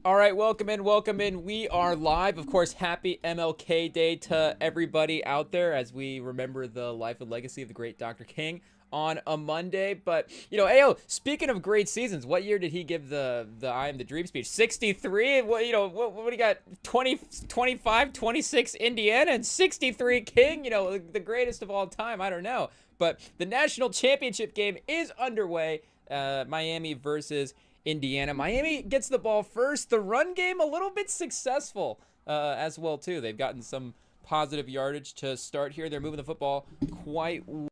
All right, welcome in, welcome in. We are live. Of course, happy MLK Day to everybody out there as we remember the life and legacy of the great Dr. King on a Monday. But, Ayo, speaking of great seasons, what year did he give the I Am the Dream speech? 63? What do you got? 20, 25, 26 Indiana and 63 King? The greatest of all time. I don't know. But the national championship game is underway. Miami versus Indiana. Miami gets the ball first. The run game a little bit successful as well too. They've gotten some positive yardage to start here. They're moving the football quite well.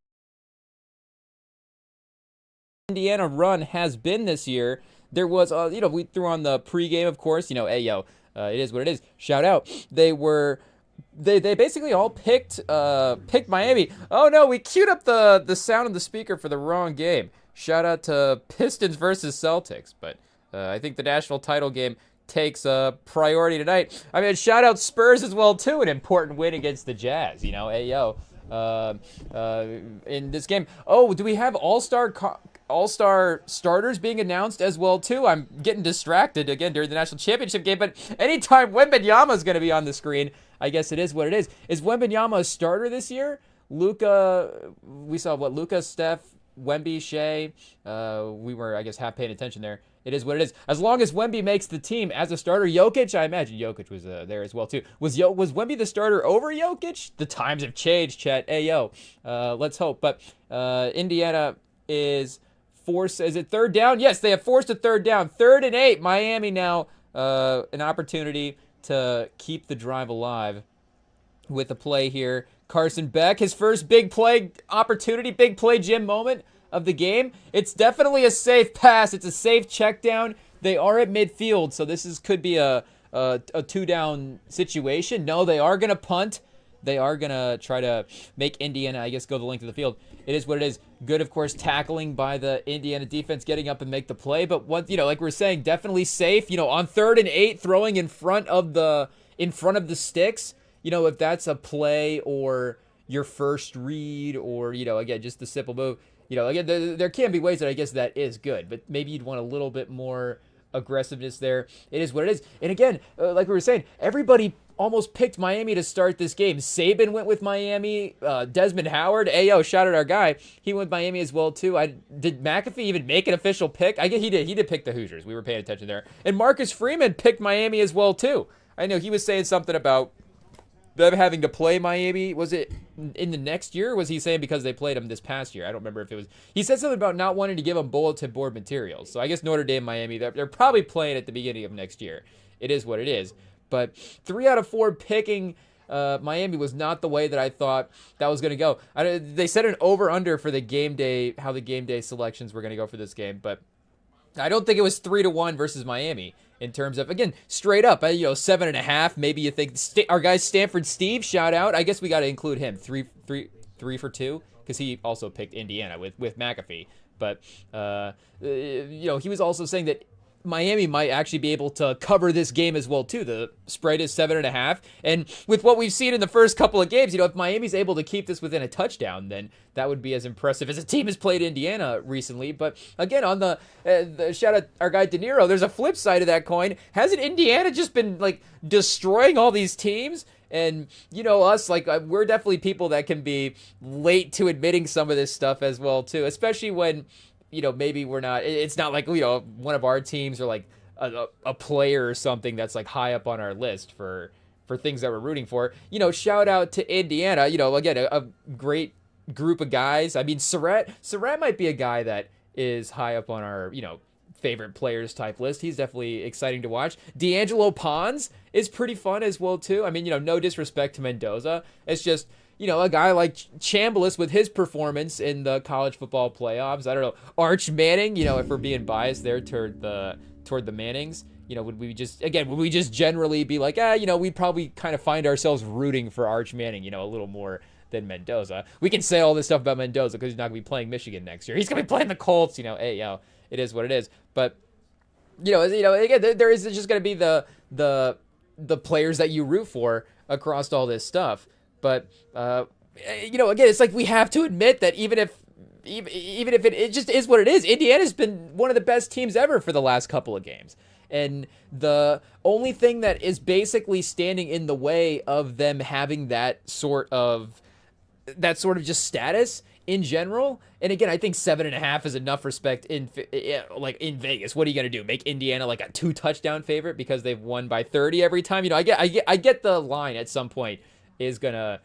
Indiana run has been this year. There was we threw on the pregame, of course. It is what it is. Shout out. They basically all picked Miami. Oh no, we queued up the sound of the speaker for the wrong game. Shout out to Pistons versus Celtics, but I think the national title game takes priority tonight. I mean, shout out Spurs as well too, an important win against the Jazz. In this game. Oh, do we have all-star starters being announced as well too? I'm getting distracted again during the national championship game, but anytime Wembanyama is going to be on the screen, I guess it is what it is. Is Wembanyama a starter this year? Luka, we saw Luka, Steph, Wemby, Shea, we were, I guess, half paying attention there. It is what it is. As long as Wemby makes the team as a starter, Jokic, I imagine Jokic was there as well, too. Was Wemby the starter over Jokic? The times have changed, Chet. Ayo. Let's hope. But Indiana is forced. Is it third down? Yes, they have forced a third down. 3rd and 8. Miami now an opportunity to keep the drive alive with a play here. Carson Beck, his first big play opportunity, big play Jim moment of the game. It's definitely a safe pass. It's a safe check down. They are at midfield, so this could be a 2-down situation. No, they are going to punt. They are going to try to make Indiana, I guess, go the length of the field. It is what it is. Good, of course, tackling by the Indiana defense, getting up and make the play. But what, like we're saying, definitely safe. On 3rd and 8, throwing in front of the sticks. If that's a play or your first read or, again, just the simple move, again, there can be ways that I guess that is good, but maybe you'd want a little bit more aggressiveness there. It is what it is. And again, like we were saying, everybody almost picked Miami to start this game. Saban went with Miami. Desmond Howard, Ayo, shout out our guy. He went with Miami as well, too. Did McAfee even make an official pick? I guess he did. He did pick the Hoosiers. We were paying attention there. And Marcus Freeman picked Miami as well, too. I know he was saying something about them having to play Miami. Was it in the next year, or was he saying because they played them this past year? I don't remember if it was. He said something about not wanting to give them bulletin board materials. So I guess Notre Dame, Miami, they're probably playing at the beginning of next year. It is what it is. But 3 out of 4 picking Miami was not the way that I thought that was going to go. They set an over-under for the game day, how the game day selections were going to go for this game. But I don't think it was 3-1 versus Miami. In terms of, again, straight up, 7.5. Maybe you think our guy Stanford Steve, shout out. I guess we got to include him. 3 for 2 because he also picked Indiana with McAfee. But he was also saying that Miami might actually be able to cover this game as well too. The spread is 7.5, and with what we've seen in the first couple of games, if Miami's able to keep this within a touchdown, then that would be as impressive as a team has played Indiana recently. But again, on the shout out our guy De Niro, there's a flip side of that coin. Hasn't Indiana just been destroying all these teams? And us, we're definitely people that can be late to admitting some of this stuff as well too, especially when maybe we're not, it's not like, one of our teams or a player or something that's high up on our list for things that we're rooting for. Shout out to Indiana, again, a great group of guys. I mean, Surratt might be a guy that is high up on our, favorite players type list. He's definitely exciting to watch. D'Angelo Pons is pretty fun as well too. I mean, no disrespect to Mendoza. It's just, a guy like Chambliss with his performance in the college football playoffs. I don't know. Arch Manning, if we're being biased there toward the Mannings, would we just generally be like, we'd probably kind of find ourselves rooting for Arch Manning, a little more than Mendoza. We can say all this stuff about Mendoza because he's not going to be playing Michigan next year. He's going to be playing the Colts, it is what it is. But, again, there is just going to be the players that you root for across all this stuff. But, again, it's we have to admit that even if it just is what it is, Indiana's been one of the best teams ever for the last couple of games. And the only thing that is basically standing in the way of them having that sort of just status in general. And again, I think 7.5 is enough respect in Vegas. What are you gonna do? Make Indiana like a 2-touchdown favorite because they've won by 30 every time? I get the line at some point is gonna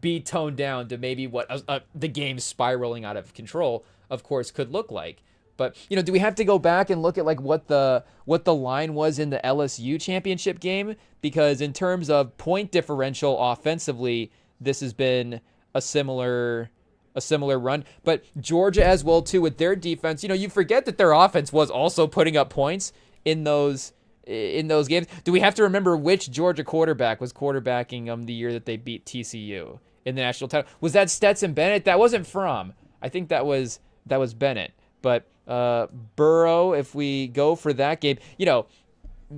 be toned down to maybe what the game spiraling out of control, of course, could look like. But do we have to go back and look at like what the line was in the LSU championship game? Because in terms of point differential offensively, this has been a similar run. But Georgia as well too with their defense. You forget that their offense was also putting up points in those games. Do we have to remember which Georgia quarterback was quarterbacking the year that they beat TCU in the national title? Was that Stetson Bennett? That wasn't Fromm. I think that was Bennett. But Burrow, if we go for that game,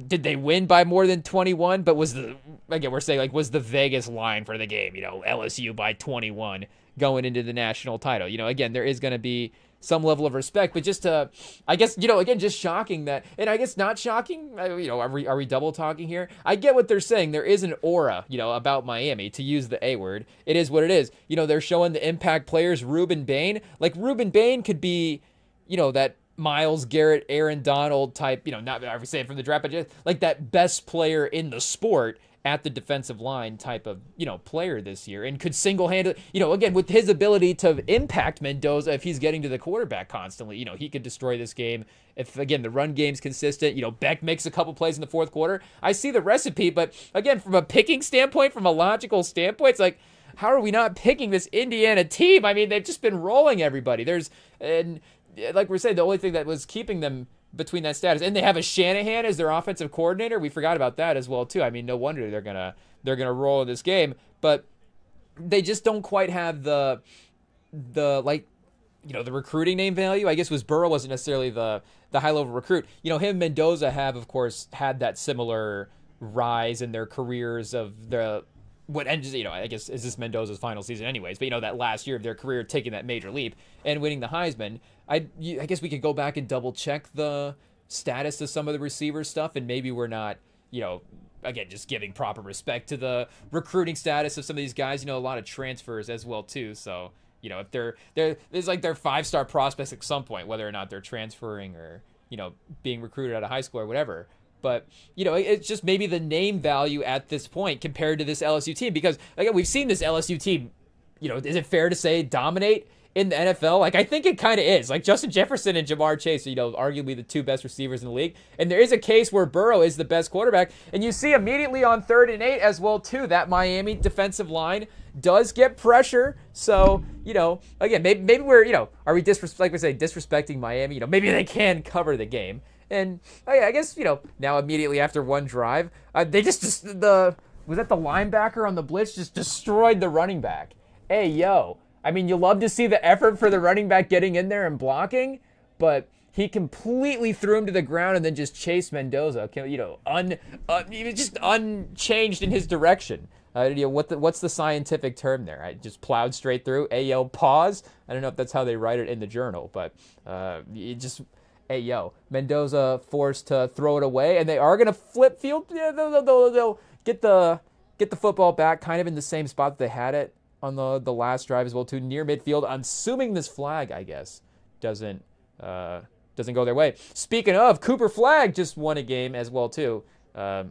did they win by more than 21? But was the Vegas line for the game, LSU by 21 going into the national title? Again, there is going to be some level of respect, but just I guess, again, just shocking that, and I guess not shocking, are we double talking here? I get what they're saying. There is an aura, about Miami, to use the A word. It is what it is. They're showing the impact players, Ruben Bain. Like, Ruben Bain could be, that Myles Garrett, Aaron Donald type, not I say it from the draft, but just like that best player in the sport at the defensive line type of, player this year, and could single-handedly, again, with his ability to impact Mendoza if he's getting to the quarterback constantly, he could destroy this game. If, again, the run game's consistent, Beck makes a couple plays in the fourth quarter. I see the recipe, but again, from a picking standpoint, from a logical standpoint, it's like, how are we not picking this Indiana team? I mean, they've just been rolling everybody. And like we're saying, the only thing that was keeping them between that status, and they have a Shanahan as their offensive coordinator. We forgot about that as well too. I mean, no wonder they're gonna roll in this game, but they just don't quite have the recruiting name value. I guess Burrow wasn't necessarily the high level recruit. Him and Mendoza have, of course, had that similar rise in their careers of what ends, I guess, is this Mendoza's final season anyways, but that last year of their career, taking that major leap and winning the Heisman. I guess we could go back and double check the status of some of the receiver stuff, and maybe we're not, again, just giving proper respect to the recruiting status of some of these guys. A lot of transfers as well too. So, if they're like they're 5-star prospects at some point, whether or not they're transferring or, being recruited out of high school or whatever. But, it's just maybe the name value at this point compared to this LSU team, because, again, we've seen this LSU team, is it fair to say dominate in the NFL? Like, I think it kind of is. Like, Justin Jefferson and Jamar Chase, arguably the two best receivers in the league. And there is a case where Burrow is the best quarterback. And you see immediately on 3rd and 8 as well, too, that Miami defensive line does get pressure. So, again, maybe we're, are we disrespecting Miami? Maybe they can cover the game. And I guess, now immediately after one drive, they was that the linebacker on the blitz just destroyed the running back. Hey, yo. I mean, you love to see the effort for the running back getting in there and blocking, but he completely threw him to the ground and then just chased Mendoza, he was just unchanged in his direction. What's the scientific term there? I just plowed straight through. Ayo, pause. I don't know if that's how they write it in the journal, but Mendoza forced to throw it away, and they are going to flip field. Yeah, they'll get the football back kind of in the same spot that they had it on the last drive as well, too, near midfield. I'm assuming this flag, I guess, doesn't go their way. Speaking of, Cooper Flagg just won a game as well, too. The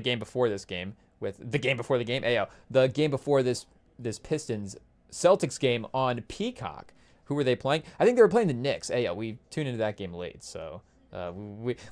game before this game, the game before this Pistons Celtics game on Peacock. Who were they playing? I think they were playing the Knicks. We tuned into that game late, so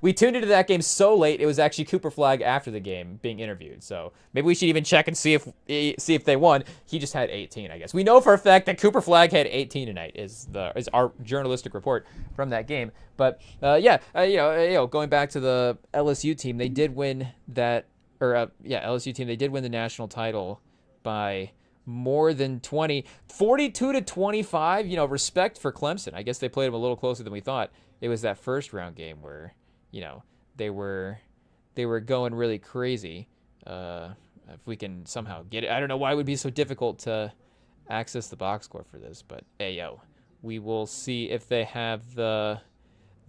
we tuned into that game so late it was actually Cooper Flagg after the game being interviewed. So maybe we should even check and see if they won. He just had 18, I guess. We know for a fact that Cooper Flagg had 18 tonight. Is our journalistic report from that game. But going back to the LSU team, they did win that. LSU team, they did win the national title by more than 20, 42-25. Respect for Clemson. I guess they played them a little closer than we thought. It was that first round game where, they were going really crazy. If we can somehow get it, I don't know why it would be so difficult to access the box score for this, but we will see if they have the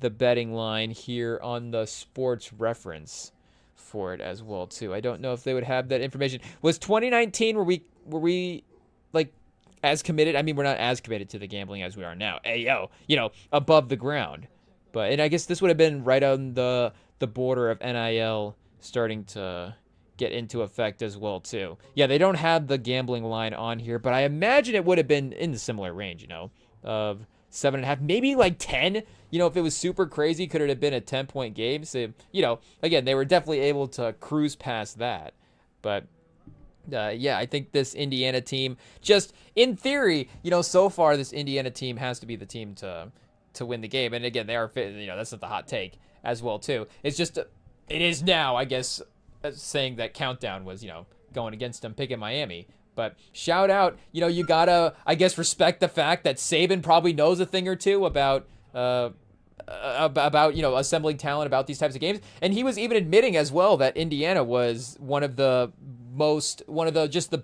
the betting line here on the sports reference for it as well too. I don't know if they would have that information. Was 2019 were we like as committed? I mean, we're not as committed to the gambling as we are now. Ayo, above the ground. But and I guess this would have been right on the border of NIL starting to get into effect as well too. Yeah, they don't have the gambling line on here, but I imagine it would have been in the similar range, of 7.5, maybe like 10. If it was super crazy, could it have been a 10-point game? So, again, they were definitely able to cruise past that. But yeah, I think this Indiana team, just in theory, so far this Indiana team has to be the team to win the game. And again, they are fit. That's not the hot take as well too. It's just it is now, I guess, saying that Countdown was going against them, picking Miami. But shout out, you gotta, I guess, respect the fact that Saban probably knows a thing or two about assembling talent about these types of games. And he was even admitting as well that Indiana was one of the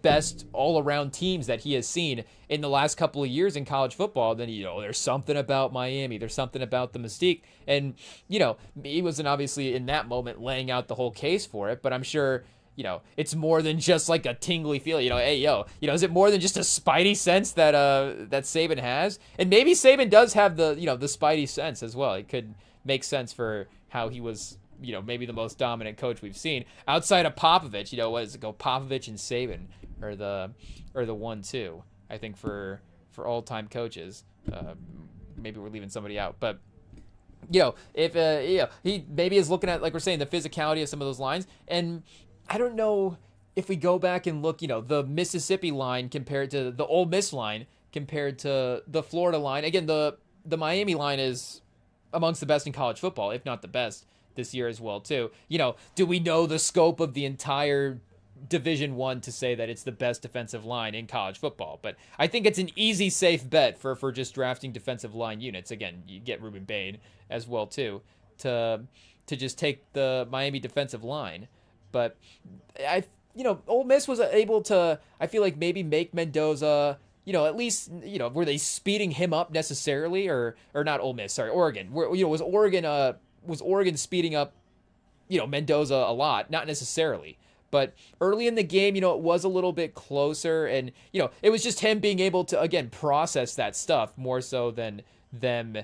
best all-around teams that he has seen in the last couple of years in college football. Then, there's something about Miami. There's something about the mystique. And, he wasn't obviously in that moment laying out the whole case for it, but I'm sure, it's more than just like a tingly feeling, is it more than just a spidey sense that Saban has? And maybe Saban does have the spidey sense as well. It could make sense for how he was, maybe the most dominant coach we've seen outside of Popovich. What does it go? Popovich and Saban are the 1-2, I think, for all-time coaches. Maybe we're leaving somebody out, but if he maybe is looking at, like we're saying, the physicality of some of those lines. And I don't know if we go back and look, the Mississippi line compared to the Ole Miss line compared to the Florida line. Again, the Miami line is amongst the best in college football, if not the best this year as well too. Do we know the scope of the entire Division I to say that it's the best defensive line in college football? But I think it's an easy, safe bet for just drafting defensive line units. Again, you get Ruben Bain as well too to just take the Miami defensive line. But Ole Miss was able to, I feel like, maybe make Mendoza, at least, were they speeding him up necessarily, or not Ole Miss, sorry, Oregon. Was Oregon speeding up, Mendoza a lot? Not necessarily. But early in the game, it was a little bit closer, and, it was just him being able to, again, process that stuff more so than them.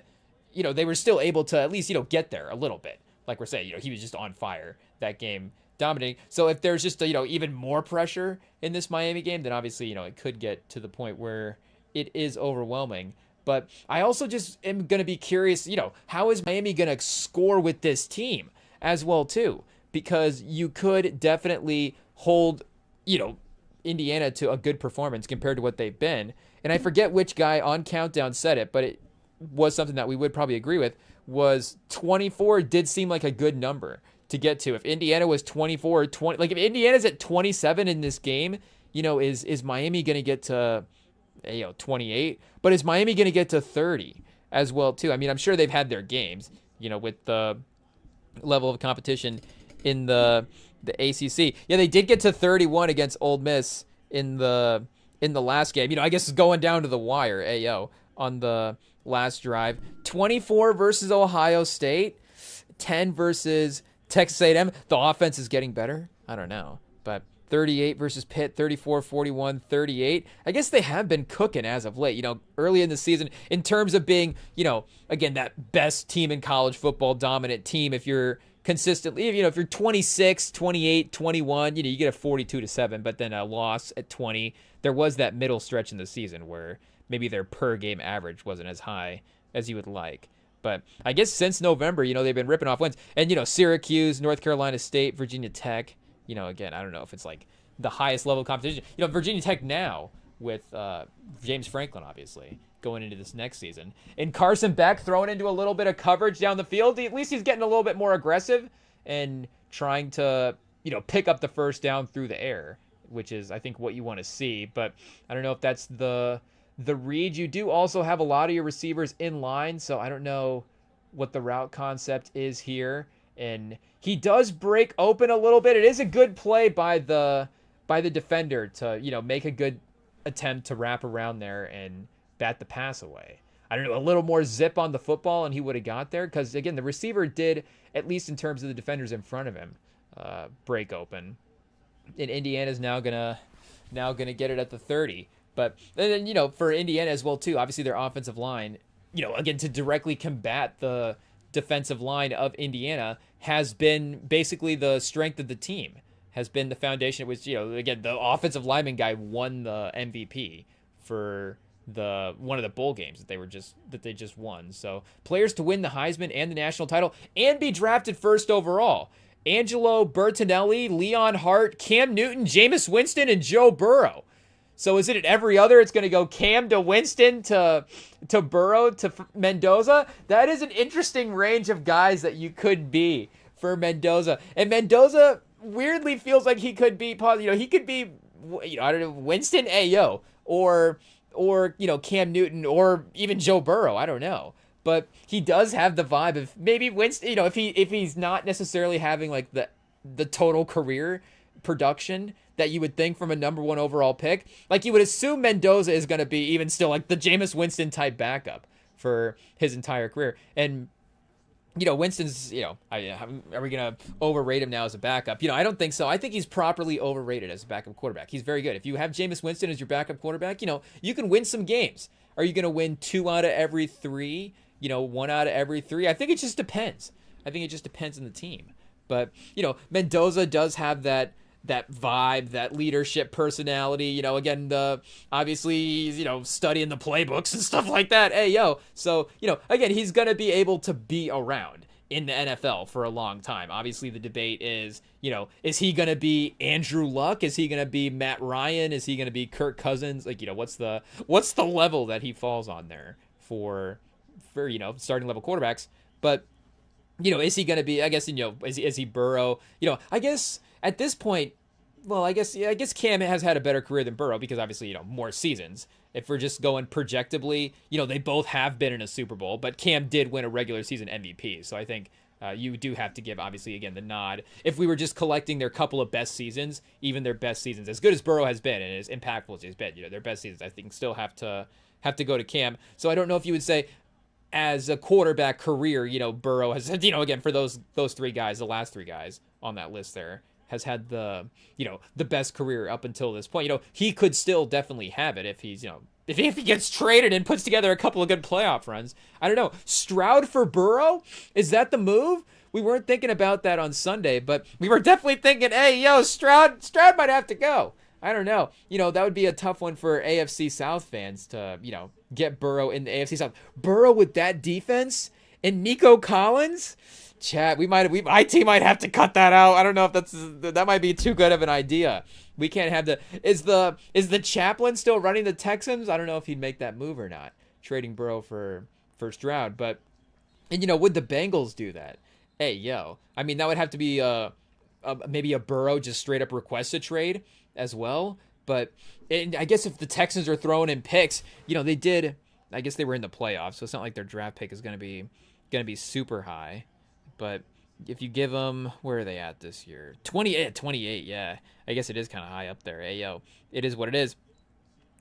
They were still able to at least, get there a little bit. Like we're saying, he was just on fire that game, dominating. So if there's just even more pressure in this Miami game, then obviously it could get to the point where it is overwhelming. But I also just am going to be curious, how is Miami going to score with this team as well too? Because you could definitely hold Indiana to a good performance compared to what they've been. And I forget which guy on Countdown said it, but it was something that we would probably agree with, was 24 did seem like a good number to get to. If Indiana was 24 or 20, like if Indiana's at 27 in this game, is Miami going to get to 28? But is Miami going to get to 30 as well too? I mean, I'm sure they've had their games, with the level of competition in the ACC. Yeah, they did get to 31 against Ole Miss in the last game. I guess it's going down to the wire, on the last drive. 24 versus Ohio State, 10 versus Texas A&M. The offense is getting better. I don't know. But 38 versus Pitt, 34, 41, 38. I guess they have been cooking as of late, early in the season in terms of being, again, that best team in college football, dominant team. If you're consistently, if you're 26, 28, 21, you get a 42-7, but then a loss at 20. There was that middle stretch in the season where maybe their per game average wasn't as high as you would like. But I guess since November, they've been ripping off wins. And, Syracuse, North Carolina State, Virginia Tech, again, I don't know if it's like the highest level of competition. Virginia Tech now with James Franklin, obviously, going into this next season. And Carson Beck throwing into a little bit of coverage down the field. At least he's getting a little bit more aggressive and trying to, pick up the first down through the air, which is, I think, what you want to see. But I don't know if that's the read. You do also have a lot of your receivers in line, so I don't know what the route concept is here. And he does break open a little bit. It is a good play by the defender to, make a good attempt to wrap around there and bat the pass away. I don't know, a little more zip on the football and he would have got there. Because, again, the receiver did, at least in terms of the defenders in front of him, break open. And Indiana's now gonna get it at the 30. But then, for Indiana as well, too, obviously their offensive line, again, to directly combat the defensive line of Indiana has been basically the strength of the team, has been the foundation. It was, again, the offensive lineman guy won the MVP for one of the bowl games that they just won. So players to win the Heisman and the national title and be drafted first overall: Angelo Bertinelli, Leon Hart, Cam Newton, Jameis Winston, and Joe Burrow. So is it at every other? It's going to go Cam to Winston to Burrow to Mendoza. That is an interesting range of guys that you could be for Mendoza. And Mendoza weirdly feels like he could be, he could be, I don't know, Winston, Ayo, or Cam Newton, or even Joe Burrow. I don't know. But he does have the vibe of maybe Winston, if he's not necessarily having like the total career production that you would think from a number 1 overall pick. Like, you would assume Mendoza is going to be even still like the Jameis Winston type backup for his entire career. And, Winston's, are we going to overrate him now as a backup? I don't think so. I think he's properly overrated as a backup quarterback. He's very good. If you have Jameis Winston as your backup quarterback, you can win some games. Are you going to win 2 out of every 3? 1 out of every 3? I think it just depends. I think it just depends on the team. But, Mendoza does have that vibe, that leadership personality, again, obviously he's, studying the playbooks and stuff like that. Hey, yo. So, again, he's going to be able to be around in the NFL for a long time. Obviously the debate is, is he going to be Andrew Luck? Is he going to be Matt Ryan? Is he going to be Kirk Cousins? Like, what's the level that he falls on there for starting level quarterbacks? But, is he going to be, I guess, is he Burrow? I guess at this point, well, I guess Cam has had a better career than Burrow because obviously, more seasons. If we're just going projectably, they both have been in a Super Bowl, but Cam did win a regular season MVP. So I think you do have to give, obviously, again, the nod. If we were just collecting their couple of best seasons, even their best seasons, as good as Burrow has been and as impactful as he's been, their best seasons, I think, still have to go to Cam. So I don't know if you would say, as a quarterback career, Burrow has, again, for those 3 guys, the last 3 guys on that list there, has had the best career up until this point. He could still definitely have it if he's, if he gets traded and puts together a couple of good playoff runs. I don't know. Stroud for Burrow? Is that the move? We weren't thinking about that on Sunday, but we were definitely thinking, hey, yo, Stroud might have to go. I don't know. That would be a tough one for AFC South fans to, get Burrow in the AFC South. Burrow with that defense and Nico Collins? Chat, IT might have to cut that out. I don't know if that might be too good of an idea. We can't have is the chaplain still running the Texans? I don't know if he'd make that move or not, trading Burrow for Stroud. But, and would the Bengals do that? Hey, yo, I mean, that would have to be maybe a Burrow just straight up request a trade as well. But I guess if the Texans are throwing in picks, they did. I guess they were in the playoffs, so it's not like their draft pick is going to be super high. But if you give them, where are they at this year? 28, yeah. I guess it is kind of high up there. Hey, yo, it is what it is.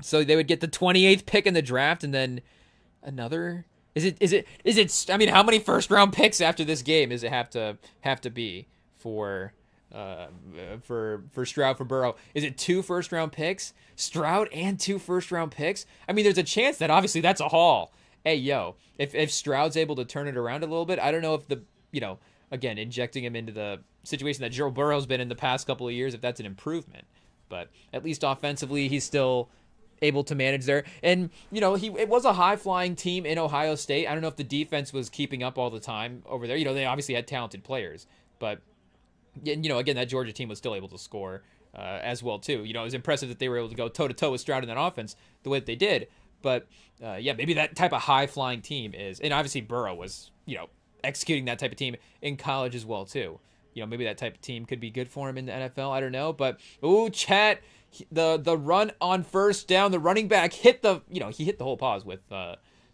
So they would get the 28th pick in the draft, and then another. Is it? I mean, how many first round picks after this game does it have to be for Stroud, for Burrow? Is it 2 first round picks? Stroud and 2 first round picks? I mean, there's a chance that obviously that's a haul. Hey, yo, if Stroud's able to turn it around a little bit, I don't know if again, injecting him into the situation that Joe Burrow's been in the past couple of years, if that's an improvement. But at least offensively, he's still able to manage there. And, it was a high-flying team in Ohio State. I don't know if the defense was keeping up all the time over there. They obviously had talented players. But, again, that Georgia team was still able to score as well, too. It was impressive that they were able to go toe-to-toe with Stroud in that offense the way that they did. But, maybe that type of high-flying team is... And obviously Burrow was, executing that type of team in college as well, too. Maybe that type of team could be good for him in the NFL. I don't know. But, chat, the run on first down, the running back hit the, he hit the whole pause with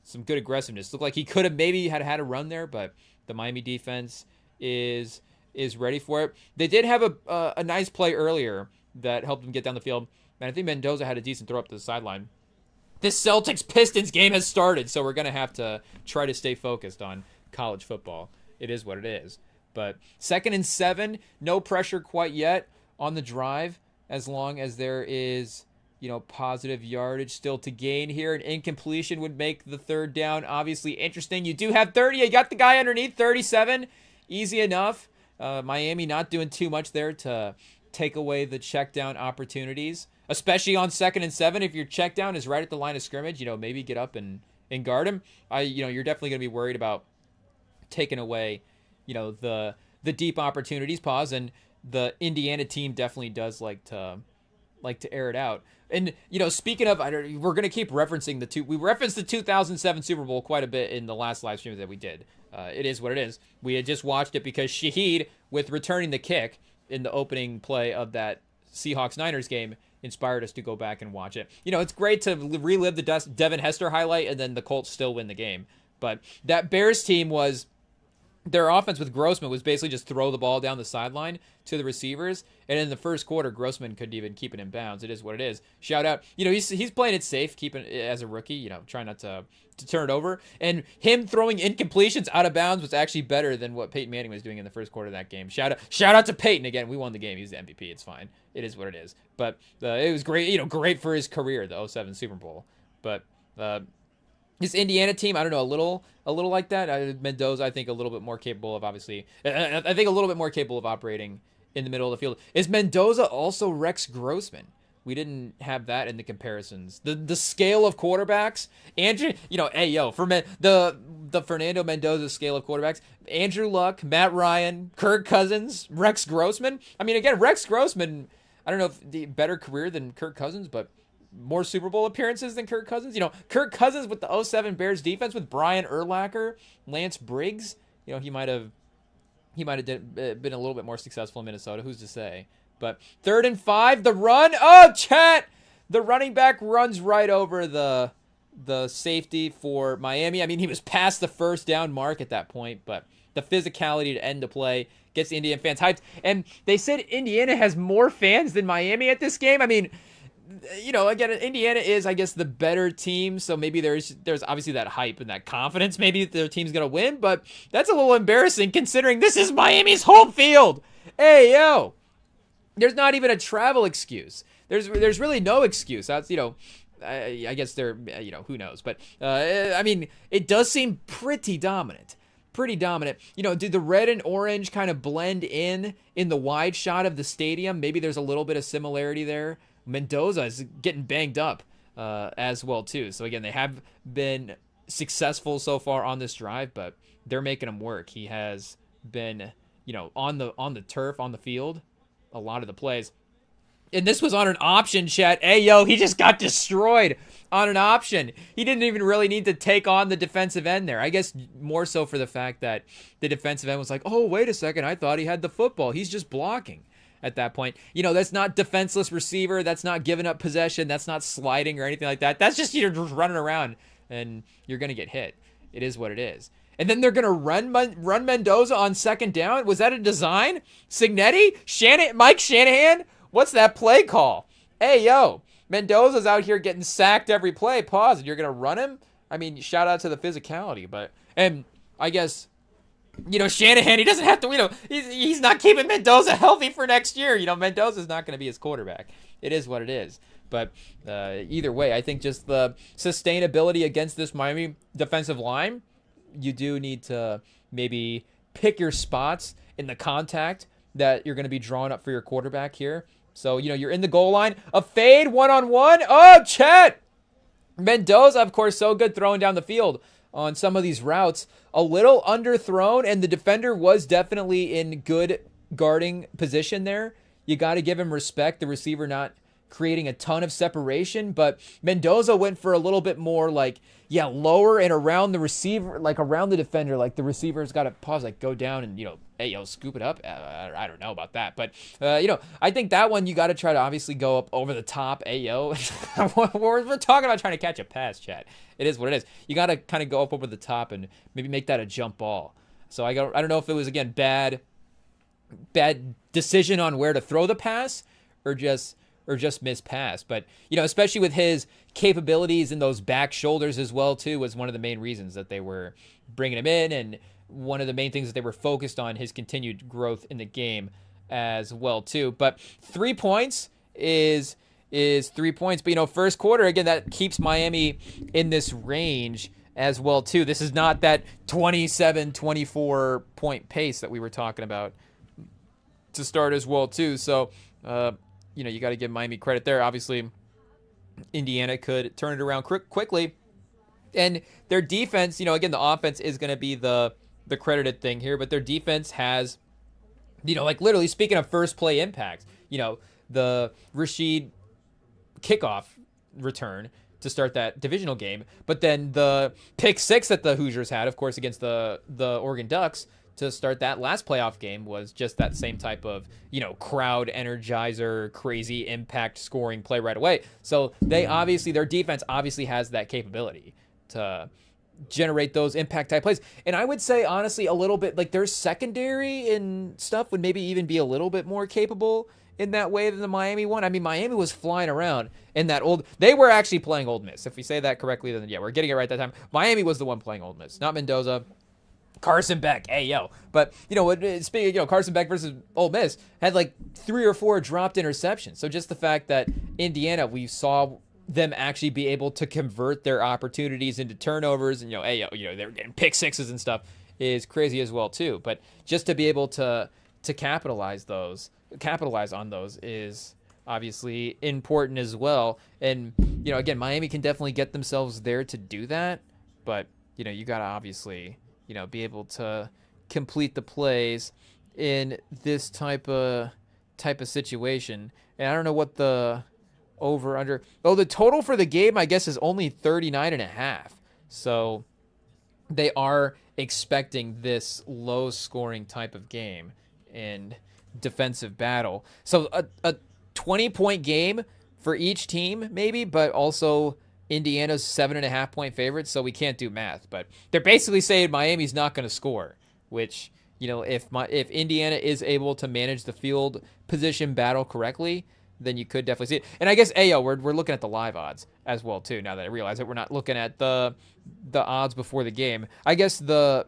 some good aggressiveness. Looked like he could have maybe had a run there, but the Miami defense is ready for it. They did have a nice play earlier that helped them get down the field. And I think Mendoza had a decent throw up to the sideline. this Celtics-Pistons game has started, so we're going to have to try to stay focused on college football. It is what it is. But 2nd and 7, no pressure quite yet on the drive, as long as there is, positive yardage still to gain here. An incompletion would make the 3rd down obviously interesting. You do have 30. You got the guy underneath, 37. Easy enough. Miami not doing too much there to take away the check down opportunities, especially on 2nd and 7. If your check down is right at the line of scrimmage, maybe get up and guard him. You're definitely going to be worried about taking away, the deep opportunities. And the Indiana team definitely does like to air it out. And, speaking of, we're going to keep referencing we referenced the 2007 Super Bowl quite a bit in the last live stream that we did. It is what it is. We had just watched it because Shaheed, with returning the kick in the opening play of that Seahawks-Niners game, inspired us to go back and watch it. It's great to relive the Devin Hester highlight, and then the Colts still win the game. But that Bears team their offense with Grossman was basically just throw the ball down the sideline to the receivers. And in the first quarter, Grossman couldn't even keep it in bounds. It is what it is. Shout out. He's playing it safe, keeping it as a rookie, trying not to turn it over. And him throwing incompletions out of bounds was actually better than what Peyton Manning was doing in the first quarter of that game. Shout out to Peyton again. We won the game. He's the MVP. It's fine. It is what it is. But it was great, great for his career, the 07 Super Bowl. But this Indiana team, I don't know, a little like that. Mendoza, I think, a little bit more capable of, obviously, I think a little bit more capable of operating in the middle of the field. Is Mendoza also Rex Grossman? We didn't have that in the comparisons. The scale of quarterbacks, Andrew, for the Fernando Mendoza scale of quarterbacks, Andrew Luck, Matt Ryan, Kirk Cousins, Rex Grossman. I mean, again, Rex Grossman, I don't know if the better career than Kirk Cousins, but more Super Bowl appearances than Kirk Cousins. Kirk Cousins with the 07 Bears defense with Brian Urlacher, Lance Briggs. He might have been a little bit more successful in Minnesota. Who's to say? But 3rd and 5, the run. Oh, chat! The running back runs right over the safety for Miami. I mean, he was past the 1st down mark at that point, but the physicality to end the play gets the Indiana fans hyped. And they said Indiana has more fans than Miami at this game. I mean, again, Indiana is, I guess, the better team, so maybe there's obviously that hype and that confidence maybe their team's going to win, but that's a little embarrassing considering this is Miami's home field. Hey, yo! There's not even a travel excuse. There's really no excuse. That's, I guess they're, who knows, but, I mean, it does seem pretty dominant. Did the red and orange kind of blend in the wide shot of the stadium? Maybe there's a little bit of similarity there. Mendoza is getting banged up as well too. So again, they have been successful so far on this drive, but they're making him work. He has been, on the turf, on the field, a lot of the plays. And this was on an option, chat. Hey, yo, he just got destroyed on an option. He didn't even really need to take on the defensive end there. I guess more so for the fact that the defensive end was like, oh, wait a second, I thought he had the football. He's just blocking. At that point, that's not defenseless receiver. That's not giving up possession. That's not sliding or anything like that. That's just you're just running around and you're going to get hit. It is what it is. And then they're going to run Mendoza on 2nd down. Was that a design? Signetti? Mike Shanahan? What's that play call? Hey, yo, Mendoza's out here getting sacked every play. Pause. And you're going to run him? I mean, shout out to the physicality. And I guess... Shanahan, he doesn't have to, he's not keeping Mendoza healthy for next year. Mendoza's not going to be his quarterback. It is what it is. But either way, I think just the sustainability against this Miami defensive line, you do need to maybe pick your spots in the contact that you're going to be drawing up for your quarterback here. So, you're in the goal line. A fade, one-on-one. Oh, Chet! Mendoza, of course, so good throwing down the field on some of these routes. A little underthrown, and the defender was definitely in good guarding position there. You got to give him respect. The receiver not creating a ton of separation, but Mendoza went for a little bit more lower and around the receiver, around the defender. The receiver's got to pause, go down and, hey, yo, scoop it up. I don't know about that, but, I think that one you got to try to obviously go up over the top. Hey, yo, we're talking about trying to catch a pass, chat. It is what it is. You got to kind of go up over the top and maybe make that a jump ball. So I don't know if it was, again, bad decision on where to throw the pass or just or just missed pass. But, you know, especially with his capabilities in those back shoulders as well, too, was one of the main reasons that they were bringing him in, and one of the main things that they were focused on his continued growth in the game as well, too. But 3 points is 3 points. But, you know, first quarter, again, that keeps Miami in this range as well, too. This is not that 27, 24 point pace that we were talking about to start as well, too. So, you know, you got to give Miami credit there. Obviously, Indiana could turn it around quickly. And their defense, you know, again, the offense is going to be the credited thing here, but their defense has, you know, like literally speaking of first play impact, you know, the Rashid kickoff return to start that divisional game, but then the pick six that the Hoosiers had, of course, against the Oregon Ducks to start that last playoff game was just that same type of, you know, crowd energizer, crazy impact scoring play right away. So they obviously, their defense obviously has that capability to generate those impact type plays. And I would say, honestly, a little bit like their secondary and stuff would maybe even be a little bit more capable in that way than the Miami one. I mean, Miami was flying around in that they were actually playing Ole Miss. If we say that correctly, then yeah, we're getting it right that time. Miami was the one playing Ole Miss, not Mendoza. Carson Beck, hey, yo. But, you know, speaking of, you know, Carson Beck versus Ole Miss had like 3 or 4 dropped interceptions. So just the fact that Indiana, we saw them actually be able to convert their opportunities into turnovers and, you know, hey, yo, you know, they're getting pick sixes and stuff is crazy as well, too. But just to be able to capitalize on those is obviously important as well. And, you know, again, Miami can definitely get themselves there to do that. But, you know, you got to obviously, you know, be able to complete the plays in this type of situation. And I don't know what the over under. Oh, the total for the game, I guess, is only 39.5. So they are expecting this low scoring type of game in defensive battle. So a 20-point game for each team, maybe, but also Indiana's 7.5 point favorite, so we can't do math. But they're basically saying Miami's not going to score, which, you know, if Indiana is able to manage the field position battle correctly, then you could definitely see it. And I guess, we're looking at the live odds as well, too, now that I realize that we're not looking at the odds before the game. I guess the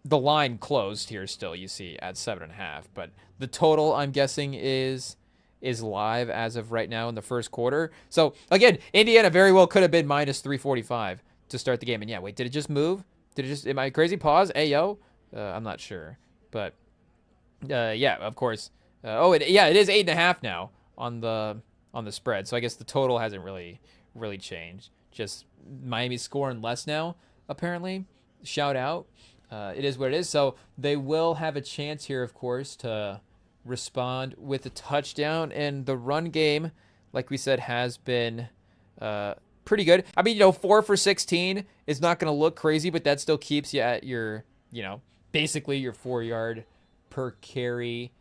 line closed here still, you see, at 7.5. But the total, I'm guessing, is live as of right now in the first quarter. So, again, Indiana very well could have been minus 345 to start the game. And, yeah, wait, did it just move? Am I crazy? Pause? I'm not sure. But, yeah, of course. It is 8.5 now on the spread. So I guess the total hasn't really changed. Just Miami's scoring less now, apparently. Shout out. It is what it is. So they will have a chance here, of course, to respond with a touchdown. And the run game, like we said, has been pretty good. I mean, you know, 4 for 16 is not going to look crazy, but that still keeps you at your, you know, basically your 4 yard per carry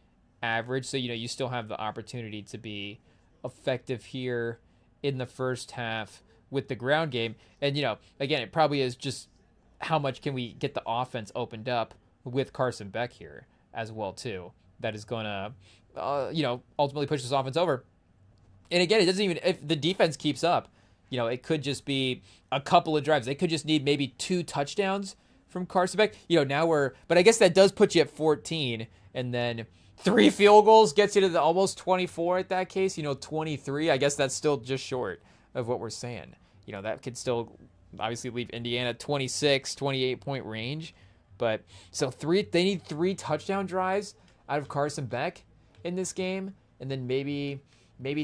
average. So, you know, you still have the opportunity to be effective here in the first half with the ground game. And, you know, again, it probably is just how much can we get the offense opened up with Carson Beck here as well, too. That is going to, you know, ultimately push this offense over. And again, it doesn't even, if the defense keeps up, you know, it could just be a couple of drives. They could just need maybe 2 touchdowns from Carson Beck. You know, but I guess that does put you at 14, and then 3 field goals gets you to the almost 24 at that case, you know, 23. I guess that's still just short of what we're saying. You know, that could still obviously leave Indiana 26, 28 point range. But so they need 3 touchdown drives out of Carson Beck in this game, and then maybe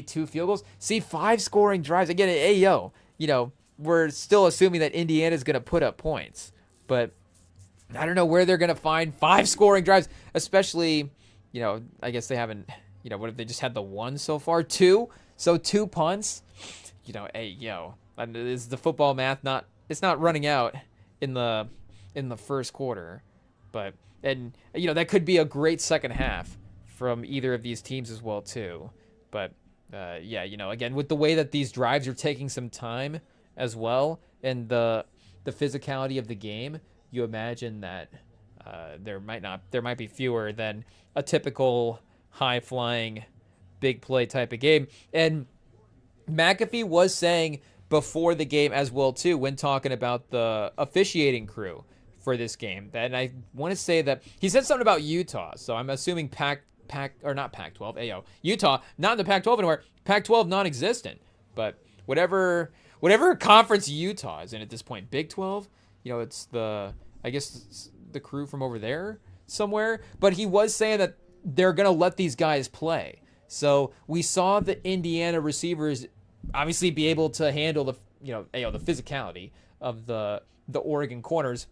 2 field goals. See, 5 scoring drives. Again, you know, we're still assuming that Indiana is going to put up points, but I don't know where they're going to find 5 scoring drives, especially, you know, I guess they haven't, you know, what if they just had the 1 so far? 2? So 2 punts, you know, is the football math it's not running out in the first quarter, but, and, you know, that could be a great second half from either of these teams as well, too. But, yeah, you know, again, with the way that these drives are taking some time as well, and the physicality of the game, you imagine that there might be fewer than a typical high-flying, big play type of game. And McAfee was saying before the game as well too, when talking about the officiating crew for this game, and I want to say that he said something about Utah, so I'm assuming not Pac-12, Utah, not in the Pac-12 anymore, Pac-12 non-existent, but whatever conference Utah is in at this point, Big 12, it's I guess the crew from over there somewhere, but he was saying that they're going to let these guys play. So we saw the Indiana receivers obviously be able to handle the physicality of the Oregon corners.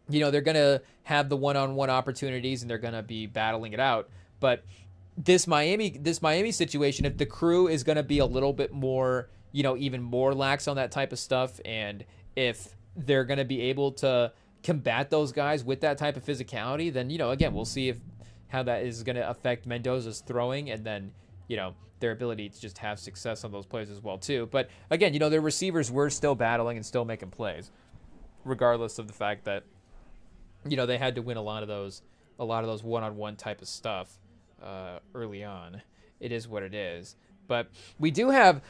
They're going to have the one-on-one opportunities and they're going to be battling it out. But this Miami situation, if the crew is going to be a little bit more, even more lax on that type of stuff, and if they're going to be able to combat those guys with that type of physicality, then, again, we'll see how that is going to affect Mendoza's throwing, and then, their ability to just have success on those plays as well too. But again, their receivers were still battling and still making plays, regardless of the fact that, they had to win a lot of those one-on-one type of stuff early on. It is what it is. But we do have,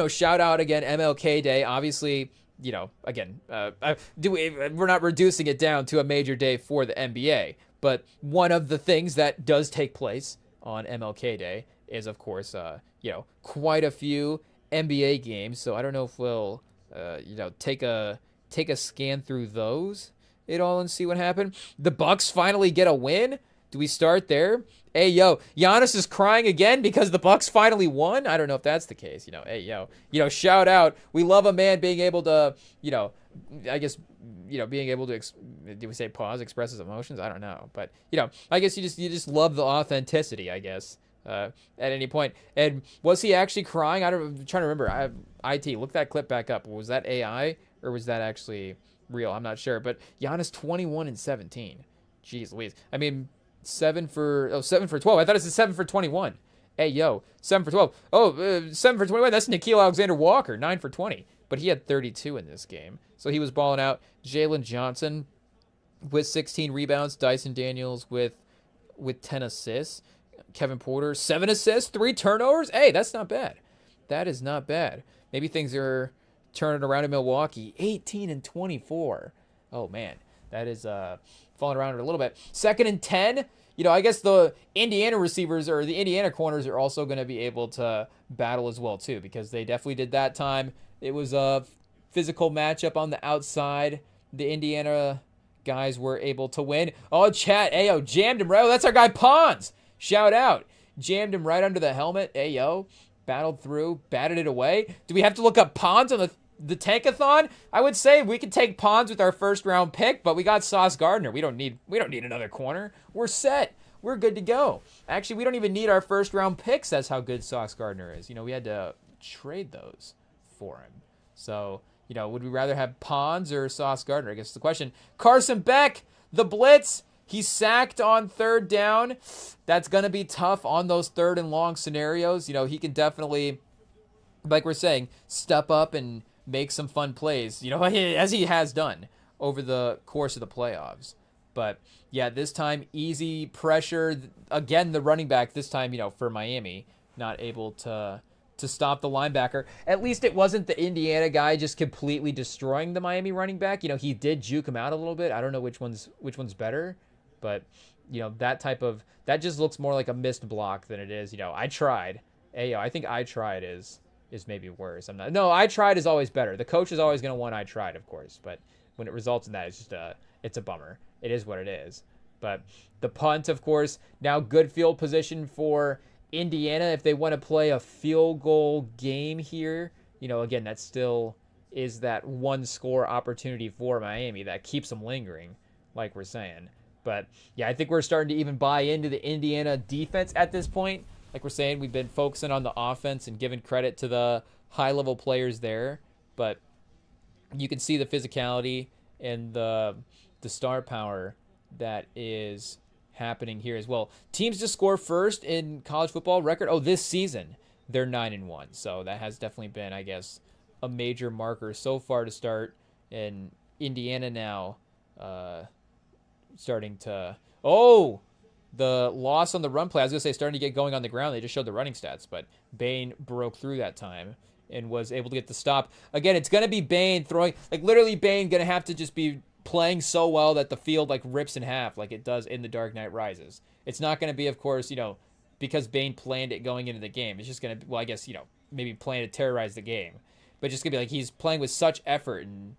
shout out again, MLK Day. Obviously, again, we're not reducing it down to a major day for the NBA. But one of the things that does take place on MLK Day is, of course, quite a few NBA games. So I don't know if we'll, take a scan through those at all and see what happened. The Bucks finally get a win. Do we start there? Hey, Giannis is crying again because the Bucks finally won. I don't know if that's the case. Shout out. We love a man being able to, I guess, being able to, do we say pause, express his emotions? I don't know. But, I guess you just love the authenticity, I guess, at any point. And was he actually crying? I'm trying to remember. IT, look that clip back up. Was that AI or was that actually real? I'm not sure. But Giannis 21 and 17. Jeez Louise. 7 for 12. I thought it said 7 for 21. Hey, 7 for 12. 7 for 21. That's Nickeil Alexander-Walker, 9 for 20. But he had 32 in this game. So he was balling out. Jalen Johnson with 16 rebounds. Dyson Daniels with 10 assists. Kevin Porter, 7 assists, 3 turnovers. Hey, that's not bad. That is not bad. Maybe things are turning around in Milwaukee. 18 and 24. Oh, man. That is falling around a little bit. 2nd and 10. I guess the Indiana receivers or the Indiana corners are also going to be able to battle as well, too, because they definitely did that time. It was a physical matchup on the outside. The Indiana guys were able to win. Oh, chat. Ayo, jammed him right. Oh, that's our guy Pons. Shout out. Jammed him right under the helmet. Ayo. Battled through. Batted it away. Do we have to look up Pons on the Tankathon? I would say we could take Pons with our first round pick, but we got Sauce Gardner. We don't need another corner. We're set. We're good to go. Actually, we don't even need our first round picks. That's how good Sauce Gardner is. We had to trade those for him. So, would we rather have Pons or Sauce Gardner? I guess the question. Carson Beck, the blitz. He's sacked on 3rd down. That's going to be tough on those 3rd and long scenarios. He can definitely, like we're saying, step up and make some fun plays, as he has done over the course of the playoffs. But, yeah, this time, easy pressure. Again, the running back this time, for Miami, not able to stop the linebacker. At least it wasn't the Indiana guy just completely destroying the Miami running back. He did juke him out a little bit. I don't know which one's better. But, that just looks more like a missed block than it is, I tried. I think I tried is maybe worse. I tried is always better. The coach is always going to want I tried, of course. But when it results in that, it's just it's a bummer. It is what it is. But the punt, of course, now good field position for Indiana if they want to play a field goal game here. Again, that still is that 1-score opportunity for Miami that keeps them lingering, like we're saying. But, yeah, I think we're starting to even buy into the Indiana defense at this point. Like we're saying, we've been focusing on the offense and giving credit to the high-level players there. But you can see the physicality and the star power that is happening here as well. Teams to score first in college football record. Oh, this season, they're 9-1. So that has definitely been, I guess, a major marker so far to start. And Indiana now starting to... Oh! the loss on the run play, I was going to say, starting to get going on the ground. They just showed the running stats, but Bane broke through that time and was able to get the stop. Again, it's going to be Bane throwing, like literally Bane going to have to just be playing so well that the field like rips in half like it does in The Dark Knight Rises. It's not going to be, of course, because Bane planned it going into the game. It's just going to, well, I guess, maybe plan to terrorize the game. But just going to be like he's playing with such effort and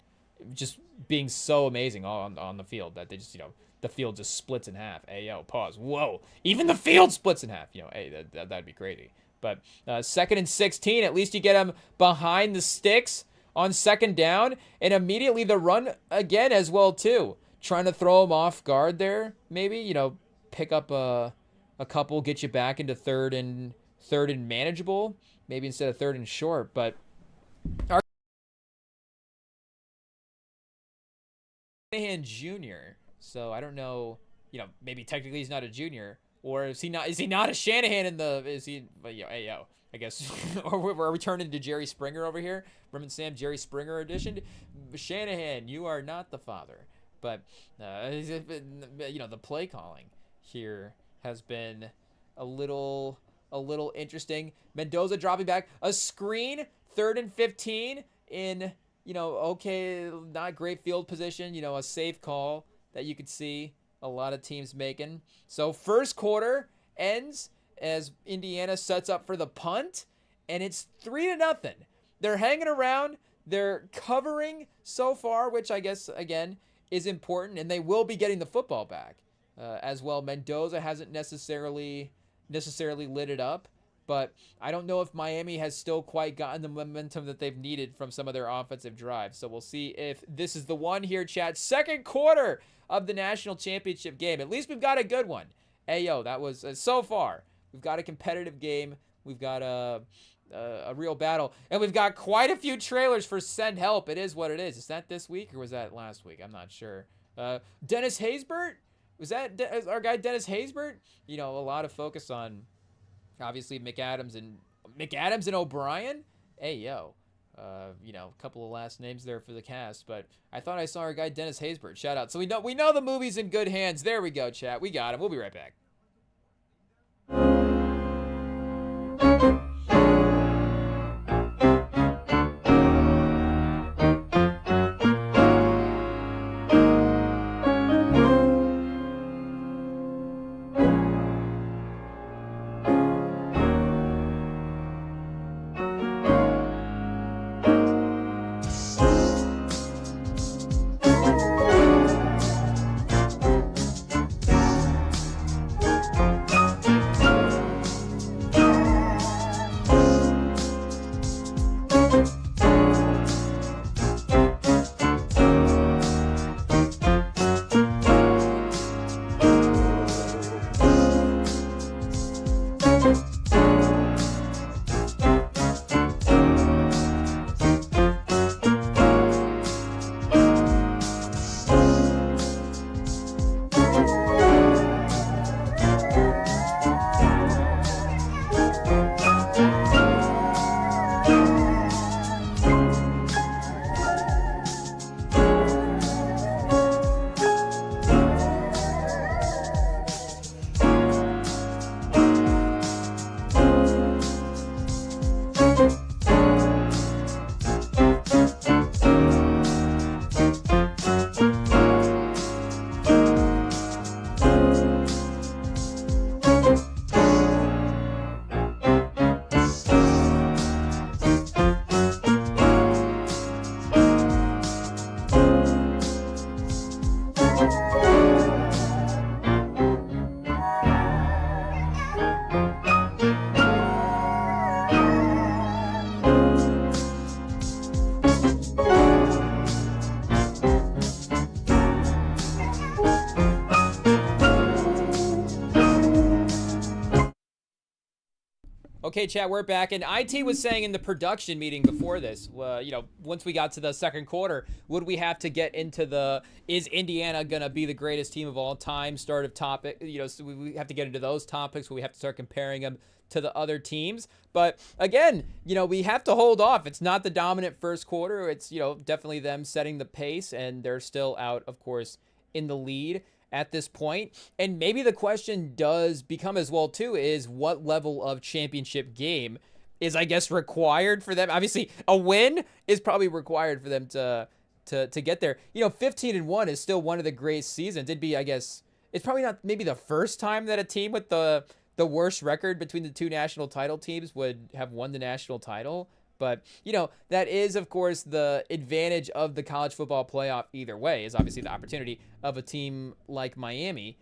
just being so amazing on the field that they just, the field just splits in half. Hey, yo, pause. Whoa. Even the field splits in half. Hey, that'd be crazy. But 2nd and 16, at least you get him behind the sticks on 2nd down. And immediately the run again as well, too. Trying to throw him off guard there, maybe. Pick up a couple, get you back into third and manageable. Maybe instead of 3rd and short. But Shanahan Jr., so I don't know, maybe technically he's not a junior, or is he not a Shanahan hey, yo, I guess, or are we turning to Jerry Springer over here? Remington Jerry Springer edition? Shanahan, you are not the father. But, the play calling here has been a little interesting. Mendoza dropping back, a screen, 3rd and 15 in, okay, not great field position, a safe call that you could see a lot of teams making. So 1st quarter ends as Indiana sets up for the punt, and it's 3-0. They're hanging around. They're covering so far, which I guess, again, is important, and they will be getting the football back as well. Mendoza hasn't necessarily lit it up, but I don't know if Miami has still quite gotten the momentum that they've needed from some of their offensive drives. So we'll see if this is the one here, chat. 2nd quarter of the national championship game. At least we've got a good one. Hey, yo, that was so far. We've got a competitive game. We've got a real battle. And we've got quite a few trailers for Send Help. It is what it is. Is that this week or was that last week? I'm not sure. Dennis Haysbert? Was that our guy Dennis Haysbert? A lot of focus on, obviously, McAdams and O'Brien. Hey, yo. A couple of last names there for the cast, but I thought I saw our guy Dennis Haysbert. Shout out. So we know the movie's in good hands. There we go, chat. We got him. We'll be right back. Okay, chat, we're back. And IT was saying in the production meeting before this, once we got to the 2nd quarter, would we have to get into is Indiana going to be the greatest team of all time sort of topic? So we have to get into those topics where we have to start comparing them to the other teams. But again, we have to hold off. It's not the dominant 1st quarter. It's, definitely them setting the pace, and they're still out, of course, in the lead at this point. And maybe the question does become as well too is what level of championship game is, I guess, required for them. Obviously, a win is probably required for them to get there. 15-1 is still one of the great seasons. It'd be, I guess, it's probably not maybe the first time that a team with the worst record between the two national title teams would have won the national title. But, that is, of course, the advantage of the college football playoff either way, is obviously the opportunity of a team like Miami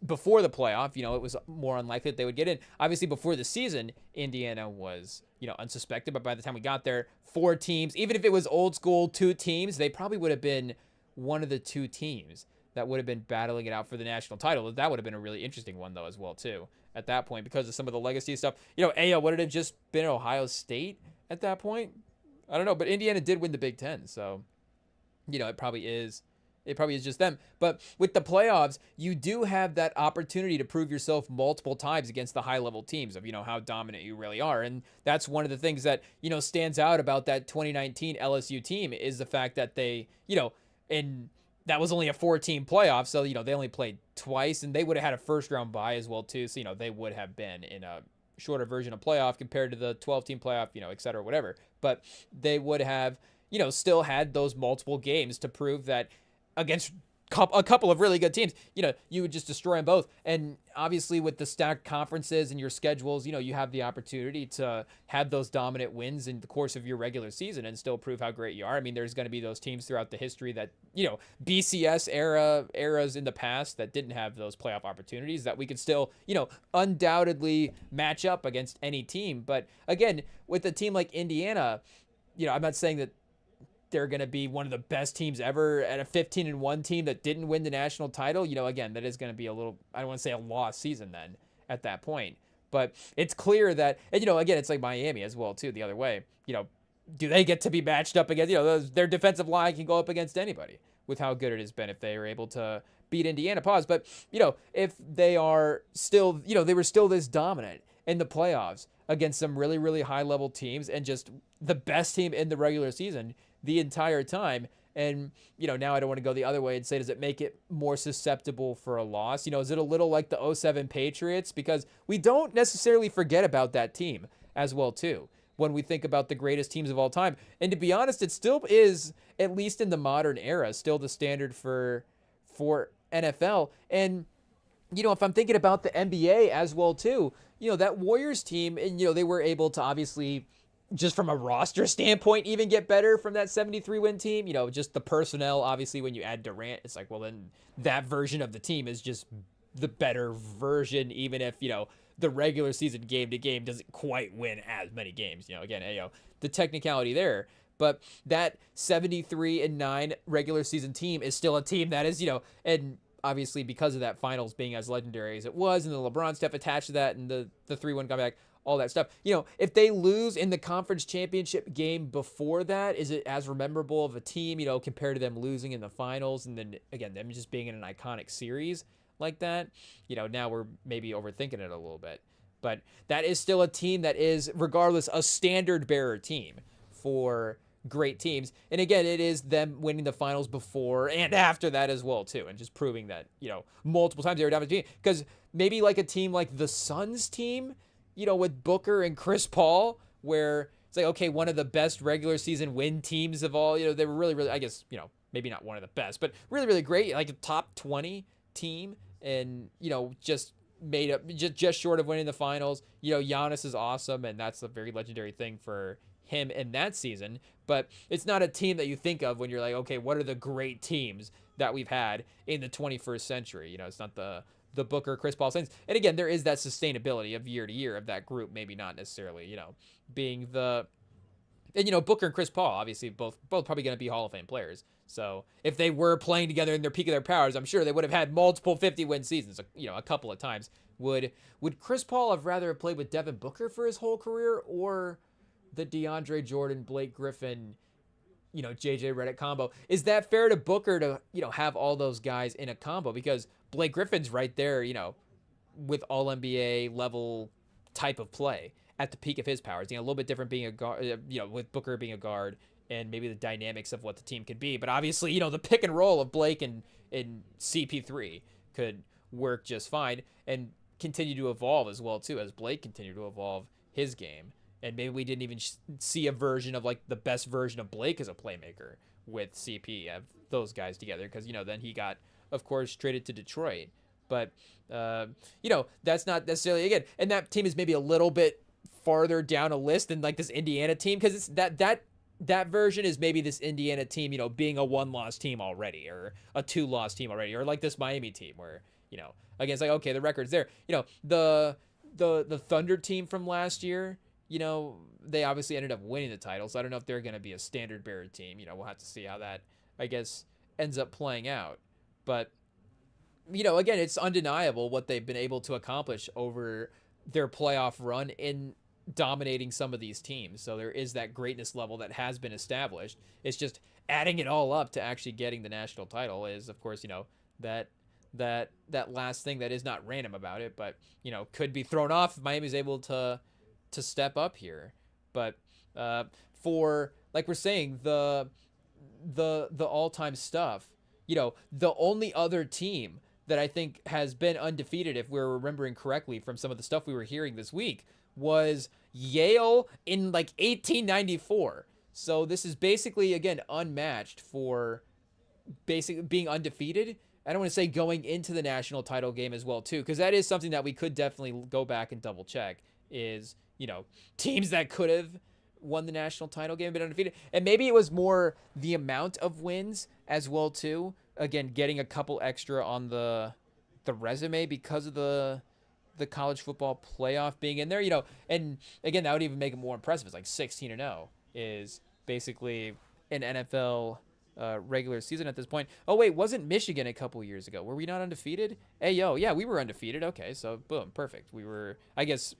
before the playoff. It was more unlikely that they would get in. Obviously, before the season, Indiana was, unsuspected. But by the time we got there, 4 teams, even if it was old school 2 teams, they probably would have been one of the 2 teams that would have been battling it out for the national title. That would have been a really interesting one, though, as well, too, at that point, because of some of the legacy stuff. Ayo, would it have just been Ohio State at that point? I don't know, but Indiana did win the Big Ten, so, it probably is just them. But with the playoffs, you do have that opportunity to prove yourself multiple times against the high-level teams of, how dominant you really are. And that's one of the things that, stands out about that 2019 LSU team is the fact that they, and that was only a 4-team playoff, so, they only played twice, and they would have had a first-round bye as well, too. So, they would have been in a shorter version of playoff compared to the 12-team playoff, et cetera, whatever. But they would have, still had those multiple games to prove that against a couple of really good teams, you would just destroy them both. And obviously with the stacked conferences and your schedules, you have the opportunity to have those dominant wins in the course of your regular season and still prove how great you are. I mean, there's going to be those teams throughout the history that, BCS eras in the past that didn't have those playoff opportunities that we could still, undoubtedly match up against any team. But again, with a team like Indiana, I'm not saying that they're going to be one of the best teams ever at a 15-1 team that didn't win the national title. Again, that is going to be a little, I don't want to say a lost season then at that point. But it's clear that, and, again, it's like Miami as well, too, the other way. Do they get to be matched up against, their defensive line can go up against anybody with how good it has been if they were able to beat Indiana. Pause. But, if they are still, they were still this dominant in the playoffs against some really, really high-level teams and just the best team in the regular season the entire time. And, now I don't want to go the other way and say, does it make it more susceptible for a loss? Is it a little like the 2007 Patriots? Because we don't necessarily forget about that team as well, too, when we think about the greatest teams of all time. And to be honest, it still is, at least in the modern era, still the standard for NFL. And, if I'm thinking about the NBA as well, too, that Warriors team, and, they were able to obviously, just from a roster standpoint, even get better from that 73-win team. Just the personnel, obviously, when you add Durant, it's like, well, then that version of the team is just the better version, even if, the regular season game to game doesn't quite win as many games. Again, the technicality there. But that 73-9 regular season team is still a team that is, and obviously because of that finals being as legendary as it was, and the LeBron stuff attached to that, and the 3-1 comeback, all that stuff. If they lose in the conference championship game before that, is it as memorable of a team, compared to them losing in the finals, and then, again, them just being in an iconic series like that? Now we're maybe overthinking it a little bit. But that is still a team that is, regardless, a standard-bearer team for great teams. And again, it is them winning the finals before and after that as well, too, and just proving that, multiple times they were dominant team. Because maybe like a team like the Suns team, with Booker and Chris Paul, where it's like, okay, one of the best regular season win teams of all, they were really, really, I guess, maybe not one of the best, but really, really great, like a top 20 team, and, just made up, just short of winning the finals. Giannis is awesome, and that's a very legendary thing for him in that season, but it's not a team that you think of when you're like, okay, what are the great teams that we've had in the 21st century? It's not the Booker, Chris Paul Saints. And again, there is that sustainability of year to year of that group, maybe not necessarily, being the, and, Booker and Chris Paul, obviously both probably going to be Hall of Fame players. So if they were playing together in their peak of their powers, I'm sure they would have had multiple 50-win seasons, a couple of times. Would Chris Paul have rather played with Devin Booker for his whole career, or the DeAndre Jordan, Blake Griffin, JJ Redick combo? Is that fair to Booker to, have all those guys in a combo? Because Blake Griffin's right there, with all NBA level type of play at the peak of his powers. A little bit different being a guard, with Booker being a guard and maybe the dynamics of what the team could be. But obviously, you know, the pick and roll of Blake and CP3 could work just fine and continue to evolve as well too, as Blake continued to evolve his game. And maybe we didn't even see a version of like the best version of Blake as a playmaker with CP, have those guys together, because, you know, then he got, of course, traded to Detroit. But you know, that's not necessarily, again, and that team is maybe a little bit farther down a list than like this Indiana team, because it's that version is maybe this Indiana team, you know, being a 1-loss team already, or a 2-loss team already, or like this Miami team where, you know, again, it's like, okay, the record's there. You know, the Thunder team from last year, you know, they obviously ended up winning the title, so I don't know if they're going to be a standard bearer team. You know, we'll have to see how that, I guess, ends up playing out. But, you know, again, it's undeniable what they've been able to accomplish over their playoff run in dominating some of these teams. So there is that greatness level that has been established. It's just adding it all up to actually getting the national title is, of course, you know, that last thing that is not random about it, but, you know, could be thrown off if Miami's able to step up here. But for, like we're saying, the all-time stuff, you know, the only other team that I think has been undefeated, if we're remembering correctly from some of the stuff we were hearing this week, was Yale in like 1894. So this is basically, again, unmatched for basically being undefeated. I don't want to say going into the national title game as well too, because that is something that we could definitely go back and double check, is, you know, teams that could have won the national title game but undefeated. And maybe it was more the amount of wins as well too. Again, getting a couple extra on the resume because of the college football playoff being in there, you know. And again, that would even make it more impressive. It's like 16-0 is basically an NFL regular season at this point. Oh wait, wasn't Michigan a couple years ago? Were we not undefeated? Hey yo, yeah, we were undefeated. Okay, so boom, perfect. We were, I guess.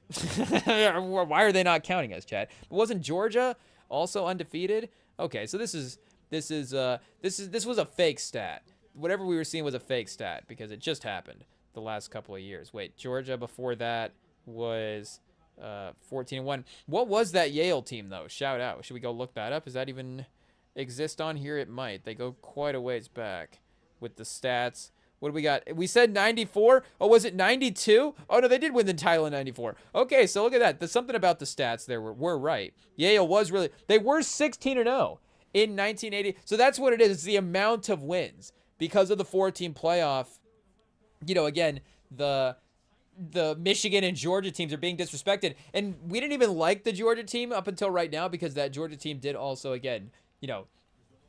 Why are they not counting us, Chad? But wasn't Georgia also undefeated? Okay, so this was a fake stat. Whatever we were seeing was a fake stat because it just happened the last couple of years. Wait, Georgia before that was 14-1. What was that Yale team though? Shout out. Should we go look that up? Does that even exist on here? It might. They go quite a ways back with the stats. What do we got? We said 94. Oh, was it 92? Oh no, they did win the title in 94. Okay, so look at that. There's something about the stats there. We're right. Yale was really, they were 16-0 in 1980. So that's what it is. It's the amount of wins because of the 4-team playoff. You know, again, the Michigan and Georgia teams are being disrespected, and we didn't even like the Georgia team up until right now, because that Georgia team did also, again, you know,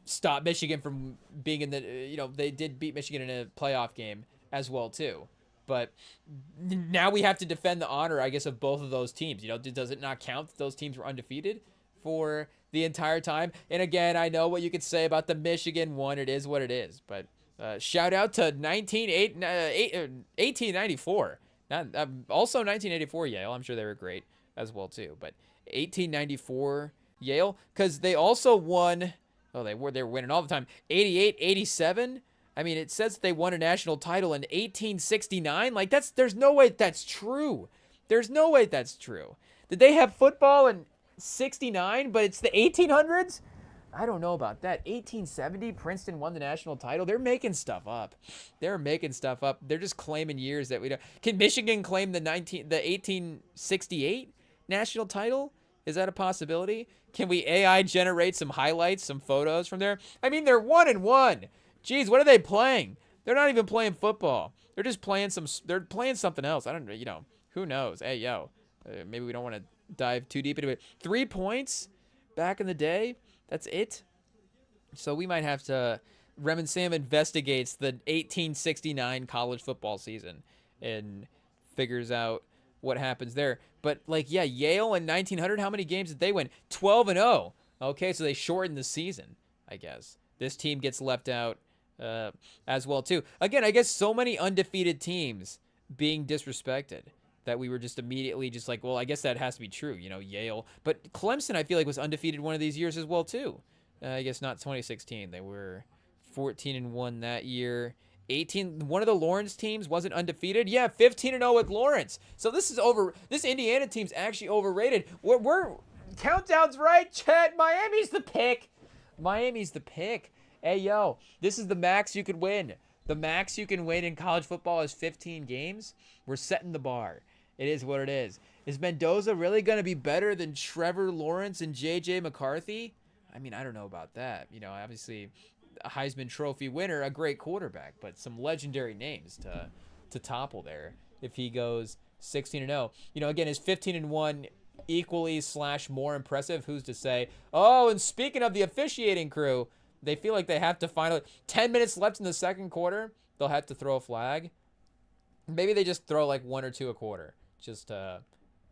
stop Michigan from being in the, you know, they did beat Michigan in a playoff game as well too. But now we have to defend the honor, I guess, of both of those teams. You know, does it not count that those teams were undefeated for the entire time? And again, I know what you could say about the Michigan one. It is what it is. But shout out to 1894. Also 1984 Yale. I'm sure they were great as well too. But 1894 Yale, because they also won. Oh, they were winning all the time. 88, 87. I mean, it says they won a national title in 1869. Like, there's no way that's true. There's no way that's true. Did they have football in 69, but it's the 1800s? I don't know about that. 1870, Princeton won the national title. They're making stuff up. They're making stuff up. They're just claiming years that we don't. Can Michigan claim the 1868 national title? Is that a possibility? Can we AI generate some highlights, some photos from there? I mean, they're 1-1. Jeez, what are they playing? They're not even playing football. They're just playing they're playing something else. I don't know, you know, who knows? Hey, yo, maybe we don't want to dive too deep into it. 3 points back in the day. That's it. So we might have to, Rem and Sam investigates the 1869 college football season and figures out what happens there. But like, yeah, Yale in 1900, how many games did they win? 12-0. Okay, so they shortened the season, I guess. This team gets left out as well too. Again, I guess so many undefeated teams being disrespected that we were just immediately just like, well, I guess that has to be true, you know, Yale. But Clemson, I feel like, was undefeated one of these years as well too. I guess not 2016. They were 14-1 that year. 18, one of the Lawrence teams wasn't undefeated. Yeah, 15-0 with Lawrence. So this Indiana team's actually overrated. We're countdown's right, Chet. Miami's the pick. Miami's the pick. Hey, yo, this is the max you could win. The max you can win in college football is 15 games. We're setting the bar. It is what it is. Is Mendoza really going to be better than Trevor Lawrence and J.J. McCarthy? I mean, I don't know about that. You know, obviously, a Heisman Trophy winner, a great quarterback, but some legendary names to topple there if he goes 16-0. You know, again, is 15-1 equally / more impressive? Who's to say? Oh, and speaking of the officiating crew, they feel like they have to finally 10 minutes left in the second quarter. They'll have to throw a flag. Maybe they just throw like 1 or 2 a quarter just to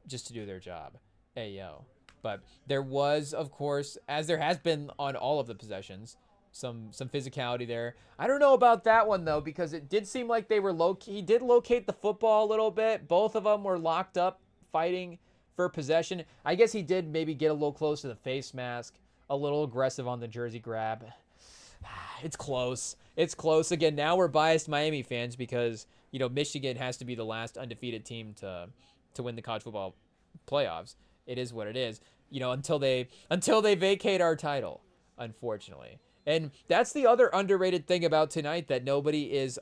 do their job. Hey, yo. But there was, of course, as there has been on all of the possessions, some physicality there. I don't know about that one, though, because it did seem like they were he did locate the football a little bit. Both of them were locked up fighting for possession. I guess he did maybe get a little close to the face mask, a little aggressive on the jersey grab. It's close. It's close. Again, now we're biased Miami fans because, you know, Michigan has to be the last undefeated team to win the college football playoffs. It is what it is. You know, until they vacate our title, unfortunately. And that's the other underrated thing about tonight that nobody is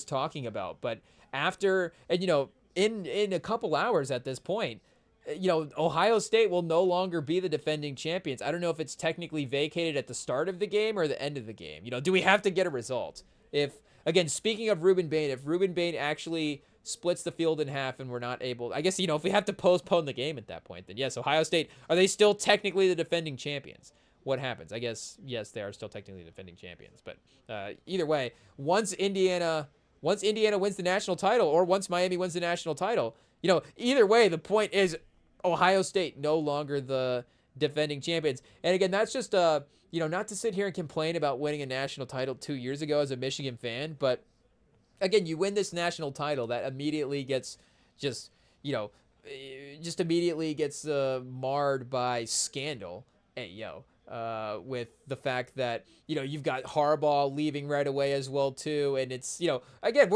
talking about. But after, and you know, in a couple hours at this point, you know, Ohio State will no longer be the defending champions. I don't know if it's technically vacated at the start of the game or the end of the game. You know, do we have to get a result? If, again, speaking of Ruben Bain, if Ruben Bain actually splits the field in half and we're not able, I guess, you know, if we have to postpone the game at that point, then yes, Ohio State, are they still technically the defending champions? What happens? I guess, yes, they are still technically defending champions. But either way, once Indiana wins the national title or once Miami wins the national title, you know, either way, the point is Ohio State no longer the defending champions. And again, that's just, you know, not to sit here and complain about winning a national title 2 years ago as a Michigan fan, but again, you win this national title that immediately gets just, you know, just immediately gets marred by scandal. Hey, yo. With the fact that, you know, you've got Harbaugh leaving right away as well too, and it's, you know, again,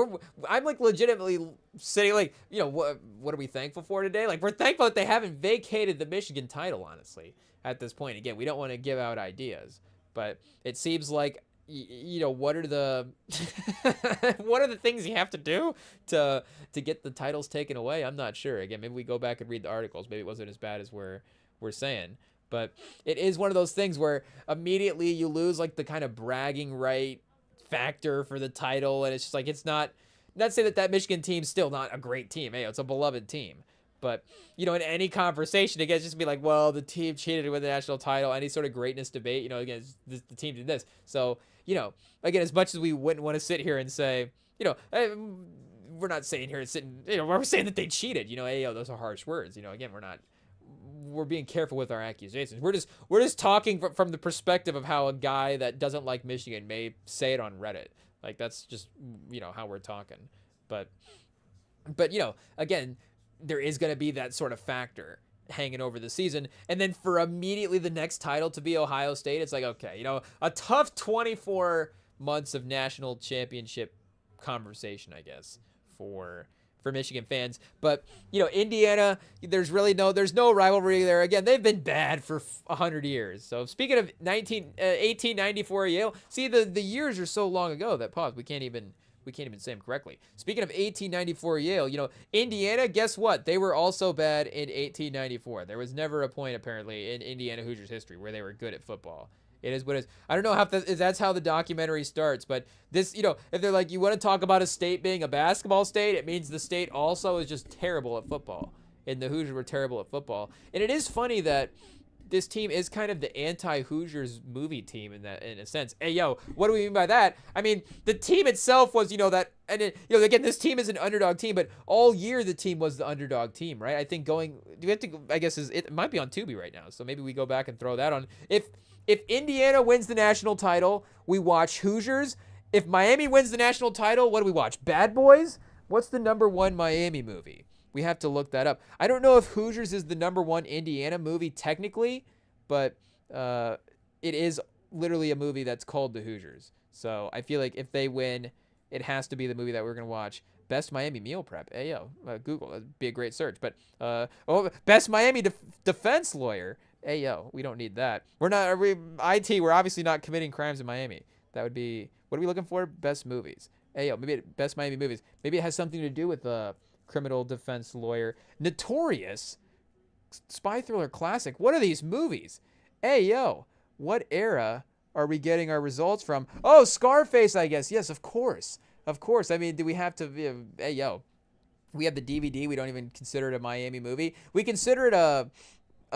I'm like legitimately sitting like, you know, what are we thankful for today? Like, we're thankful that they haven't vacated the Michigan title, honestly, at this point. Again, we don't want to give out ideas, but it seems like, you know, what are the what are the things you have to do to get the titles taken away? I'm not sure. Again, maybe we go back and read the articles. Maybe it wasn't as bad as we're saying. But it is one of those things where immediately you lose like the kind of bragging right factor for the title. And it's just like, it's not to say that Michigan team's still not a great team. Hey, it's a beloved team. But, you know, in any conversation, it gets just be like, well, the team cheated to win the national title. Any sort of greatness debate, you know, again, the team did this. So, you know, again, as much as we wouldn't want to sit here and say, you know, hey, we're not saying here and sitting, you know, we're saying that they cheated. You know, hey, yo, those are harsh words. You know, again, we're being careful with our accusations. We're just talking from the perspective of how a guy that doesn't like Michigan may say it on Reddit. Like, that's just, you know, how we're talking. But you know, again, there is going to be that sort of factor hanging over the season. And then for immediately the next title to be Ohio State, it's like, okay, you know, a tough 24 months of national championship conversation, I guess, for Michigan fans. But, you know, Indiana, there's no rivalry there. Again, they've been bad for 100 years. So speaking of 1894 Yale, see, the years are so long ago that we can't even say them correctly. Speaking of 1894 Yale, you know, Indiana, guess what? They were also bad in 1894. There was never a point, apparently, in Indiana Hoosiers history where they were good at football. It is what it is. I don't know if that's how the documentary starts, but this, you know, if they're like, you want to talk about a state being a basketball state, it means the state also is just terrible at football. And the Hoosiers were terrible at football. And it is funny that this team is kind of the anti-Hoosiers movie team in a sense. Hey, yo, what do we mean by that? I mean, the team itself was, you know, that, and it, you know, again, this team is an underdog team, but all year the team was the underdog team, right? I think I guess it might be on Tubi right now, so maybe we go back and throw that on. If Indiana wins the national title, we watch Hoosiers. If Miami wins the national title, what do we watch? Bad Boys? What's the #1 Miami movie? We have to look that up. I don't know if Hoosiers is the #1 Indiana movie technically, but it is literally a movie that's called The Hoosiers. So I feel like if they win, it has to be the movie that we're going to watch. Best Miami meal prep. Hey, yo, Google. That'd be a great search. But, best Miami defense lawyer. Hey, yo, we don't need that. We're not, IT, we're obviously not committing crimes in Miami. That would be, what are we looking for? Best movies. Hey, yo, maybe best Miami movies. Maybe it has something to do with the criminal defense lawyer. Notorious spy thriller classic. What are these movies? Hey, yo, what era are we getting our results from? Oh, Scarface, I guess. Yes, of course. Of course. I mean, do we have to, hey, yo, we have the DVD. We don't even consider it a Miami movie. We consider it a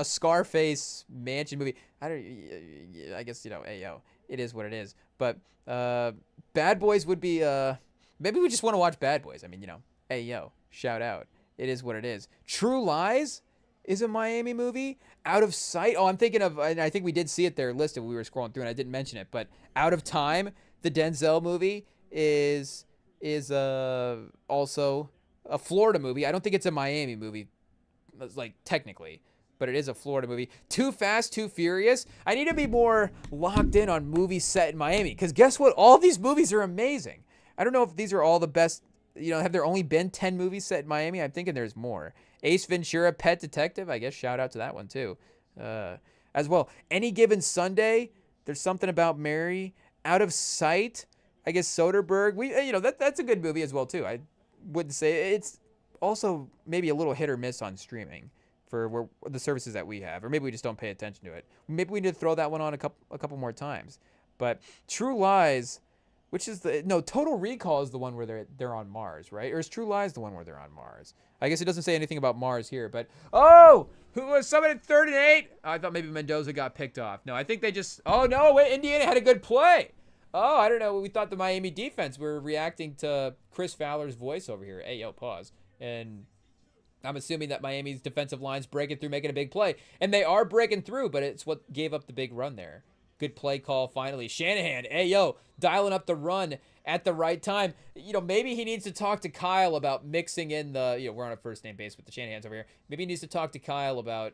Scarface mansion movie. I guess, hey, yo, it is what it is. But Bad Boys would be, maybe we just want to watch Bad Boys. I mean, hey, yo, shout out. It is what it is. True Lies is a Miami movie. Out of Sight. Oh, I'm thinking of, and I think we did see it there listed when we were scrolling through, and I didn't mention it, but Out of Time, the Denzel movie, is also a Florida movie. I don't think it's a Miami movie, like technically, but it is a Florida movie. Too Fast, Too Furious. I need to be more locked in on movies set in Miami, because guess what? All these movies are amazing. I don't know if these are all the best. Have there only been 10 movies set in Miami? I'm thinking there's more. Ace Ventura, Pet Detective. I guess shout out to that one too. As well. Any Given Sunday. There's Something About Mary. Out of Sight. I guess Soderbergh. That's a good movie as well too. I wouldn't say it's also maybe a little hit or miss on streaming for the services that we have, or maybe we just don't pay attention to it. Maybe we need to throw that one on a couple more times. But True Lies. Which is Total Recall is the one where they're on Mars, right? Or is True Lies the one where they're on Mars? I guess it doesn't say anything about Mars here, but who was someone at 3rd and 8? I thought maybe Mendoza got picked off. No, I think they just. Oh no, wait, Indiana had a good play. Oh, I don't know. We thought the Miami defense were reacting to Chris Fowler's voice over here. Hey, yo, pause. And I'm assuming that Miami's defensive line's breaking through, making a big play, and they are breaking through, but it's what gave up the big run there. Good play call finally. Shanahan, hey, yo, dialing up the run at the right time. Maybe he needs to talk to Kyle about mixing in we're on a first name base with the Shanahans over here. Maybe he needs to talk to Kyle about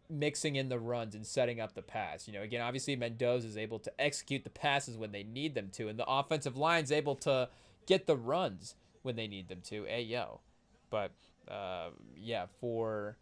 mixing in the runs and setting up the pass. Again, obviously Mendoza is able to execute the passes when they need them to, and the offensive line's able to get the runs when they need them to. Hey, yo. But, for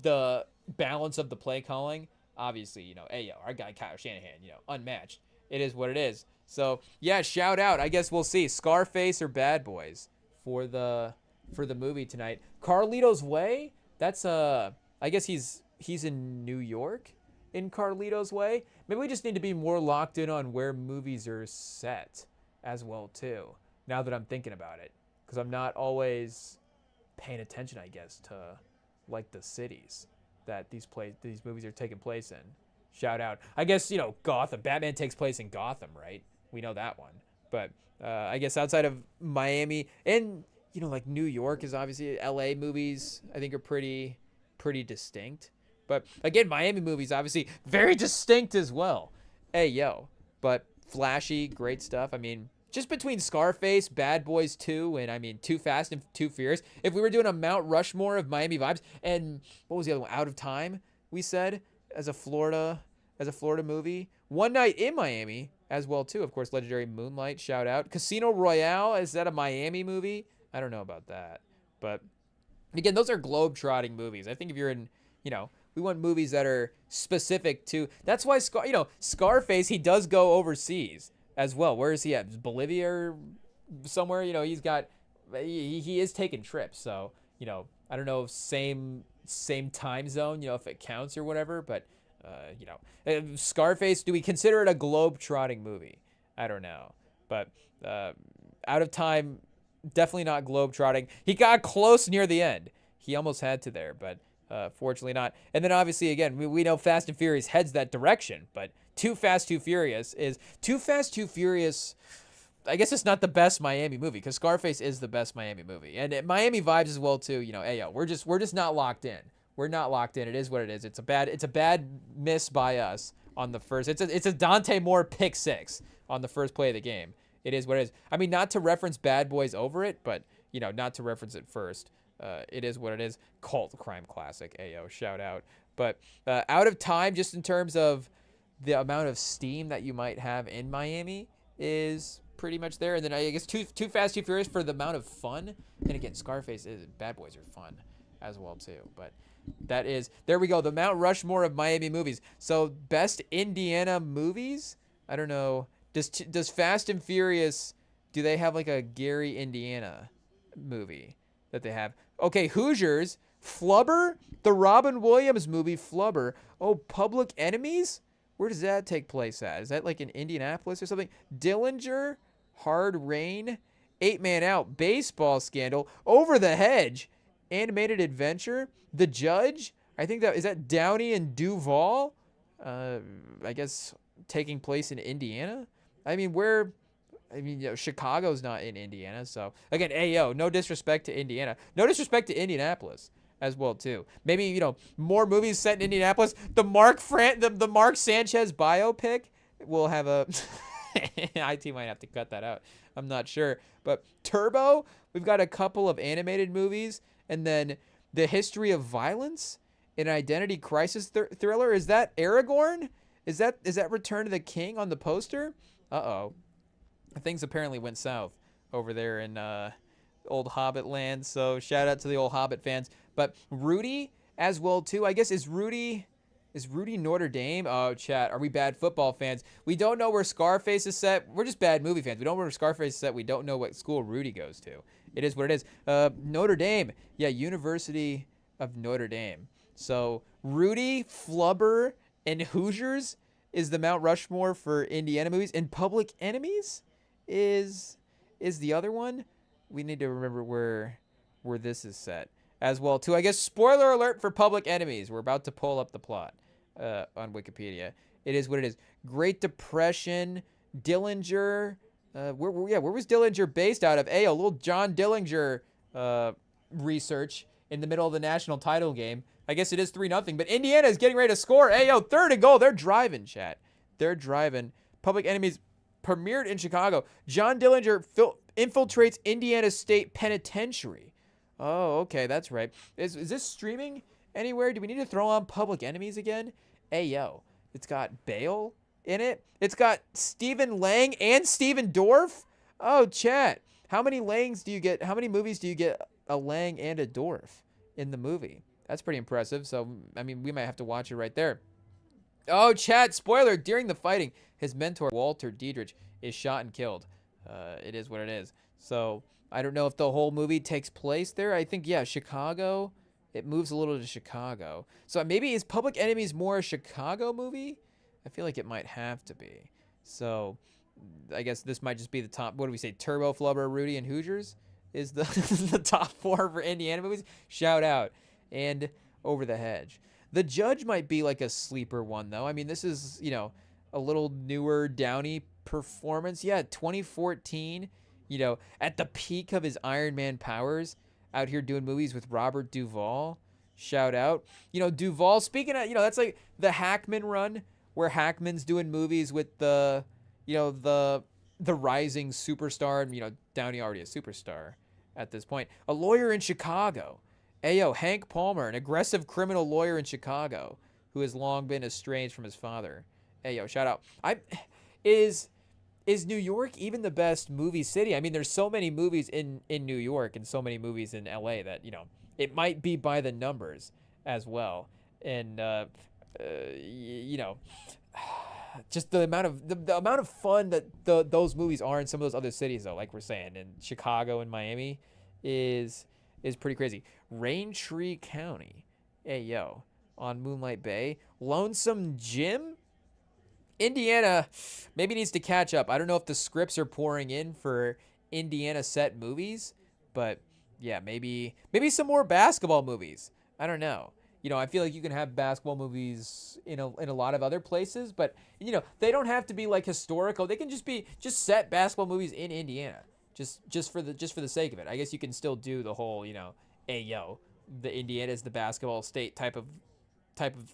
the balance of the play calling, obviously, hey, yo, our guy Kyle Shanahan, unmatched. It is what it is. So, yeah, shout out. I guess we'll see. Scarface or Bad Boys for the movie tonight. Carlito's Way, that's I guess he's in New York in Carlito's Way. Maybe we just need to be more locked in on where movies are set as well, too, now that I'm thinking about it. Because I'm not always paying attention, I guess, to, like, the cities that these movies are taking place in. Shout out. I guess, Gotham. Batman takes place in Gotham, right? We know that one. But I guess outside of Miami and, like New York is obviously, LA movies, I think are pretty distinct. But again, Miami movies, obviously very distinct as well. Hey, yo. But flashy, great stuff. I mean, just between Scarface, Bad Boys 2, and Too Fast and Too Furious, if we were doing a Mount Rushmore of Miami vibes, and what was the other one? Out of Time, we said, as a Florida movie. One Night in Miami as well too. Of course, legendary Moonlight, shout out. Casino Royale, is that a Miami movie? I don't know about that. But again, those are globe-trotting movies. I think if you're in, we want movies that are specific to. That's why Scarface, he does go overseas as well. Where is he at? Bolivia or somewhere? He's got he is taking trips. So, I don't know if same time zone, if it counts or whatever, but Scarface, do we consider it a globe-trotting movie? I don't know. But Out of Time, definitely not globe-trotting. He got close near the end. He almost had to there, but fortunately not. And then obviously, again, we know Fast and Furious heads that direction, but Too Fast, Too Furious is... Too Fast, Too Furious... I guess it's not the best Miami movie, because Scarface is the best Miami movie. And Miami vibes as well, too. Hey, yo, we're just not locked in. We're not locked in. It is what it is. It's a bad miss by us on the first. It's a Dante Moore pick 6 on the first play of the game. It is what it is. I mean, not to reference Bad Boys over it, but not to reference it first. It is what it is. Cult crime classic. Ayo, shout out. But Out of Time, just in terms of the amount of steam that you might have in Miami, is pretty much there. And then I guess Too Fast, Too Furious for the amount of fun. And again, Scarface is Bad Boys are fun as well too. But that is, there we go, the Mount Rushmore of Miami movies. So best Indiana movies, I don't know, does Fast and Furious, do they have like a Gary, Indiana movie that they have? Okay, Hoosiers, Flubber, the Robin Williams movie Flubber. Oh, Public Enemies, where does that take place at? Is that like in Indianapolis or something? Dillinger, Hard Rain, 8 Man Out, Baseball Scandal, Over the Hedge, Animated Adventure, The Judge. I think that is that Downey and Duval. I guess taking place in Indiana. I mean, Chicago's not in Indiana. So again, ayo, no disrespect to Indiana, no disrespect to Indianapolis as well too. Maybe more movies set in Indianapolis. The Mark Sanchez biopic will have a. IT might have to cut that out. I'm not sure. But Turbo, we've got a couple of animated movies, and then The History of Violence, an identity crisis thriller. Is that Aragorn? Is that Return of the King on the poster? Uh-oh. Things apparently went south over there in old Hobbit land. So shout out to the old Hobbit fans. But Rudy as well too. I guess is Rudy Notre Dame? Oh, chat. Are we bad football fans? We don't know where Scarface is set. We're just bad movie fans. We don't know where Scarface is set. We don't know what school Rudy goes to. It is what it is. Notre Dame. Yeah, University of Notre Dame. So Rudy, Flubber, and Hoosiers is the Mount Rushmore for Indiana movies. And Public Enemies is the other one. We need to remember where this is set as well too. I guess spoiler alert for Public Enemies. We're about to pull up the plot on Wikipedia. It is what it is. Great Depression, Dillinger. Where was Dillinger based out of? A little John Dillinger research in the middle of the national title game. I guess it is 3-0, but Indiana is getting ready to score. Ayo, 3rd and goal. They're driving, chat. They're driving. Public Enemies premiered in Chicago. John Dillinger infiltrates Indiana State Penitentiary. Oh, okay, that's right. Is this streaming anywhere? Do we need to throw on Public Enemies again? Ayo, it's got Bale in it. It's got Stephen Lang and Stephen Dorff. Oh, chat. How many Langs do you get? How many movies do you get a Lang and a Dorff in the movie? That's pretty impressive. So, I mean, we might have to watch it right there. Oh, chat, spoiler. During the fighting, his mentor, Walter Diedrich, is shot and killed. It is what it is. So, I don't know if the whole movie takes place there. I think, yeah, Chicago. It moves a little to Chicago. So, maybe is Public Enemies more a Chicago movie? I feel like it might have to be. So, I guess this might just be the top. What do we say? Turbo, Flubber, Rudy, and Hoosiers is the, the top 4 for Indiana movies. Shout out. And Over the Hedge. The Judge might be like a sleeper one, though. I mean, this is, a little newer Downey performance. Yeah, 2014, at the peak of his Iron Man powers, out here doing movies with Robert Duvall. Shout out. Duvall, speaking of, that's like the Hackman run, where Hackman's doing movies with the rising superstar, and, Downey already a superstar at this point. A Lawyer in Chicago. Ayo, Hank Palmer, an aggressive criminal lawyer in Chicago who has long been estranged from his father. Ayo, shout out. Is New York even the best movie city? I mean, there's so many movies in New York and so many movies in LA that, it might be by the numbers as well. And, just the amount of fun that those movies are in some of those other cities, though, like we're saying, in Chicago and Miami is pretty crazy. Raintree County, ayo, on Moonlight Bay. Lonesome Jim, Indiana maybe needs to catch up. I don't know if the scripts are pouring in for Indiana set movies, but yeah, maybe some more basketball movies. I don't know. I feel like you can have basketball movies in a lot of other places, but they don't have to be like historical. They can just set basketball movies in Indiana. Just for the sake of it. I guess you can still do the whole, the Indiana is the basketball state type of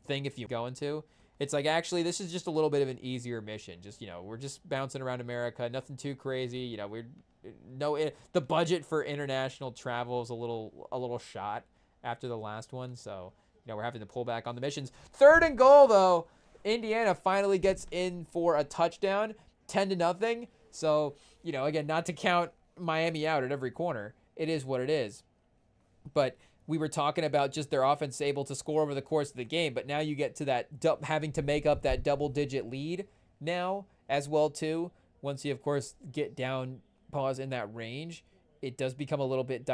thing if you go into. It's like, actually, this is just a little bit of an easier mission. Just, we're just bouncing around America, nothing too crazy. The budget for international travel is a little shot after the last one, so we're having to pull back on the missions. 3rd and goal, though. Indiana finally gets in for a touchdown, 10-0. So, again, not to count Miami out at every corner. It is what it is. But we were talking about just their offense able to score over the course of the game, but now you get to that having to make up that double-digit lead now as well too. Once you, of course, get down, pause in that range, it does become a little bit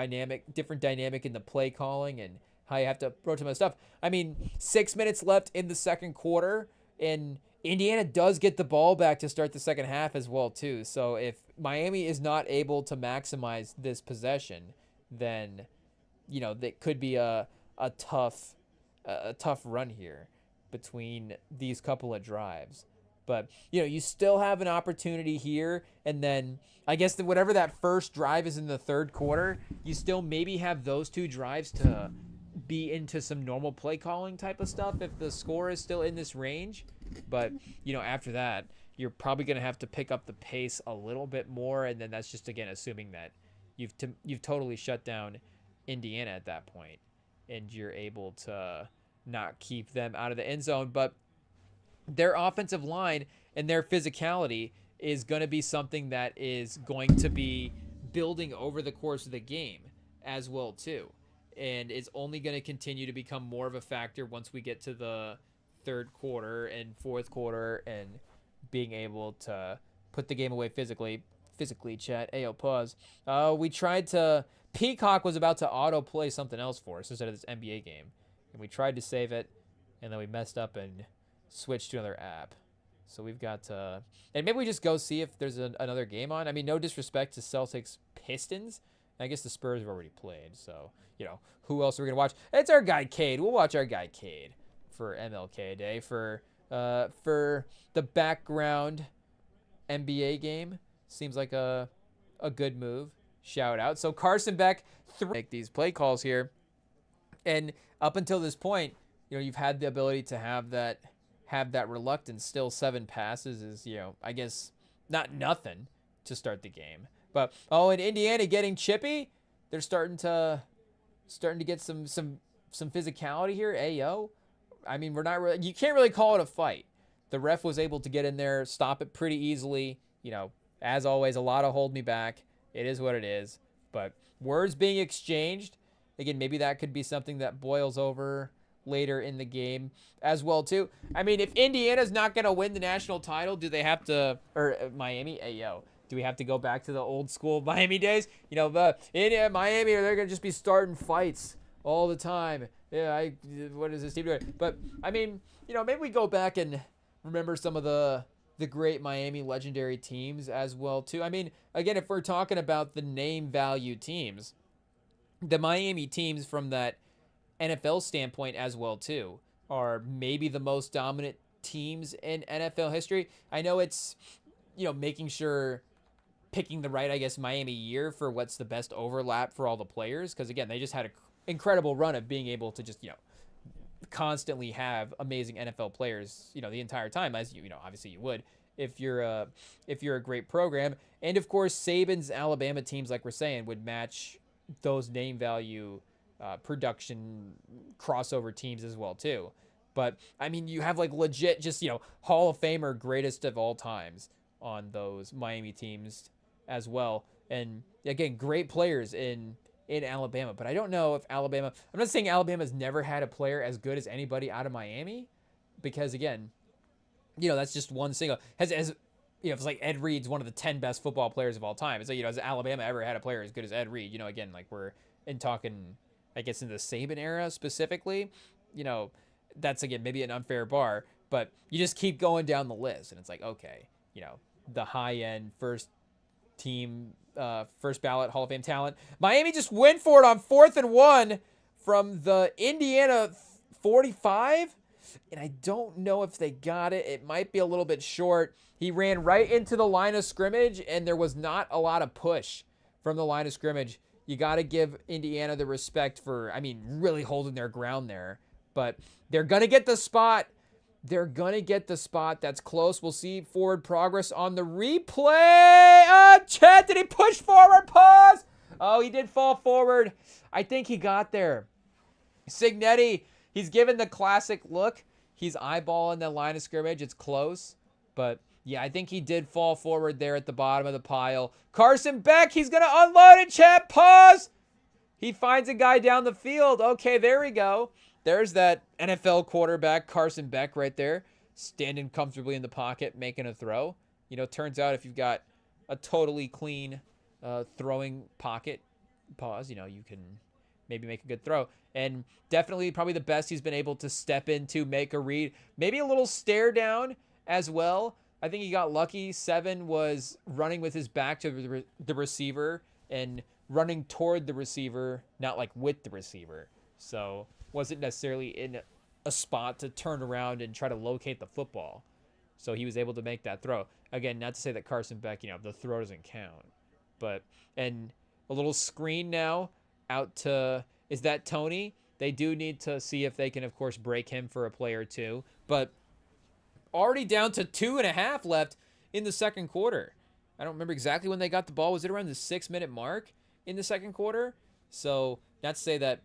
different dynamic in the play calling and how you have to approach some of the stuff. I mean, 6 minutes left in the second quarter, and Indiana does get the ball back to start the second half as well too. So if Miami is not able to maximize this possession, then, you know, that could be a tough run here between these couple of drives. But, you know, you still have an opportunity here, and then I guess that whatever that first drive is in the third quarter, you still maybe have those 2 drives to be into some normal play calling type of stuff if the score is still in this range. But, you know, after that, you're probably going to have to pick up the pace a little bit more, and then that's just, again, assuming that you've totally shut down Indiana at that point, and you're able to not keep them out of the end zone. But their offensive line and their physicality is going to be something that is going to be building over the course of the game as well too, and it's only going to continue to become more of a factor once we get to the third quarter and fourth quarter and being able to put the game away physically. Chat. Ayo, pause. We tried to... Peacock was about to auto-play something else for us instead of this NBA game, and we tried to save it, and then we messed up and switched to another app. So we've got to... And maybe we just go see if there's another game on. I mean, no disrespect to Celtics Pistons. I guess the Spurs have already played, so, you know, who else are we going to watch? It's our guy Cade. We'll watch our guy Cade for MLK Day for the background NBA game. Seems like a good move. Shout out. So Carson Beck make these play calls here. And up until this point, you know, you've had the ability to have that reluctance. Still 7 passes is, you know, I guess not nothing to start the game. But and Indiana getting chippy. They're starting to get some physicality here. Ayo. I mean, you can't really call it a fight. The ref was able to get in there, stop it pretty easily. You know, as always, a lot of hold me back. It is what it is. But words being exchanged. Again, maybe that could be something that boils over later in the game as well too. I mean, if Indiana's not going to win the national title, do they have to, or Miami, do we have to go back to the old school Miami days? You know, Miami, or they're going to just be starting fights all the time. Yeah, what is this team doing? But, I mean, you know, maybe we go back and remember some of the great Miami legendary teams as well too. I mean, again, if we're talking about the name value teams, the Miami teams from that NFL standpoint as well too are maybe the most dominant teams in NFL history. I know it's, you know, making sure picking the right, I guess, Miami year for what's the best overlap for all the players, because again, they just had an incredible run of being able to just, you know, constantly have amazing NFL players, you know, the entire time, as you know, obviously you would if you're a great program. And of course, Saban's Alabama teams, like we're saying, would match those name value production crossover teams as well too. But I mean, you have like legit just, you know, Hall of Famer greatest of all times on those Miami teams as well. And again, great players in Alabama, but I don't know if Alabama, I'm not saying Alabama's never had a player as good as anybody out of Miami, because again, you know, that's just one single, as you know, it's like Ed Reed's one of the 10 best football players of all time. It's like, you know, has Alabama ever had a player as good as Ed Reed? You know, again, like we're talking, I guess, in the Saban era specifically, you know, that's again, maybe an unfair bar, but you just keep going down the list and it's like, okay, you know, the high end first team, first ballot Hall of Fame talent. Miami just went for it on 4th and 1 from the Indiana 45. And I don't know if they got it. It might be a little bit short. He ran right into the line of scrimmage, and there was not a lot of push from the line of scrimmage. You got to give Indiana the respect for, I mean, really holding their ground there. But they're going to get the spot. They're going to get the spot. That's close. We'll see forward progress on the replay. Chet, did he push forward? Pause. Oh, he did fall forward. I think he got there. Signetti, he's given the classic look. He's eyeballing the line of scrimmage. It's close. But, yeah, I think he did fall forward there at the bottom of the pile. Carson Beck, he's going to unload it, Chet. Pause. He finds a guy down the field. Okay, there we go. There's that NFL quarterback, Carson Beck, right there, standing comfortably in the pocket, making a throw. Turns out if you've got a totally clean throwing pocket, you can maybe make a good throw. And definitely probably the best he's been able to step into, make a read. Maybe a little stare down as well. I think he got lucky. Seven was running with his back to the receiver and running toward the receiver, not like with the receiver. So wasn't necessarily in a spot to turn around and try to locate the football. So he was able to make that throw. Again, not to say that Carson Beck, the throw doesn't count. And a little screen now out to, is that Tony? They do need to see if they can, of course, break him for a play or two. But already down to 2.5 left in the second quarter. I don't remember exactly when they got the ball. Was it around the 6-minute mark in the second quarter? So not to say that,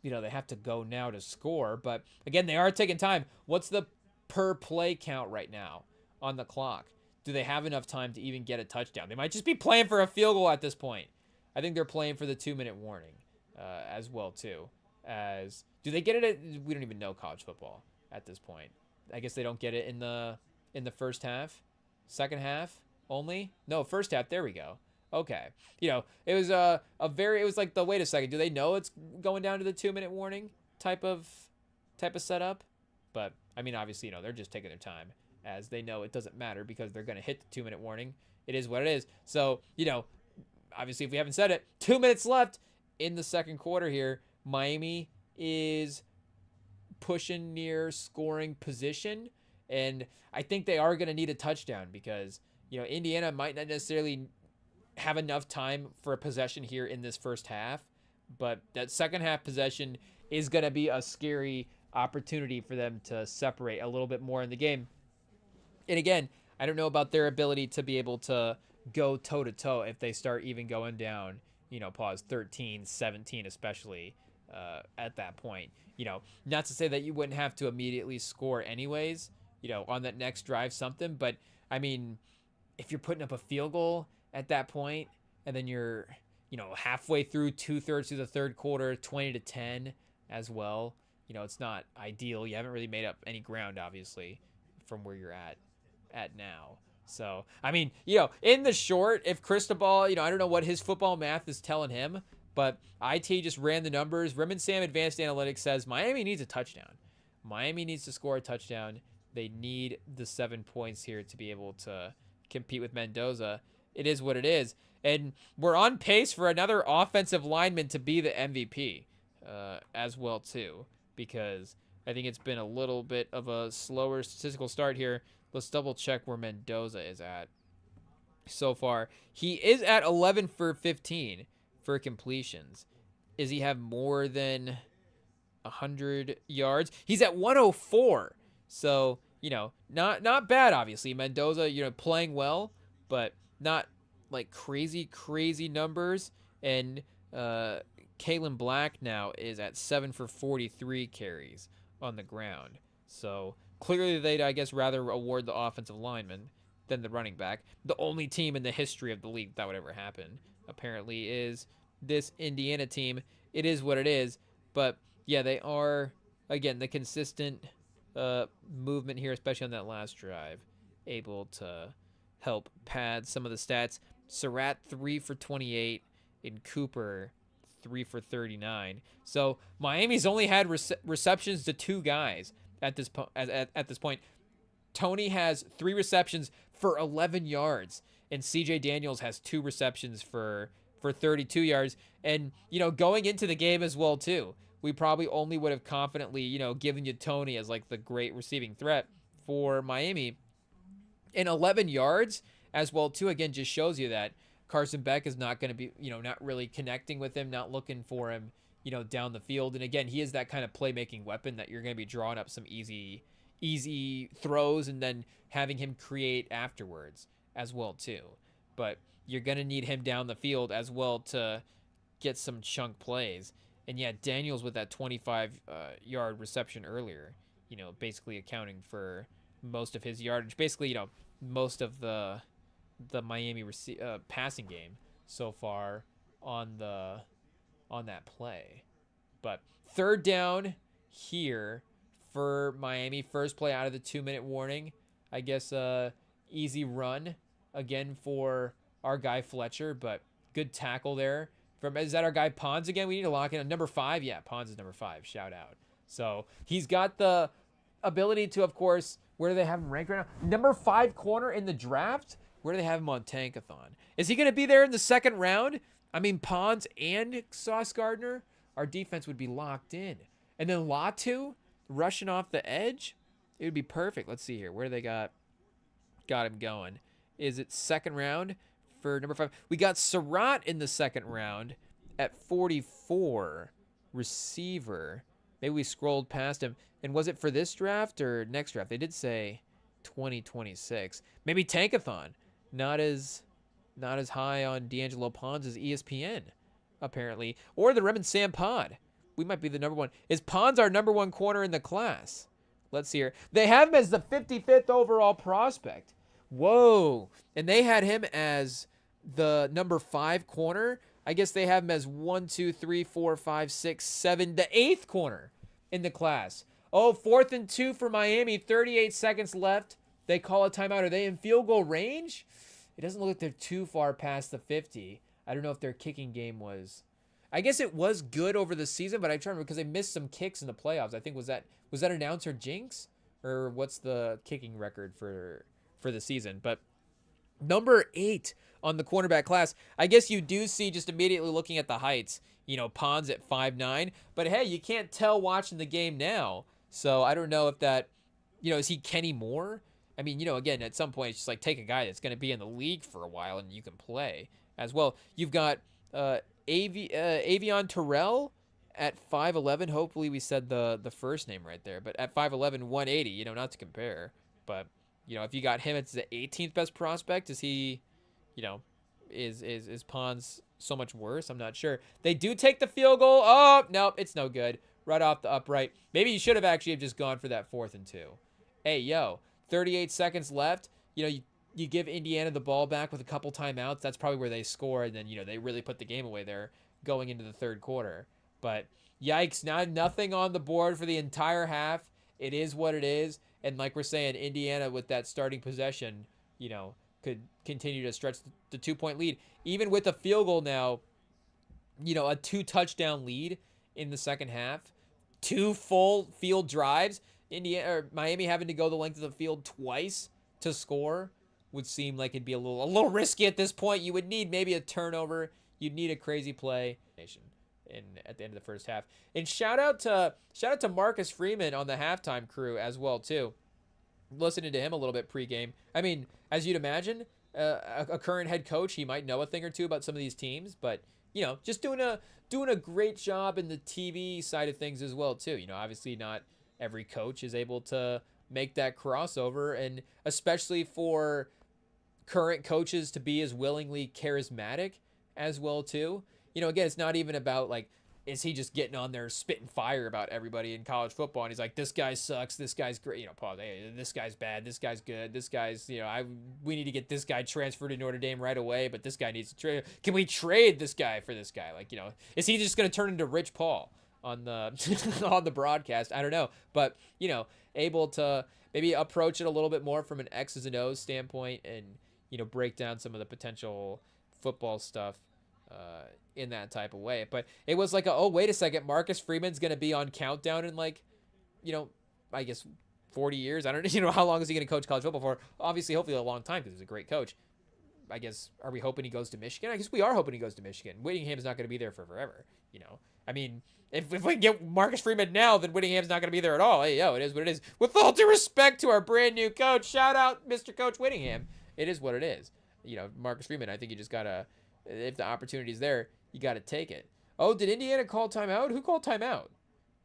they have to go now to score. But again, they are taking time. What's the per play count right now on the clock? Do they have enough time to even get a touchdown? They might just be playing for a field goal at this point. I think they're playing for the 2-minute warning as well, too. Do they get it we don't even know college football at this point. I guess they don't get it in the first half, second half only. No, first half. There we go. Okay, it was it was like wait a second. Do they know it's going down to the 2-minute warning type of setup? But I mean, obviously, they're just taking their time as they know it doesn't matter because they're going to hit the 2-minute warning. It is what it is. So obviously, if we haven't said it, 2 minutes left in the second quarter here. Miami is pushing near scoring position, and I think they are going to need a touchdown because Indiana might not necessarily have enough time for a possession here in this first half, but that second half possession is going to be a scary opportunity for them to separate a little bit more in the game. And again, I don't know about their ability to be able to go toe to toe if they start even going down, 13, 17, especially at that point. Not to say that you wouldn't have to immediately score anyways, on that next drive something, but I mean, if you're putting up a field goal at that point and then you're, halfway through 2/3 through the third quarter, 20-10 as well, it's not ideal. You haven't really made up any ground, obviously, from where you're at now. So, I mean, in the short, if Cristobal, I don't know what his football math is telling him, but IT just ran the numbers. REMINGTOM Advanced Analytics says Miami needs a touchdown. Miami needs to score a touchdown. They need the 7 points here to be able to compete with Mendoza. It is what it is. And we're on pace for another offensive lineman to be the MVP as well, too, because I think it's been a little bit of a slower statistical start here. Let's double check where Mendoza is at so far. He is at 11 for 15 for completions. Does he have more than 100 yards? He's at 104. So, not bad, obviously. Mendoza, playing well, but not like crazy numbers. And Kalen Black now is at 7 for 43 carries on the ground. So clearly they'd, I guess, rather award the offensive lineman than the running back. The only team in the history of the league that would ever happen, apparently, is this Indiana team. It is what it is. But, yeah, they are, again, the consistent movement here, especially on that last drive, able to help pad some of the stats. Surratt, 3 for 28, and Cooper, 3 for 39. So Miami's only had receptions to 2 guys at this point. Tony has 3 receptions for 11 yards, and CJ Daniels has 2 receptions for 32 yards. And, going into the game as well, too, we probably only would have confidently, given you Tony as like the great receiving threat for Miami. And 11 yards as well, too, again, just shows you that Carson Beck is not going to be, not really connecting with him, not looking for him, down the field. And again, he is that kind of playmaking weapon that you're going to be drawing up some easy throws and then having him create afterwards as well, too. But you're going to need him down the field as well to get some chunk plays. And yeah, Daniels with that 25-yard reception earlier, basically accounting for most of his yardage. Basically, most of the Miami passing game so far on the on that play. But third down here for Miami. First play out of the 2-minute warning. I guess easy run again for our guy Fletcher, but good tackle there. Is that our guy Pons again? We need to lock in on number 5. Yeah, Pons is number 5. Shout out. So he's got the ability to, of course, where do they have him ranked right now? Number 5 corner in the draft. Where do they have him on Tankathon? Is he going to be there in the second round? I mean, Pons and Sauce Gardner, our defense would be locked in. And then Latu rushing off the edge, it would be perfect. Let's see here. Where do they got him going? Is it second round for number 5? We got Surratt in the second round at 44, receiver. Maybe we scrolled past him. And was it for this draft or next draft? They did say 2026. Maybe Tankathon. Not as high on D'Angelo Pons as ESPN, apparently. Or the Remington Pod. We might be the number 1. Is Pons our number 1 corner in the class? Let's see here. They have him as the 55th overall prospect. Whoa. And they had him as the number 5 corner. I guess they have him as 1, 2, 3, 4, 5, 6, 7, the 8th corner in the class. Oh, 4th and 2 for Miami. 38 seconds left. They call a timeout. Are they in field goal range? It doesn't look like they're too far past the 50. I don't know if their kicking game was... I guess it was good over the season, but I try to remember because they missed some kicks in the playoffs. I think was that announcer jinx? Or what's the kicking record for the season? But number 8 on the cornerback class. I guess you do see, just immediately looking at the heights, Pons at 5'9". But hey, you can't tell watching the game now. So I don't know if that, is he Kenny Moore? I mean, again, at some point, it's just like take a guy that's going to be in the league for a while and you can play as well. You've got Avion Terrell at 5'11". Hopefully we said the first name right there. But at 5'11", 180, not to compare. But, if you got him, it's the 18th best prospect. Is he, is Pons so much worse? I'm not sure. They do take the field goal. Oh, nope, it's no good. Right off the upright. Maybe you should have actually just gone for that 4th and 2. Hey, 38 seconds left. You give Indiana the ball back with a couple timeouts. That's probably where they score, and then they really put the game away there going into the third quarter. But yikes, now nothing on the board for the entire half. It is what it is, and like we're saying, Indiana with that starting possession, could continue to stretch the 2-point lead, even with a field goal now. A 2-touchdown lead in the second half, 2 full field drives. Miami having to go the length of the field twice to score would seem like it'd be a little risky at this point. You would need maybe a turnover. You'd need a crazy play at the end of the first half. And shout out to Marcus Freeman on the halftime crew as well too. Listening to him a little bit pregame. I mean, as you'd imagine, a current head coach, he might know a thing or two about some of these teams, but just doing a great job in the TV side of things as well too. Obviously not every coach is able to make that crossover, and especially for current coaches to be as willingly charismatic as well too. Again, it's not even about like, is he just getting on there spitting fire about everybody in college football, and he's like, this guy sucks, this guy's great, pause, hey, this guy's bad, this guy's good, this guy's, we need to get this guy transferred to Notre Dame right away, but this guy needs to trade. Can we trade this guy for this guy? Like, is he just going to turn into Rich Paul on the on the broadcast? I don't know, but able to maybe approach it a little bit more from an X's and O's standpoint, and break down some of the potential football stuff in that type of way. But it was like, oh, wait a second, Marcus Freeman's going to be on countdown in like, I guess 40 years. I don't know, how long is he going to coach college football for? Obviously, hopefully a long time, because he's a great coach. I guess, are we hoping he goes to Michigan? I guess we are hoping he goes to Michigan. Whittingham's not going to be there for forever, I mean, if we can get Marcus Freeman now, then Whittingham's not going to be there at all. Hey, it is what it is. With all due respect to our brand new coach, shout out Mr. Coach Whittingham. It is what it is. Marcus Freeman, I think you just got to, if the opportunity's there, you got to take it. Oh, did Indiana call timeout? Who called timeout?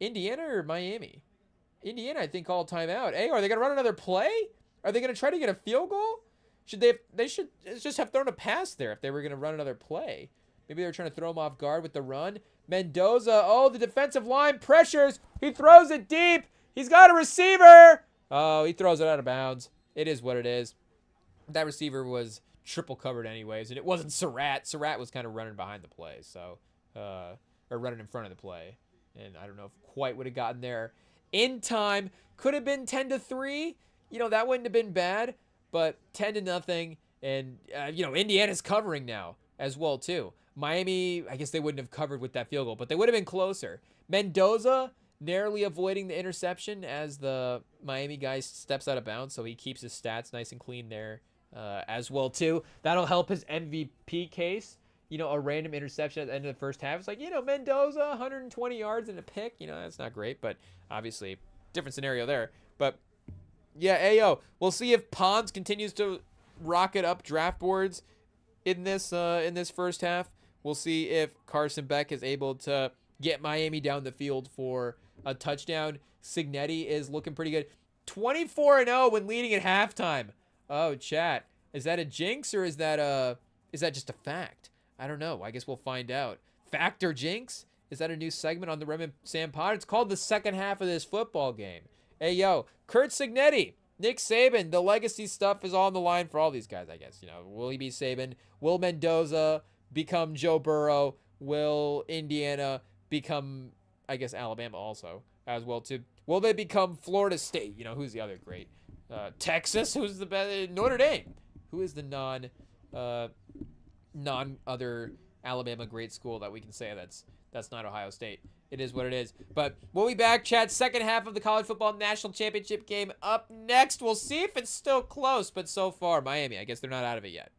Indiana or Miami? Indiana, I think, called timeout. Hey, are they going to run another play? Are they going to try to get a field goal? They should just have thrown a pass there if they were going to run another play. Maybe they were trying to throw him off guard with the run. Mendoza, oh, the defensive line pressures. He throws it deep. He's got a receiver. Oh, he throws it out of bounds. It is what it is. That receiver was triple covered anyways, and it wasn't Surratt. Surratt was kind of running behind the play, so or or running in front of the play. And I don't know if quite would have gotten there in time. Could have been 10-3. You know, that wouldn't have been bad, but 10-0. And, you know, Indiana's covering now as well, too. Miami, I guess they wouldn't have covered with that field goal, but they would have been closer. Mendoza narrowly avoiding the interception as the Miami guy steps out of bounds, so he keeps his stats nice and clean there as well, too. That'll help his MVP case. You know, a random interception at the end of the first half. It's like, you know, Mendoza, 120 yards and a pick. You know, that's not great, but obviously different scenario there. But, yeah, Ayo, we'll see if Pons continues to rocket up draft boards in this first half. We'll see if Carson Beck is able to get Miami down the field for a touchdown. Cignetti is looking pretty good. 24-0 when leading at halftime. Oh, chat. Is that a jinx or is that just a fact? I don't know. I guess we'll find out. Fact or jinx? Is that a new segment on the Rem and Sam pod? It's called the second half of this football game. Hey, yo, Kurt Cignetti, Nick Saban, the legacy stuff is all on the line for all these guys, I guess. You know, will he be Saban? Will Mendoza become Joe Burrow? Will Indiana become, I guess, Alabama also as well, too? Will they become Florida State? You know, who's the other great? Texas? Who's the best? Notre Dame. Who is the non-other Alabama great school that we can say that's not Ohio State? It is what it is. But we'll be back, chat. Second half of the college football national championship game up next. We'll see if it's still close, but so far, Miami, I guess they're not out of it yet.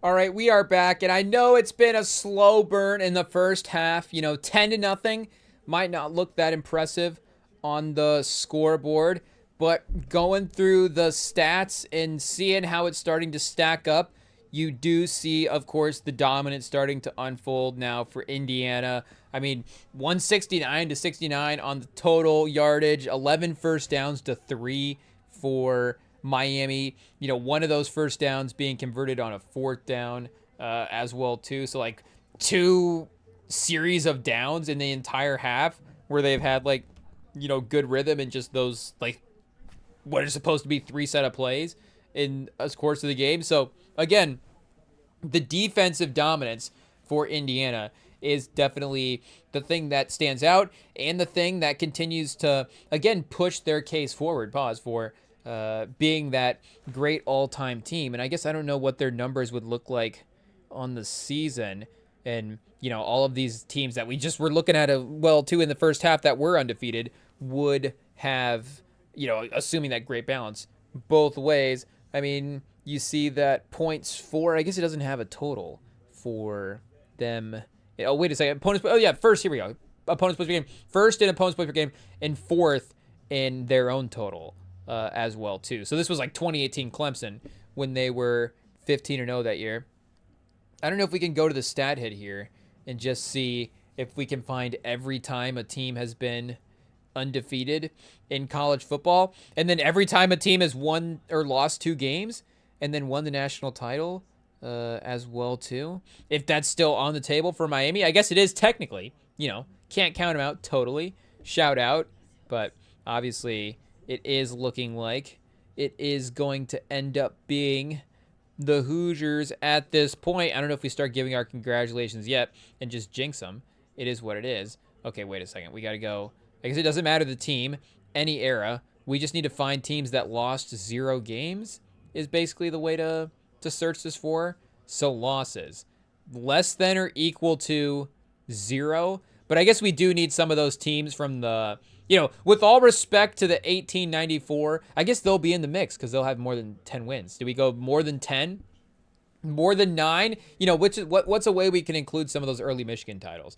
All right, we are back, and I know it's been a slow burn in the first half. 10-0 might not look that impressive on the scoreboard, but going through the stats and seeing how it's starting to stack up, you do see, of course, the dominance starting to unfold now for Indiana. I mean, 169-69 on the total yardage, 11 first downs to 3 for Miami. One of those first downs being converted on a fourth down as well too. So like 2 series of downs in the entire half where they've had like good rhythm and just those like what are supposed to be 3 set of plays in the course of the game. So again, the defensive dominance for Indiana is definitely the thing that stands out and the thing that continues to, again, push their case forward, for being that great all-time team. And I guess I don't know what their numbers would look like on the season. And, all of these teams that we just were looking at, too, in the first half that were undefeated would have, assuming that great balance both ways. I mean, you see that points for, I guess it doesn't have a total for them. Oh, wait a second. Opponents. Oh, yeah. First, here we go. Opponents points per game. First in opponents points per game, and fourth in their own total as well, too. So this was like 2018 Clemson when they were 15-0 that year. I don't know if we can go to the stat hit here and just see if we can find every time a team has been undefeated in college football, and then every time a team has won or lost 2 games and then won the national title as well too. If that's still on the table for Miami, I guess it is technically. Can't count them out totally. Shout out, but obviously it is looking like it is going to end up being the Hoosiers at this point. I don't know if we start giving our congratulations yet and just jinx them. It is what it is. Okay, wait a second. We got to go. I guess it doesn't matter the team, any era. We just need to find teams that lost 0 games is basically the way to search this for. So losses. Less than or equal to 0. But I guess we do need some of those teams from the, with all respect to the 1894, I guess they'll be in the mix because they'll have more than 10 wins. Do we go more than 10? More than 9? Which is what's a way we can include some of those early Michigan titles?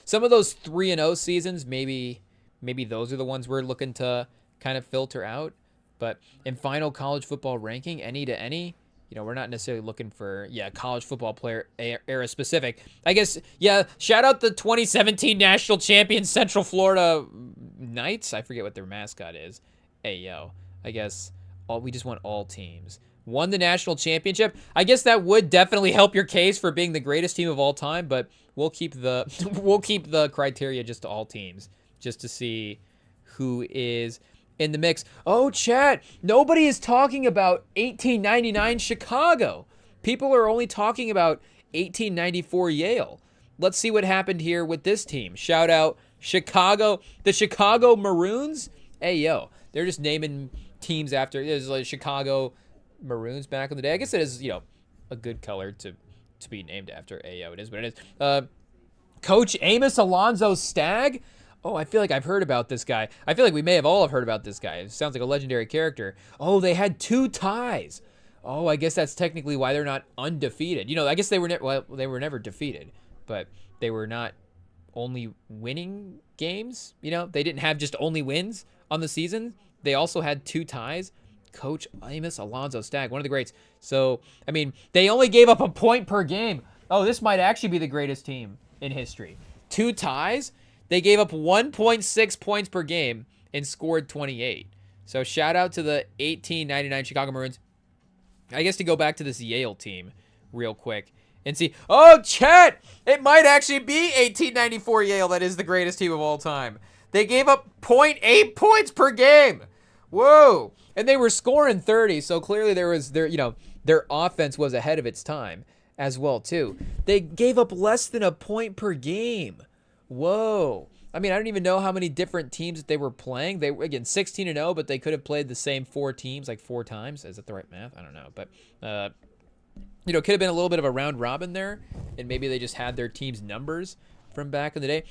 Some of those 3-0 seasons, maybe those are the ones we're looking to kind of filter out. But in final college football ranking, any to any, we're not necessarily looking for, college football player era specific. I guess, shout out the 2017 national champions Central Florida Knights. I forget what their mascot is. Hey, yo. I guess we just want all teams. Won the national championship. I guess that would definitely help your case for being the greatest team of all time, but we'll keep the criteria just to all teams, just to see who is in the mix. Oh, chat. Nobody is talking about 1899 Chicago. People are only talking about 1894 Yale. Let's see what happened here with this team. Shout out Chicago, the Chicago Maroons. Hey, yo. They're just naming teams after. There's like Chicago Maroons back in the day. I guess it is, a good color to be named after. Hey, yo. It is what it is. Coach Amos Alonzo Stagg. Oh, I feel like I've heard about this guy. I feel like we may have all heard about this guy. It sounds like a legendary character. Oh, they had 2 ties. Oh, I guess that's technically why they're not undefeated. I guess they were they were never defeated, but they were not only winning games. They didn't have just only wins on the season. They also had 2 ties. Coach Amos Alonzo Stagg, one of the greats. So, I mean, they only gave up a point per game. Oh, this might actually be the greatest team in history. 2 ties. They gave up 1.6 points per game and scored 28. So shout out to the 1899 Chicago Maroons. I guess to go back to this Yale team real quick and see. Oh, chat! It might actually be 1894 Yale that is the greatest team of all time. They gave up 0.8 points per game. Whoa! And they were scoring 30, so clearly their offense was ahead of its time as well, too. They gave up less than a point per game. Whoa. I mean, I don't even know how many different teams that they were playing. They were, again, 16-0, but they could have played the same 4 teams like 4 times. Is that the right math? I don't know. But, could have been a little bit of a round robin there, and maybe they just had their team's numbers from back in the day.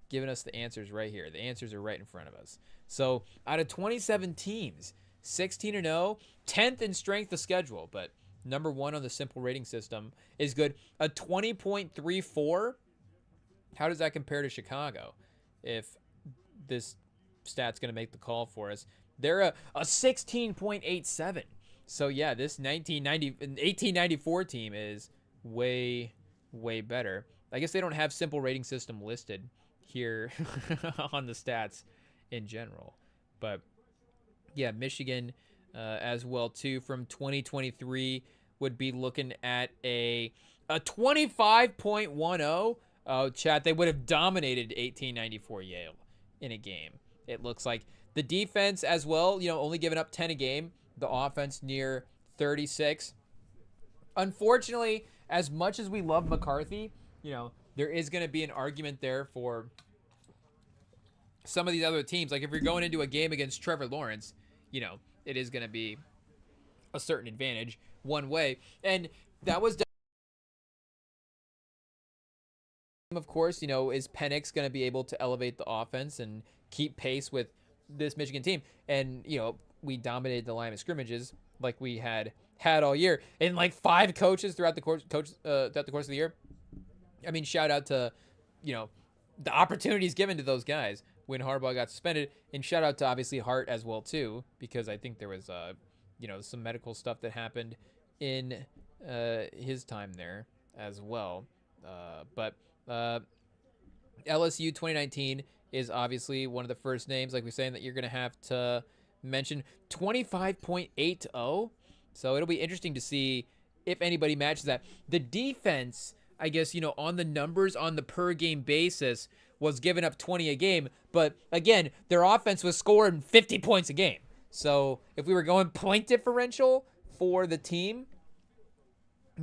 Giving us the answers right here. The answers are right in front of us. So, out of 27 teams 16-0, 10th in strength of schedule, but number 1 on the simple rating system is good. A 20.34. How does that compare to Chicago? If this stat's going to make the call for us, they're a 16.87. So yeah, this 1894 team is way better. I guess they don't have simple rating system listed here on the stats in general, but yeah, Michigan as well too from 2023 would be looking at a 25.10. Oh, chat, they would have dominated 1894 Yale in a game. It looks like the defense as well, only giving up 10 a game. The offense near 36. Unfortunately, as much as we love McCarthy, there is going to be an argument there for some of these other teams. Like if you're going into a game against Trevor Lawrence, it is going to be a certain advantage one way. And that was, of course, is Penix going to be able to elevate the offense and keep pace with this Michigan team? And, we dominated the line of scrimmages like we had all year, and like 5 coaches throughout the course of the year. I mean, shout out to, the opportunities given to those guys when Harbaugh got suspended, and shout out to obviously Hart as well too, because I think there was some medical stuff that happened in his time there as well. But LSU 2019 is obviously one of the first names, like we're saying, that you're going to have to mention. 25.80. So it'll be interesting to see if anybody matches that. The defense, I guess, on the numbers on the per game basis was giving up 20 a game. But again, their offense was scoring 50 points a game. So if we were going point differential for the team,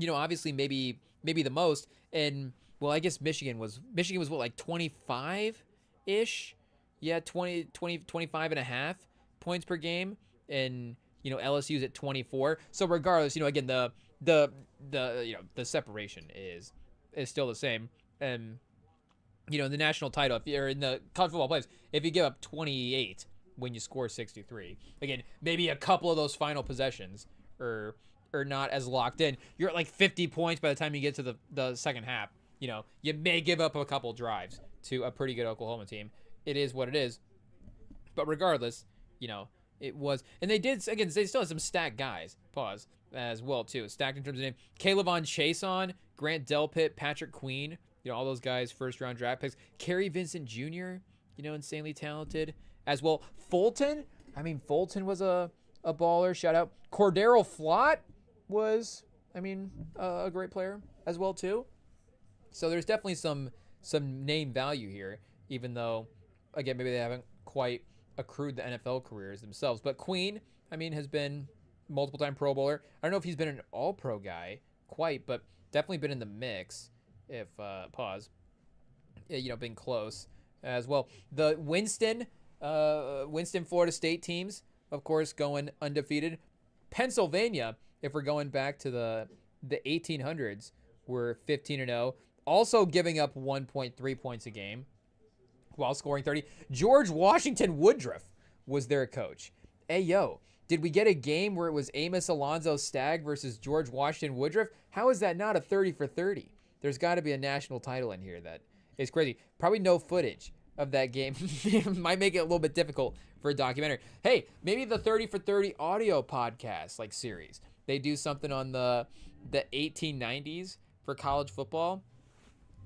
obviously maybe the most. And well, I guess Michigan was what, like 25-ish? Yeah, 25 and a half points per game. And, LSU's at 24. So regardless, again, the separation is still the same. And, the national title, if you're in the college football playoffs, if you give up 28 when you score 63, again, maybe a couple of those final possessions are not as locked in. You're at like 50 points by the time you get to the second half. You may give up a couple drives to a pretty good Oklahoma team. It is what it is. But regardless, it was. And they did, again, they still have some stacked guys. Pause. As well, too. Stacked in terms of name. Calebon Chason, Grant Delpit, Patrick Queen. All those guys, first-round draft picks. Kerry Vincent Jr., insanely talented as well. Fulton. I mean, Fulton was a baller. Shout out. Cordero Flott was, a great player as well, too. So there's definitely some name value here, even though, again, maybe they haven't quite accrued the NFL careers themselves. But Queen, has been multiple-time Pro Bowler. I don't know if he's been an All-Pro guy quite, but definitely been in the mix. If been close as well. The Winston, Florida State teams, of course, going undefeated. Pennsylvania, if we're going back to the 1800s, were 15-0. Also giving up 1.3 points a game while scoring 30. George Washington Woodruff was their coach. Hey, yo, did we get a game where it was Amos Alonzo Stagg versus George Washington Woodruff? How is that not a 30 for 30? There's got to be a national title in here that is crazy. Probably no footage of that game. Might make it a little bit difficult for a documentary. Hey, maybe the 30 for 30 audio podcast like series. They do something on the 1890s for college football.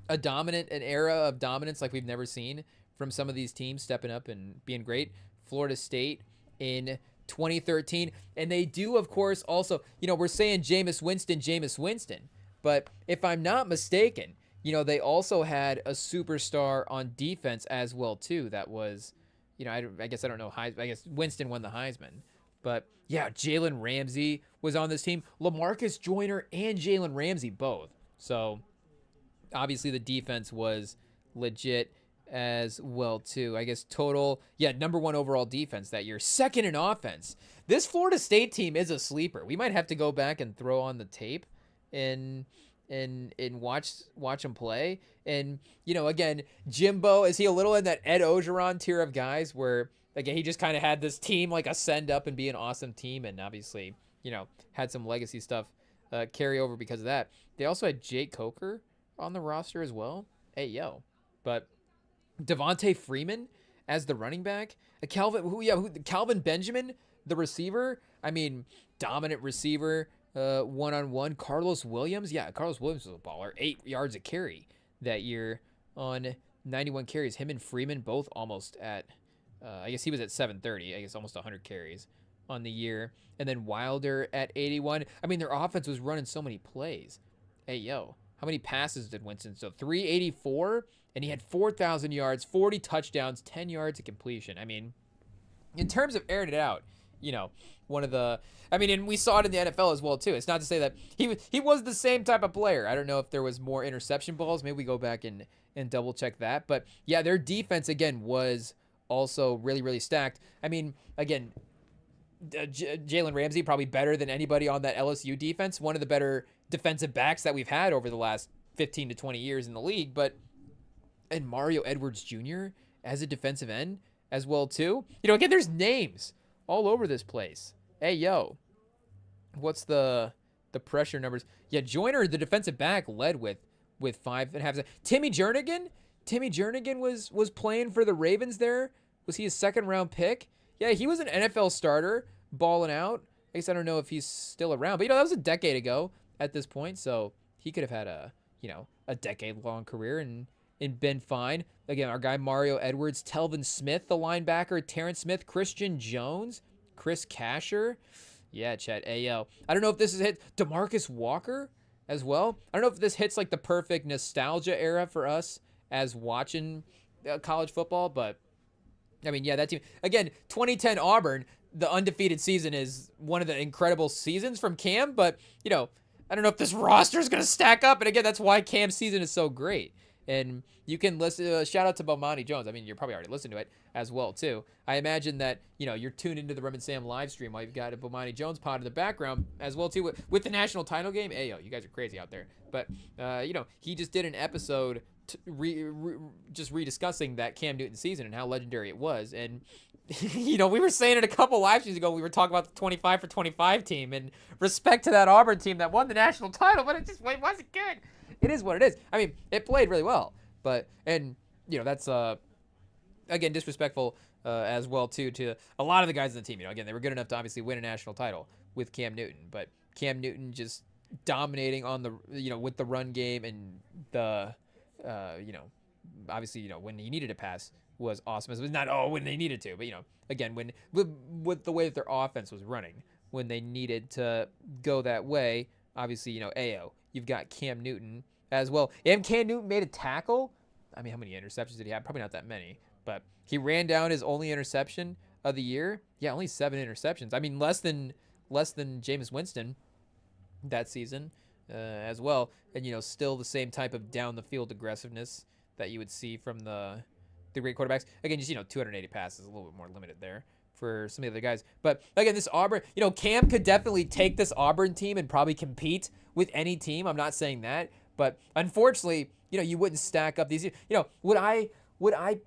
An era of dominance like we've never seen from some of these teams stepping up and being great. Florida State in 2013. And they do, of course, also, we're saying Jameis Winston. But if I'm not mistaken, they also had a superstar on defense as well, too. That was, I guess I don't know. I guess Winston won the Heisman. But, yeah, Jalen Ramsey was on this team. LaMarcus Joyner and Jalen Ramsey both. So, obviously, the defense was legit as well, too. I guess total, number 1 overall defense that year. Second in offense. This Florida State team is a sleeper. We might have to go back and throw on the tape and and watch him play. And again, Jimbo, is he a little in that Ed Ogeron tier of guys where again he just kind of had this team like ascend up and be an awesome team, and obviously had some legacy stuff carry over because of that. They also had Jake Coker on the roster as well. Hey yo, but Devontae Freeman as the running back, Calvin Benjamin, the receiver. I mean, dominant receiver, one-on-one. Carlos Williams, Carlos Williams was a baller. 8 yards a carry that year on 91 carries. Him and Freeman both almost at, I guess he was at 730. I guess almost 100 carries on the year. And then Wilder at 81. I mean, their offense was running so many plays. Hey yo, how many passes did Winston? So 384. And he had 4,000 yards, 40 touchdowns, 10 yards of completion. I mean, in terms of airing it out, one of the, and we saw it in the NFL as well, too. It's not to say that he was the same type of player. I don't know if there was more interception balls. Maybe we go back and double check that. But yeah, their defense, again, was also really, really stacked. I mean, again, Jalen Ramsey, probably better than anybody on that LSU defense. One of the better defensive backs that we've had over the last 15 to 20 years in the league. And Mario Edwards Jr. as a defensive end as well, too. Again, there's names all over this place. Hey, yo. What's the pressure numbers? Yeah, Joyner, the defensive back, led with 5.5. Timmy Jernigan was playing for the Ravens there. Was he a second-round pick? Yeah, he was an NFL starter, balling out. I guess I don't know if he's still around. But, that was a decade ago at this point. So he could have had a decade-long career and been fine. Again, our guy Mario Edwards, Telvin Smith, the linebacker, Terrence Smith, Christian Jones, Chris Casher. Yeah, Chet. AL. I don't know if this is hit DeMarcus Walker as well. I don't know if this hits like the perfect nostalgia era for us as watching college football, but I mean, yeah, that team. Again, 2010 Auburn, the undefeated season is one of the incredible seasons from Cam, but I don't know if this roster is going to stack up. And again, that's why Cam's season is so great. And you can listen, shout out to Bomani Jones. I mean, you're probably already listening to it as well, too. I imagine that, you're tuned into the Rem and Sam live stream while you've got a Bomani Jones pod in the background as well, too, with the national title game. Hey, yo, you guys are crazy out there. But, he just did an episode just rediscussing that Cam Newton season and how legendary it was. And, we were saying it a couple live streams ago. We were talking about the 25 for 25 team and respect to that Auburn team that won the national title, but it wasn't good. It is what it is. I mean, it played really well, but that's again disrespectful as well too to a lot of the guys on the team. Again, they were good enough to obviously win a national title with Cam Newton, but Cam Newton just dominating on the with the run game and the obviously when he needed to pass was awesome. It was not when they needed to, but again when with the way that their offense was running when they needed to go that way, obviously AO. You've got Cam Newton as well. And Cam Newton made a tackle. I mean, how many interceptions did he have? Probably not that many. But he ran down his only interception of the year. Yeah, only 7 interceptions. I mean, less than Jameis Winston that season as well. And, still the same type of down-the-field aggressiveness that you would see from the great quarterbacks. Again, just, 280 passes, a little bit more limited there for some of the other guys. But, again, this Auburn, Cam could definitely take this Auburn team and probably compete with any team. I'm not saying that, but unfortunately, you wouldn't stack up these. Would I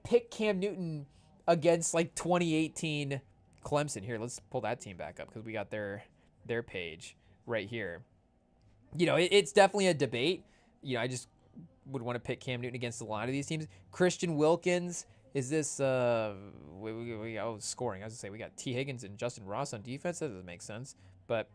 pick Cam Newton against like 2018 Clemson? Here, let's pull that team back up because we got their page right here. It's definitely a debate. I just would want to pick Cam Newton against a lot of these teams. Christian Wilkins. Is this scoring? I was gonna say we got T. Higgins and Justin Ross on defense. That doesn't make sense. But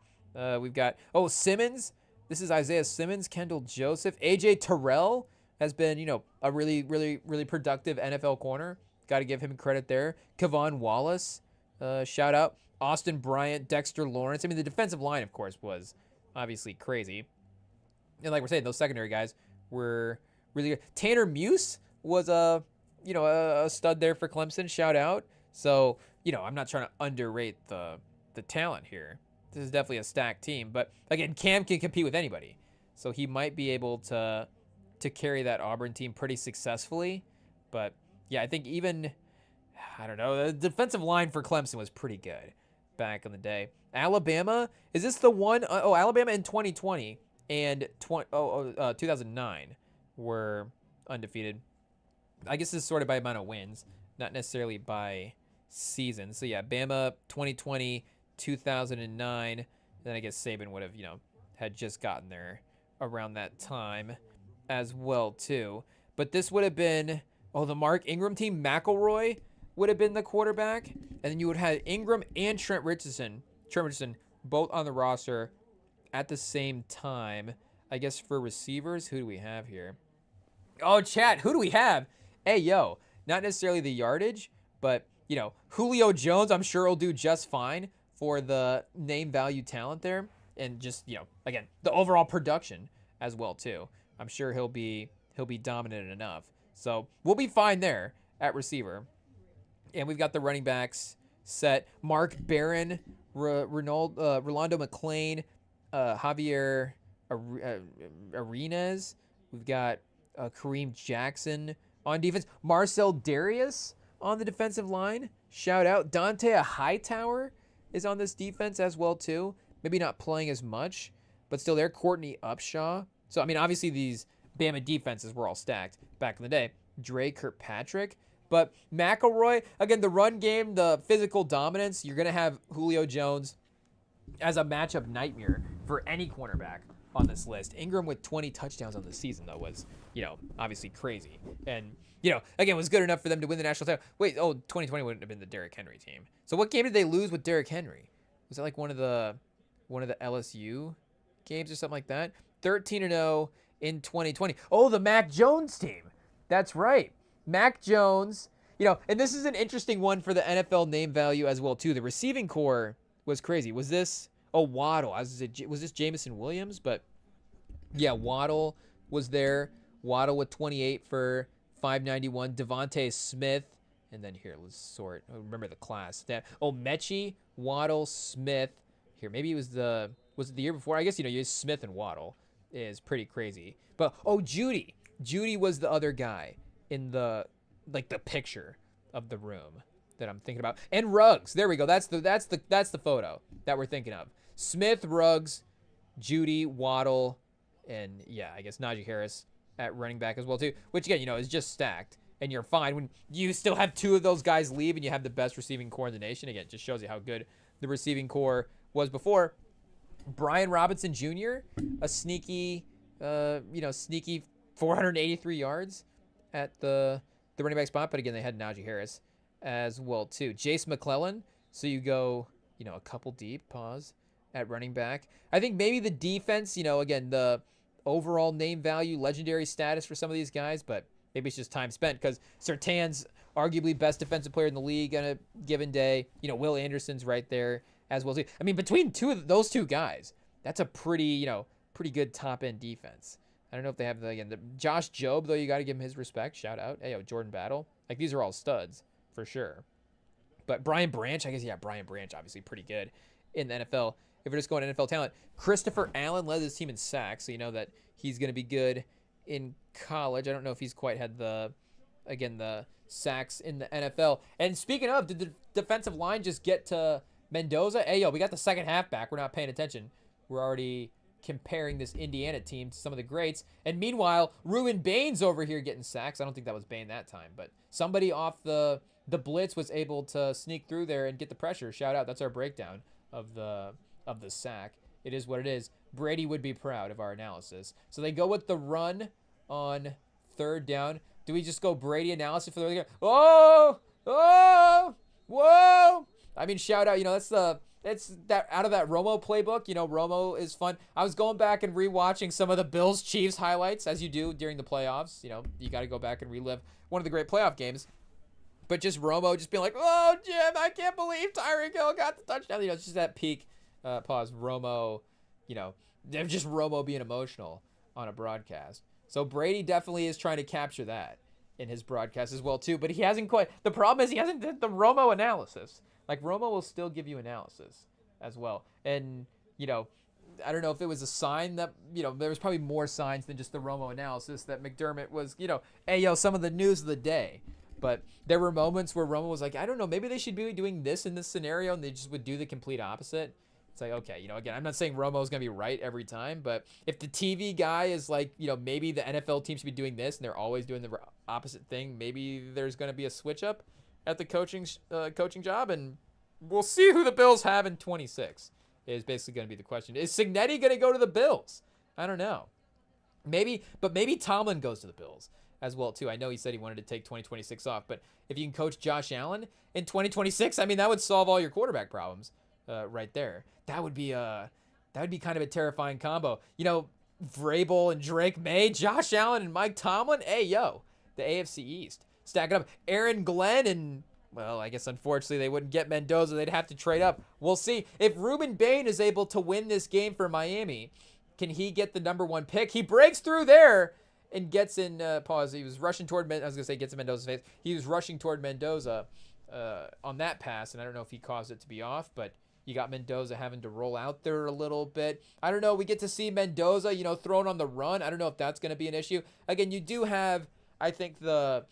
we've got Simmons. This is Isaiah Simmons, Kendall Joseph, AJ Terrell has been a really really really productive NFL corner. Got to give him credit there. Kevon Wallace, shout out. Austin Bryant, Dexter Lawrence. I mean the defensive line of course was obviously crazy. And like we're saying, those secondary guys were really good. Tanner Muse was a stud there for Clemson. Shout out. So, I'm not trying to underrate the talent here. This is definitely a stacked team. But, again, Cam can compete with anybody. So he might be able to carry that Auburn team pretty successfully. But, yeah, I think I don't know, the defensive line for Clemson was pretty good back in the day. Alabama, is this the one? Alabama in 2020. and 2009 were undefeated. I guess this is sort of by amount of wins, not necessarily by season. So yeah, Bama 2020, 2009. Then I guess Saban would have, had just gotten there around that time as well too. But this would have been, the Mark Ingram team. McElroy would have been the quarterback, and then you would have Ingram and Trent Richardson both on the roster at the same time. I guess for receivers, who do we have here? Oh, chat, who do we have? Hey, yo, not necessarily the yardage, but, Julio Jones, I'm sure will do just fine for the name value talent there. And just, again, the overall production as well, too. I'm sure he'll be dominant enough. So we'll be fine there at receiver. And we've got the running backs set. Mark Barron, Rolando McClain, Javier Arenas. We've got Kareem Jackson on defense. Marcel Darius on the defensive line. Shout out. Dante Hightower is on this defense as well, too. Maybe not playing as much, but still there. Courtney Upshaw. So, obviously these Bama defenses were all stacked back in the day. Dre Kirkpatrick. But McElroy, again, the run game, the physical dominance, you're going to have Julio Jones as a matchup nightmare for any cornerback on this list. Ingram with 20 touchdowns on the season, though, was, obviously crazy. And, again, was good enough for them to win the national title. Wait, 2020 wouldn't have been the Derrick Henry team. So what game did they lose with Derrick Henry? Was that like one of the LSU games or something like that? 13-0 in 2020. Oh, the Mac Jones team. That's right. Mac Jones, and this is an interesting one for the NFL name value as well, too. The receiving core was crazy. Was this, Waddle. Was this Jamison Williams? But, yeah, Waddle was there. Waddle with 28 for 591. Devontae Smith. And then here, let's sort. Remember the class. Mechie, Waddle, Smith. Here, maybe it was it the year before? I guess, you use Smith and Waddle is pretty crazy. But, Judy. Judy was the other guy in the picture of the room that I'm thinking about. And Ruggs. There we go. That's the photo that we're thinking of. Smith, Ruggs, Judy, Waddle, and yeah, I guess Najee Harris at running back as well too. Which again, is just stacked. And you're fine when you still have two of those guys leave and you have the best receiving core in the nation. Again, it just shows you how good the receiving core was before. Brian Robinson Jr., a sneaky 483 yards at the running back spot. But again, they had Najee Harris as well too. Jace McClellan. So you go, a couple deep, pause, at running back. I think maybe the defense, again, the overall name value, legendary status for some of these guys, but maybe it's just time spent because Surtain's arguably best defensive player in the league on a given day. Will Anderson's right there as well too. Between those two guys, that's a pretty good top end defense. I don't know if they have the Josh Jobe, though. You got to give him his respect. Shout out. Hey, Jordan Battle. These are all studs for sure. But Brian Branch, Brian Branch, obviously pretty good in the NFL. If we're just going NFL talent, Christopher Allen led his team in sacks, so you know that he's going to be good in college. I don't know if he's quite had the sacks in the NFL. And speaking of, did the defensive line just get to Mendoza? Hey, we got the second half back. We're not paying attention. We're already comparing this Indiana team to some of the greats. And meanwhile, Ruben Baines over here getting sacks. I don't think that was Bain that time, but somebody off the blitz was able to sneak through there and get the pressure. Shout out. That's our breakdown of the sack. It is what it is. Brady would be proud of our analysis. So they go with the run on third down. Do we just go Brady analysis for the other guy? Oh! Whoa! Shout out. It's that out of that Romo playbook. Romo is fun. I was going back and rewatching some of the Bills Chiefs highlights, as you do during the playoffs. You got to go back and relive one of the great playoff games. But just Romo just being like, "Oh, Jim, I can't believe Tyreek Hill got the touchdown." It's just that peak pause. Romo, just Romo being emotional on a broadcast. So Brady definitely is trying to capture that in his broadcast as well too. But he hasn't quite. The problem is he hasn't did the Romo analysis. Romo will still give you analysis as well. And, I don't know if it was a sign that, there was probably more signs than just the Romo analysis that McDermott was, some of the news of the day. But there were moments where Romo was like, I don't know, maybe they should be doing this in this scenario, and they just would do the complete opposite. It's like, okay, again, I'm not saying Romo's going to be right every time, but if the TV guy is like, maybe the NFL team should be doing this and they're always doing the opposite thing, maybe there's going to be a switch up at the coaching job, and we'll see who the Bills have in 26 is basically going to be the question. Is Cignetti going to go to the Bills? I don't know. Maybe Tomlin goes to the Bills as well, too. I know he said he wanted to take 2026 off, but if you can coach Josh Allen in 2026, I mean, that would solve all your quarterback problems right there. That would be kind of a terrifying combo. Vrabel and Drake May, Josh Allen and Mike Tomlin. Hey, yo, the AFC East. Stack it up. Aaron Glenn and, well, I guess unfortunately they wouldn't get Mendoza. They'd have to trade up. We'll see. If Ruben Bain is able to win this game for Miami, can he get the number 1 pick? He breaks through there and gets in, pause. He was rushing toward, I was going to say gets in Mendoza's face. He was rushing toward Mendoza on that pass, and I don't know if he caused it to be off, but you got Mendoza having to roll out there a little bit. I don't know. We get to see Mendoza, thrown on the run. I don't know if that's going to be an issue. Again, you do have, I think, a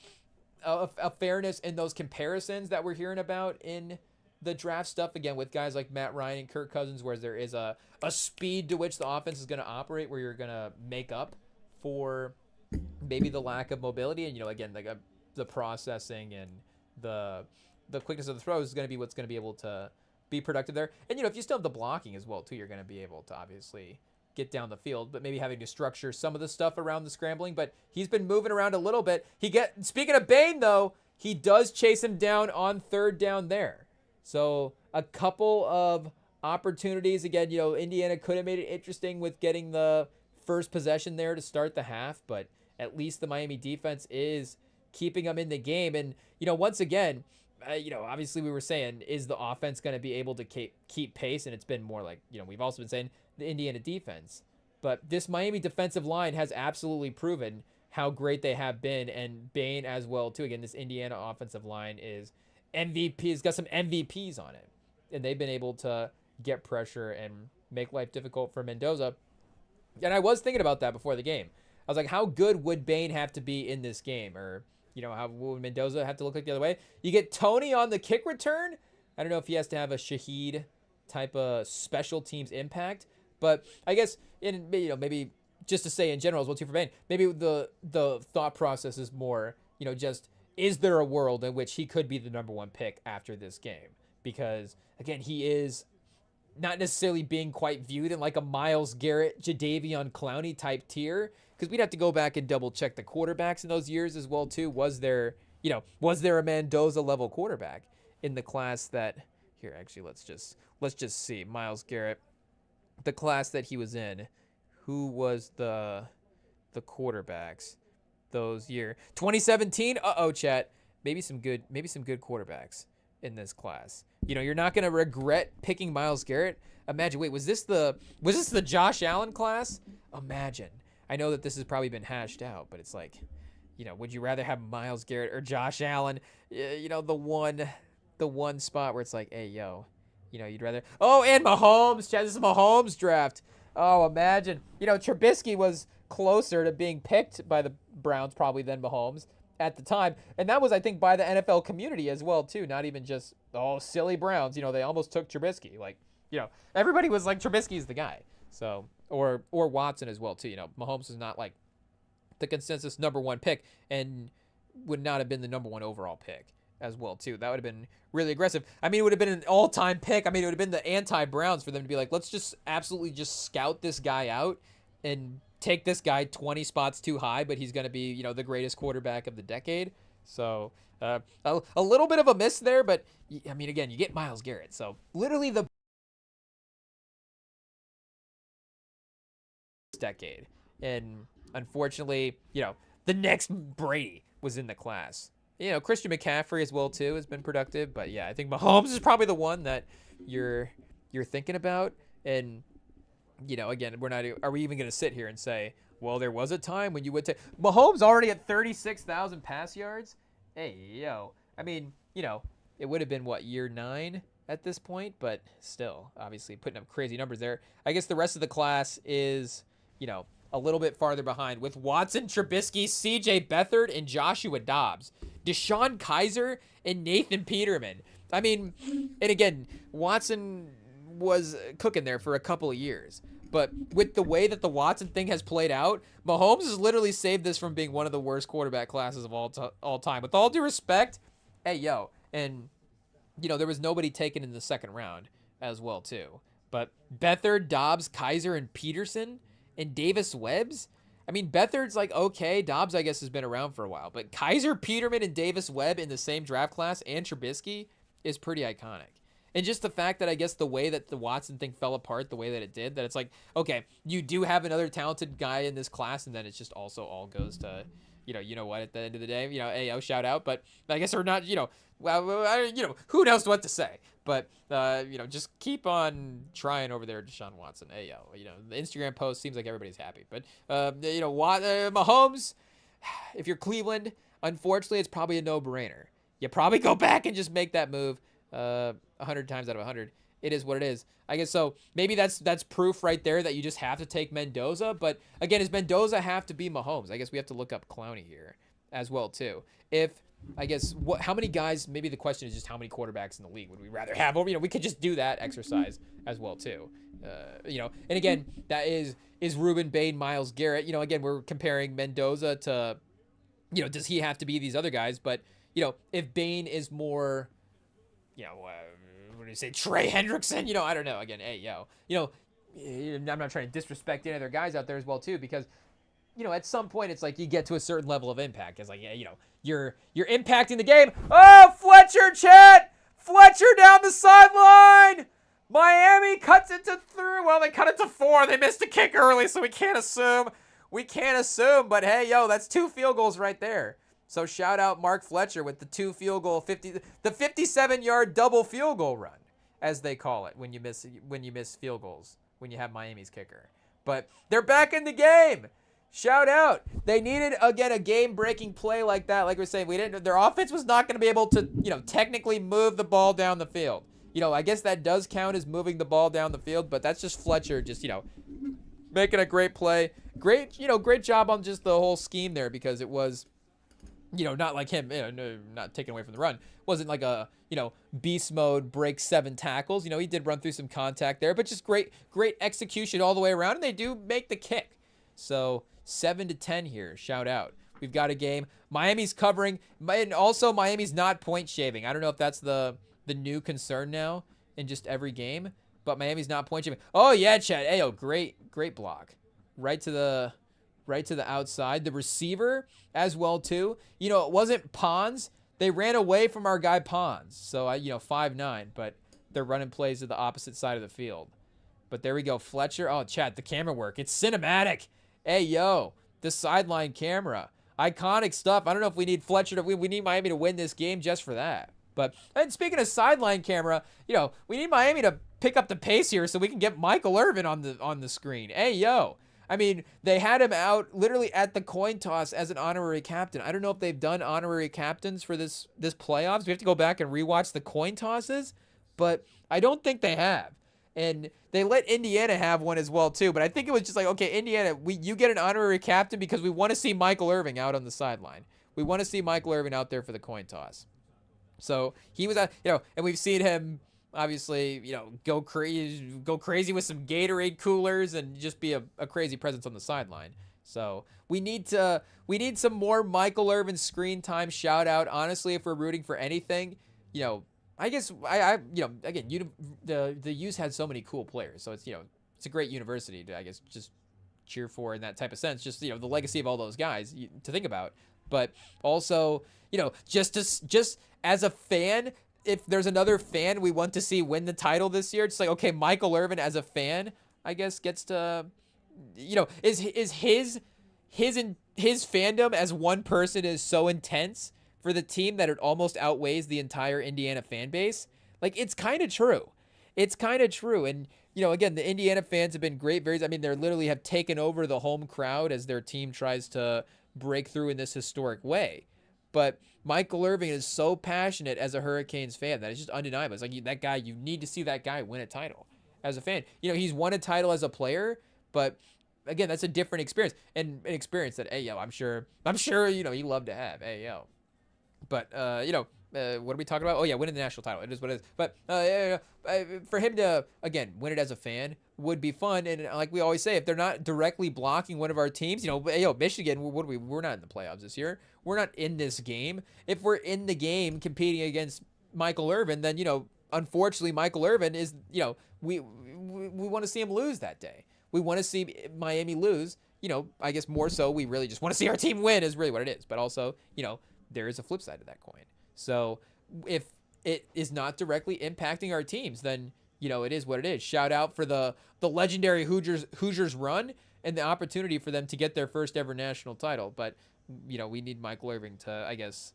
fairness in those comparisons that we're hearing about in the draft stuff, again, with guys like Matt Ryan and Kirk Cousins, where there is a speed to which the offense is going to operate, where you're going to make up for maybe the lack of mobility. And, again, the processing and the quickness of the throws is going to be what's going to be able to be productive there. And, if you still have the blocking as well, too, you're going to be able to obviously get down the field, but maybe having to structure some of the stuff around the scrambling. But he's been moving around a little bit. Speaking of Bain, though, he does chase him down on 3rd down there. So a couple of opportunities. Again, Indiana could have made it interesting with getting the first possession there to start the half, but at least the Miami defense is keeping them in the game. And, once again, obviously we were saying, is the offense going to be able to keep pace? And it's been more like, we've also been saying the Indiana defense. But this Miami defensive line has absolutely proven how great they have been, and Bain as well, too. Again, this Indiana offensive line is MVP. It's got some MVPs on it, and they've been able to get pressure and make life difficult for Mendoza. And I was thinking about that before the game. I was like, how good would Bain have to be in this game? Or, how would Mendoza have to look like the other way? You get Tony on the kick return. I don't know if he has to have a Shaheed type of special teams impact, but I guess maybe just to say in general as well too for Bain, maybe the thought process is more, just, is there a world in which he could be the number 1 pick after this game? Because, again, he is not necessarily being quite viewed in like a Myles Garrett, Jadeveon Clowney type tier, because we'd have to go back and double check the quarterbacks in those years as well too. Was there a Mendoza level quarterback in the class that, here, actually, let's just see. Myles Garrett, the class that he was in, who was the quarterbacks those year? 2017. Chat. Maybe some good quarterbacks in this class. You're not going to regret picking Myles Garrett. Imagine. Wait, was this the Josh Allen class? Imagine. I know that this has probably been hashed out, but it's like, would you rather have Myles Garrett or Josh Allen? The one spot where it's like, hey, yo, you'd rather. Oh, and Mahomes. Chad, this is Mahomes draft. Oh, imagine. Trubisky was closer to being picked by the Browns probably than Mahomes at the time. And that was, I think, by the NFL community as well, too. Not even just, silly Browns. They almost took Trubisky. Like, everybody was like, Trubisky's the guy. So, or Watson as well, too. Mahomes is not like the consensus number 1 pick and would not have been the number 1 overall pick as well, too. That would have been really aggressive. I mean, it would have been an all-time pick. I mean, it would have been the anti-Browns for them to be like, let's just absolutely just scout this guy out and take this guy 20 spots too high, but he's going to be, the greatest quarterback of the decade. So a little bit of a miss there, but I mean, again, you get Myles Garrett. So literally the decade. And unfortunately, the next Brady was in the class. Christian McCaffrey as well too has been productive, but yeah, I think Mahomes is probably the one that you're thinking about. And again, are we even going to sit here and say, well, there was a time when you would take Mahomes already at 36,000 pass yards? Hey, yo. I mean, it would have been what, year 9 at this point, but still, obviously putting up crazy numbers there. I guess the rest of the class is, a little bit farther behind with Watson, Trubisky, CJ Beathard, and Joshua Dobbs, Deshaun Kaiser, and Nathan Peterman. I mean, and again, Watson was cooking there for a couple of years. But with the way that the Watson thing has played out, Mahomes has literally saved this from being one of the worst quarterback classes of all time. With all due respect, hey, yo. And, there was nobody taken in the second round as well, too. But Beathard, Dobbs, Kaiser, and Peterson, and Davis Webbs. I mean, Beathard's like, okay. Dobbs, I guess, has been around for a while. But Kaiser, Peterman, and Davis Webb in the same draft class, and Trubisky, is pretty iconic. And just the fact that I guess the way that the Watson thing fell apart, the way that it did, that it's like, okay, you do have another talented guy in this class, and then it's just also all goes to, you know what, at the end of the day, AO, shout out. But I guess we're not, who knows what to say. But, just keep on trying over there, Deshaun Watson. AO, the Instagram post seems like everybody's happy. But, Mahomes, if you're Cleveland, unfortunately, it's probably a no-brainer. You probably go back and just make that move 100 times out of 100. It is what it is. I guess so. Maybe that's proof right there that you just have to take Mendoza. But again, does Mendoza have to be Mahomes? I guess we have to look up Clowney here as well too. How many guys? Maybe the question is just how many quarterbacks in the league would we rather have? Or we could just do that exercise as well too. And again, that is Ruben Bain, Myles Garrett. Again, we're comparing Mendoza to, does he have to be these other guys? But if Bain is more, what do you say, Trey Hendrickson? I don't know. Again, I'm not trying to disrespect any other guys out there as well too, because at some point it's like you get to a certain level of impact. It's like, you're impacting the game. Oh, Fletcher, Chet! Fletcher down the sideline! Miami cuts it to 3. Well, they cut it to 4. They missed a kick early, so we can't assume. But hey, that's 2 field goals right there. So shout out Mark Fletcher with the 2 field goal, the 57-yard double field goal run, as they call it when you miss field goals, when you have Miami's kicker. But they're back in the game. Shout out. They needed, again, a game-breaking play like that. Like we're saying, their offense was not going to be able to, technically move the ball down the field. I guess that does count as moving the ball down the field, but that's just Fletcher just, making a great play. Great job on just the whole scheme there, because it was, not like him, not taken away from the run. Wasn't like a, beast mode, break 7 tackles. He did run through some contact there, but just great execution all the way around, and they do make the kick. So 7-10 here. Shout out. We've got a game. Miami's covering, and also Miami's not point shaving. I don't know if that's the new concern now in just every game, but Miami's not point shaving. Oh yeah, Chad. Ayo, great block. Right to the outside. The receiver as well too. It wasn't Pons. They ran away from our guy Pons. So 5'9", but they're running plays to the opposite side of the field. But there we go. Fletcher. Oh, Chad, the camera work. It's cinematic. Hey, yo, the sideline camera. Iconic stuff. I don't know if we need Fletcher to win. We need Miami to win this game just for that. But, and speaking of sideline camera, we need Miami to pick up the pace here so we can get Michael Irvin on the screen. Hey, yo. I mean, they had him out literally at the coin toss as an honorary captain. I don't know if they've done honorary captains for this playoffs. We have to go back and rewatch the coin tosses, but I don't think they have. And they let Indiana have one as well too. But I think it was just like, okay, Indiana, you get an honorary captain because we want to see Michael Irvin out on the sideline. We want to see Michael Irvin out there for the coin toss. So he was, and we've seen him obviously, go crazy with some Gatorade coolers and just be a crazy presence on the sideline. So we need some more Michael Irvin screen time. Shout out. Honestly, if we're rooting for anything, I guess again, the U's had so many cool players, so it's a great university to, I guess, just cheer for in that type of sense. Just the legacy of all those guys to think about, but also just as a fan, if there's another fan we want to see win the title this year, it's like, okay, Michael Irvin as a fan, I guess, gets to, is his fandom as one person is so intense for the team that it almost outweighs the entire Indiana fan base. Like, it's kind of true. And, again, the Indiana fans have been great. They literally have taken over the home crowd as their team tries to break through in this historic way. But Michael Irvin is so passionate as a Hurricanes fan that it's just undeniable. It's like that guy, you need to see that guy win a title as a fan. He's won a title as a player, but again, that's a different experience, and an experience that, hey, yo, I'm sure, you love to have. Hey, yo. But, what are we talking about? Oh yeah, winning the national title. It is what it is. But for him to again win it as a fan would be fun. And like we always say, if they're not directly blocking one of our teams, Michigan, what are we? We're not in the playoffs this year. We're not in this game. If we're in the game competing against Michael Irvin, then unfortunately Michael Irvin is we want to see him lose that day. We want to see Miami lose. I guess more so we really just want to see our team win is really what it is. But also, there is a flip side to that coin. So if it is not directly impacting our teams, then, it is what it is. Shout out for the legendary Hoosiers run and the opportunity for them to get their first ever national title. But, we need Michael Irvin to, I guess,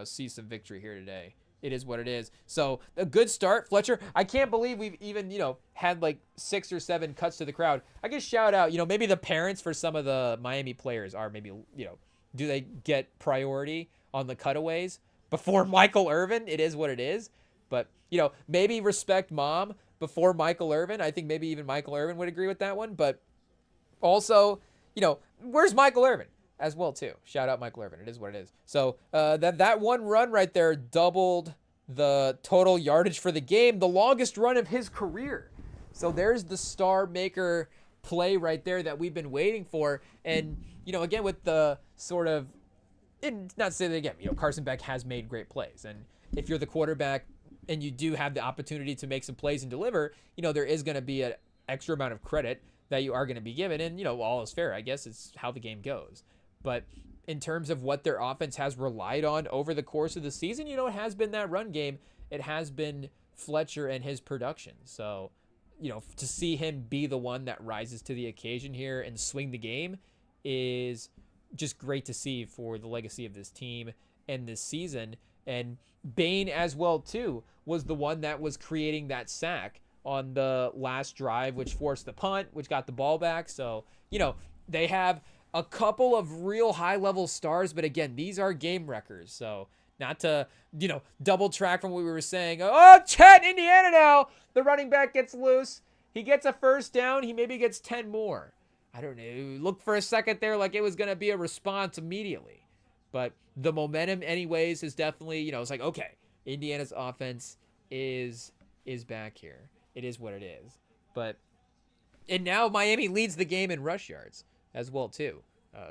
see some victory here today. It is what it is. So a good start, Fletcher. I can't believe we've even, had like 6 or 7 cuts to the crowd. I guess shout out, maybe the parents for some of the Miami players are maybe, do they get priority on the cutaways before Michael Irvin? It is what it is. But, maybe respect mom before Michael Irvin. I think maybe even Michael Irvin would agree with that one. But also, where's Michael Irvin? As well too. Shout out Michael Irvin. It is what it is. So that one run right there doubled the total yardage for the game, the longest run of his career. So there's the star maker play right there that we've been waiting for. And again with the sort of, and not to say that again, Carson Beck has made great plays, and if you're the quarterback and you do have the opportunity to make some plays and deliver, there is going to be an extra amount of credit that you are going to be given, and all is fair. I guess it's how the game goes. But in terms of what their offense has relied on over the course of the season, it has been that run game. It has been Fletcher and his production. So, to see him be the one that rises to the occasion here and swing the game is just great to see for the legacy of this team and this season. And Bain as well, too, was the one that was creating that sack on the last drive, which forced the punt, which got the ball back. So, they have a couple of real high-level stars, but again, these are game wreckers. So not to, double track from what we were saying. Oh, Chet, Indiana now. The running back gets loose. He gets a first down. He maybe gets 10 more. I don't know. Look for a second there like it was going to be a response immediately. But the momentum anyways is definitely, it's like, okay, Indiana's offense is back here. It is what it is. And now Miami leads the game in rush yards as well too,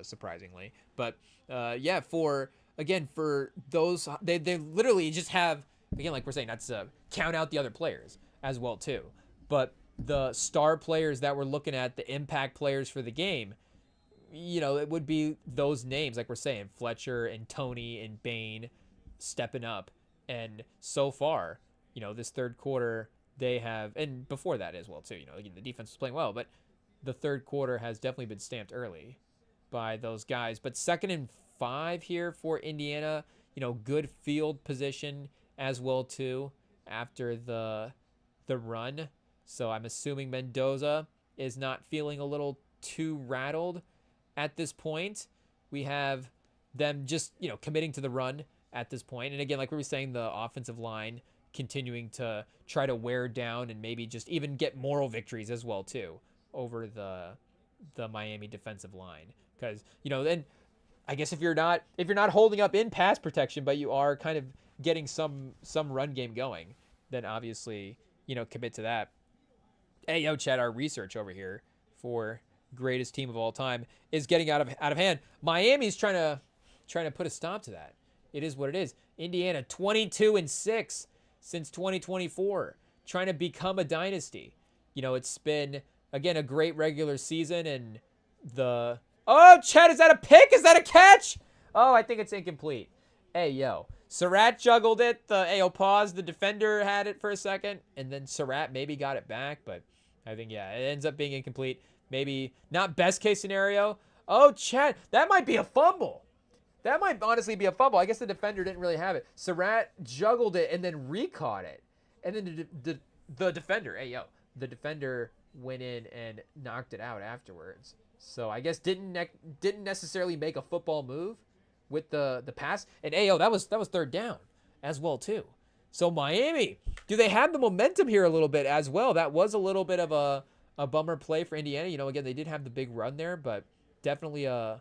surprisingly. But for those, they literally just have, again, like we're saying, not to count out the other players as well too, but the star players that we're looking at, the impact players for the game, it would be those names, like we're saying, Fletcher and Tony and Bain stepping up. And so far, this third quarter they have, and before that as well too, again, the defense was playing well, but the third quarter has definitely been stamped early by those guys. But 2nd and 5 here for Indiana, good field position as well too after the run. So I'm assuming Mendoza is not feeling a little too rattled at this point. We have them just, committing to the run at this point. And again, like we were saying, the offensive line continuing to try to wear down and maybe just even get moral victories as well too over the Miami defensive line. Because, then I guess if you're not holding up in pass protection, but you are kind of getting some run game going, then obviously, commit to that. Hey, Chad, our research over here for greatest team of all time is getting out of hand. Miami's trying to put a stop to that. It is what it is. Indiana 22-6 since 2024, trying to become a dynasty. It's been, again, a great regular season, and Chad, is that a pick? Is that a catch? Oh, I think it's incomplete. Hey, Surratt juggled it. Pause. The defender had it for a second, and then Surratt maybe got it back, but I think, it ends up being incomplete. Maybe not best case scenario. Oh, Chad, that might be a fumble. That might honestly be a fumble. I guess the defender didn't really have it. Surratt juggled it and then recaught it. And then the defender, the defender went in and knocked it out afterwards. So I guess didn't necessarily make a football move with the pass. And that was 3rd down as well too. So Miami, do they have the momentum here a little bit as well? That was a little bit of a bummer play for Indiana. Again, they did have the big run there, but definitely a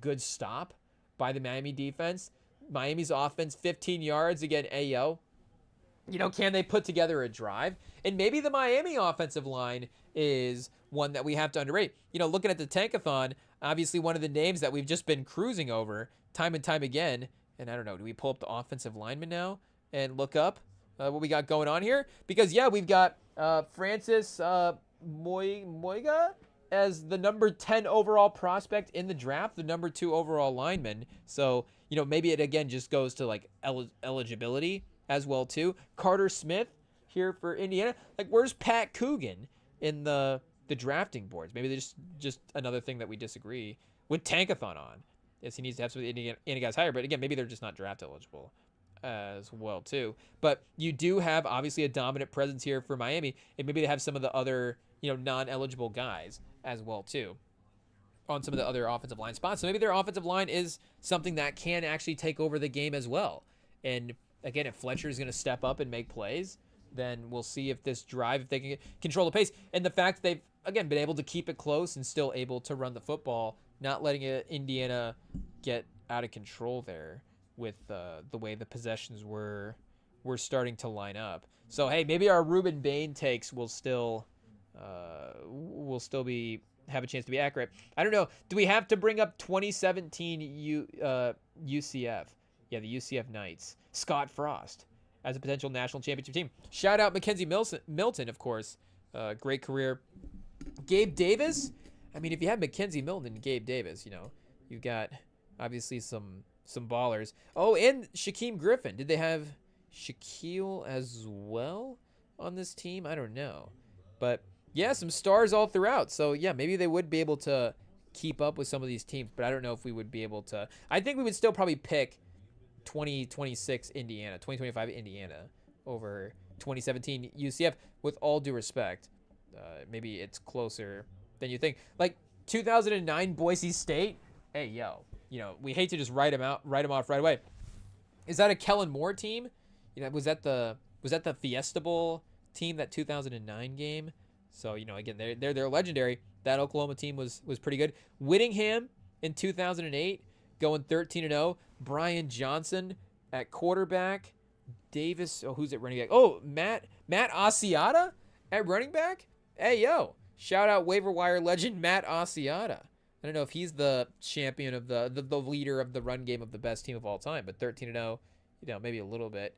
good stop by the Miami defense. Miami's offense, 15 yards. Again, ayo. You know, can they put together a drive? And maybe the Miami offensive line is one that we have to underrate. You know, looking at the Tankathon, obviously one of the names that we've just been cruising over time and time again. And I don't know, do we pull up the offensive lineman now and look up what we got going on here? Because, yeah, we've got Francis Moiga as the number 10 overall prospect in the draft, the number 2 overall lineman. So, you know, maybe it, again, just goes to, like, eligibility as well, too. Carter Smith here for Indiana. Like, where's Pat Coogan in the drafting boards? Maybe there's just another thing that we disagree with Tankathon on. Yes, he needs to have some Indiana guys higher, but again, maybe they're just not draft eligible as well, too. But you do have, obviously, a dominant presence here for Miami, and maybe they have some of the other, you know, non-eligible guys as well, too, on some of the other offensive line spots. So maybe their offensive line is something that can actually take over the game as well. And again, if Fletcher is going to step up and make plays, then we'll see if this drive, if they can control the pace. And the fact that they've, again, been able to keep it close and still able to run the football, not letting Indiana get out of control there with the way the possessions were starting to line up. So, hey, maybe our Ruben Bain takes will still be have a chance to be accurate. I don't know. Do we have to bring up 2017 UCF? Yeah, the UCF Knights. Scott Frost as a potential national championship team. Shout out Mackenzie Milton, of course. Great career. Gabe Davis. I mean, if you have Mackenzie Milton and Gabe Davis, you know, you've got obviously some ballers. Oh, and Shaquem Griffin. Did they have Shaquille as well on this team? I don't know. But, yeah, some stars all throughout. So, yeah, maybe they would be able to keep up with some of these teams, but I don't know if we would be able to. I think we would still probably pick 2026 Indiana, 2025 Indiana over 2017 UCF, with all due respect. Maybe it's closer than you think. Like 2009 Boise State. Hey, yo, you know, we hate to just write them off right away. Is that a Kellen Moore team? You know, was that the Fiesta Bowl team, that 2009 game? So, you know, again, they're legendary. That Oklahoma team was pretty good. Whittingham in 2008 going 13-0. Brian Johnson at quarterback. Davis, who's at running back? Oh, Matt Asiata at running back? Hey, yo, shout out waiver wire legend Matt Asiata. I don't know if he's the champion of the leader of the run game of the best team of all time, but 13-0, you know, maybe a little bit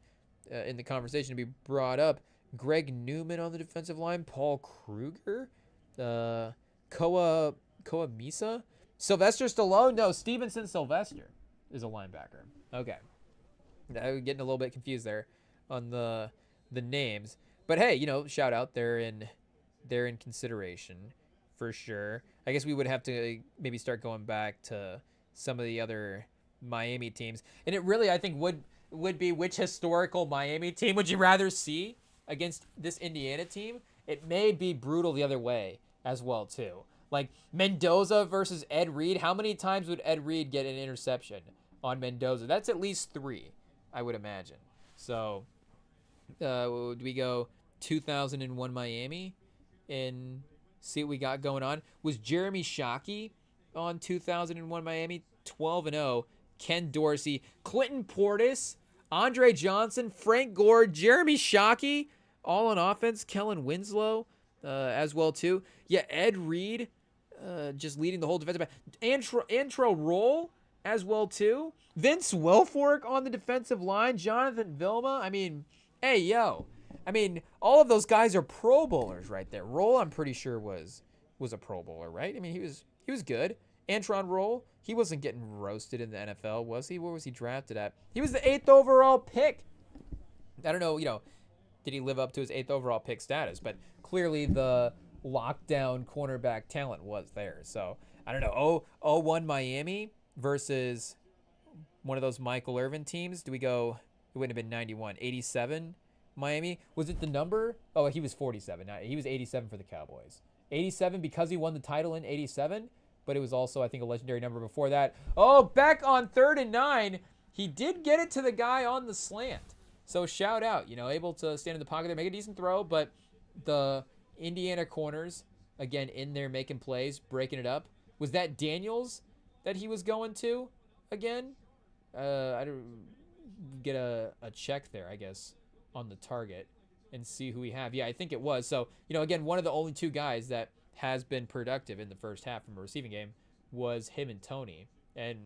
in the conversation to be brought up. Greg Newman on the defensive line. Paul Kruger. Koa Misa. Sylvester Stallone? No, Stevenson Sylvester is a linebacker. Okay. I'm getting a little bit confused there on the names. But hey, you know, shout out, they're in consideration for sure. I guess we would have to maybe start going back to some of the other Miami teams. And it really, I think, would be which historical Miami team would you rather see against this Indiana team? It may be brutal the other way as well, too. Like Mendoza versus Ed Reed. How many times would Ed Reed get an interception on Mendoza? That's at least 3, I would imagine. So, do we go 2001 Miami and see what we got going on? Was Jeremy Shockey on 2001 Miami? 12-0. Ken Dorsey, Clinton Portis, Andre Johnson, Frank Gore, Jeremy Shockey, all on offense. Kellen Winslow as well, too. Yeah, Ed Reed just leading the whole defensive back. Antro Roll as well, too. Vince Wilfork on the defensive line. Jonathan Vilma. I mean, hey, yo. I mean, all of those guys are Pro Bowlers right there. Roll, I'm pretty sure, was a Pro Bowler, right? I mean, he was good. Antron Roll, he wasn't getting roasted in the NFL, was he? Where was he drafted at? He was the 8th overall pick. I don't know, you know, did he live up to his 8th overall pick status? But clearly the lockdown cornerback talent was there. So, I don't know. 0-1 Miami versus one of those Michael Irvin teams. Do we go, it wouldn't have been 91, 87 Miami? Was it the number? Oh, he was 47. He was 87 for the Cowboys. 87 because he won the title in 87, but it was also, I think, a legendary number before that. Oh, back on 3rd and 9, he did get it to the guy on the slant. So shout out, you know, able to stand in the pocket there, make a decent throw, but the Indiana corners, again, in there making plays, breaking it up. Was that Daniels that he was going to again? I don't get a check there, I guess, on the target and see who we have. Yeah, I think it was. So, again, one of the only two guys that has been productive in the first half from a receiving game was him and Tony. And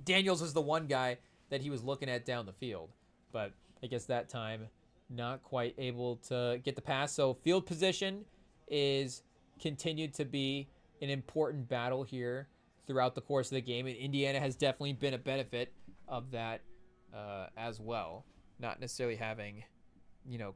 Daniels was the one guy that he was looking at down the field. But I guess that time, not quite able to get the pass. So field position is continued to be an important battle here throughout the course of the game. And Indiana has definitely been a benefit of that as well. Not necessarily having,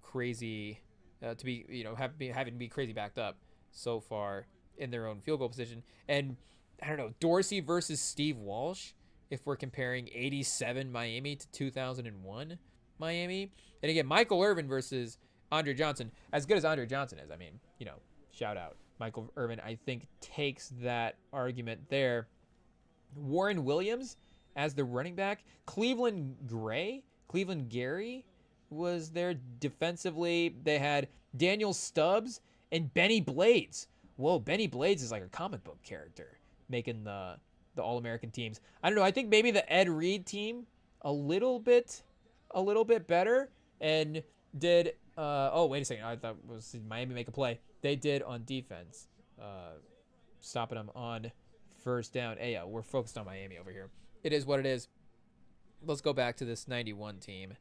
crazy to be, having to be crazy backed up so far in their own field goal position. And I don't know, Dorsey versus Steve Walsh, if we're comparing 87 Miami to 2001 Miami. And again, Michael Irvin versus Andre Johnson. As good as Andre Johnson is, I mean, shout out. Michael Irvin, I think, takes that argument there. Warren Williams as the running back. Cleveland Gary was there defensively. They had Daniel Stubbs and Benny Blades. Whoa, Benny Blades is like a comic book character making the All-American teams. I don't know. I think maybe the Ed Reed team a little bit better and did. Oh, wait a second. I thought it was Miami make a play. They did on defense, stopping them on first down. Hey, we're focused on Miami over here. It is what it is. Let's go back to this 91 team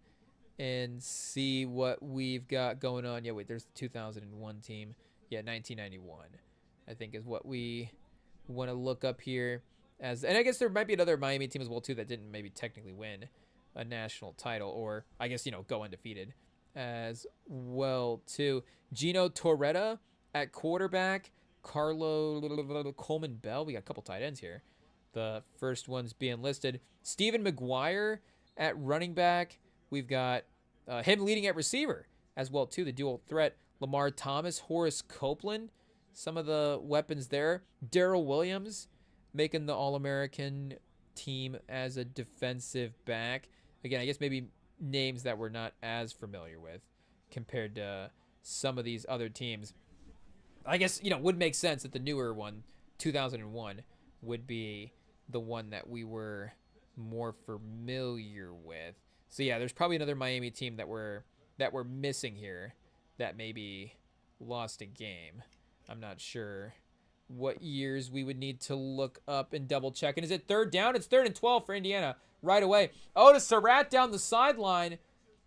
and see what we've got going on. Yeah, wait, there's the 2001 team. Yeah, 1991, I think, is what we want to look up here. And I guess there might be another Miami team as well, too, that didn't maybe technically win a national title, or I guess, go undefeated as well, too. Gino Torretta at quarterback. Carlo Coleman Bell. We got a couple tight ends here. The first one's being listed. Stephen McGuire at running back. We've got him leading at receiver as well, too, the dual threat. Lamar Thomas, Horace Copeland, some of the weapons there. Darrell Williams making the All-American team as a defensive back. Again, I guess maybe names that we're not as familiar with compared to some of these other teams. I guess, would make sense that the newer one, 2001, would be the one that we were more familiar with. So, yeah, there's probably another Miami team that we're missing here that maybe lost a game. I'm not sure what years we would need to look up and double check. And is it third down? It's 3rd and 12 for Indiana right away. Oh, to Surratt down the sideline.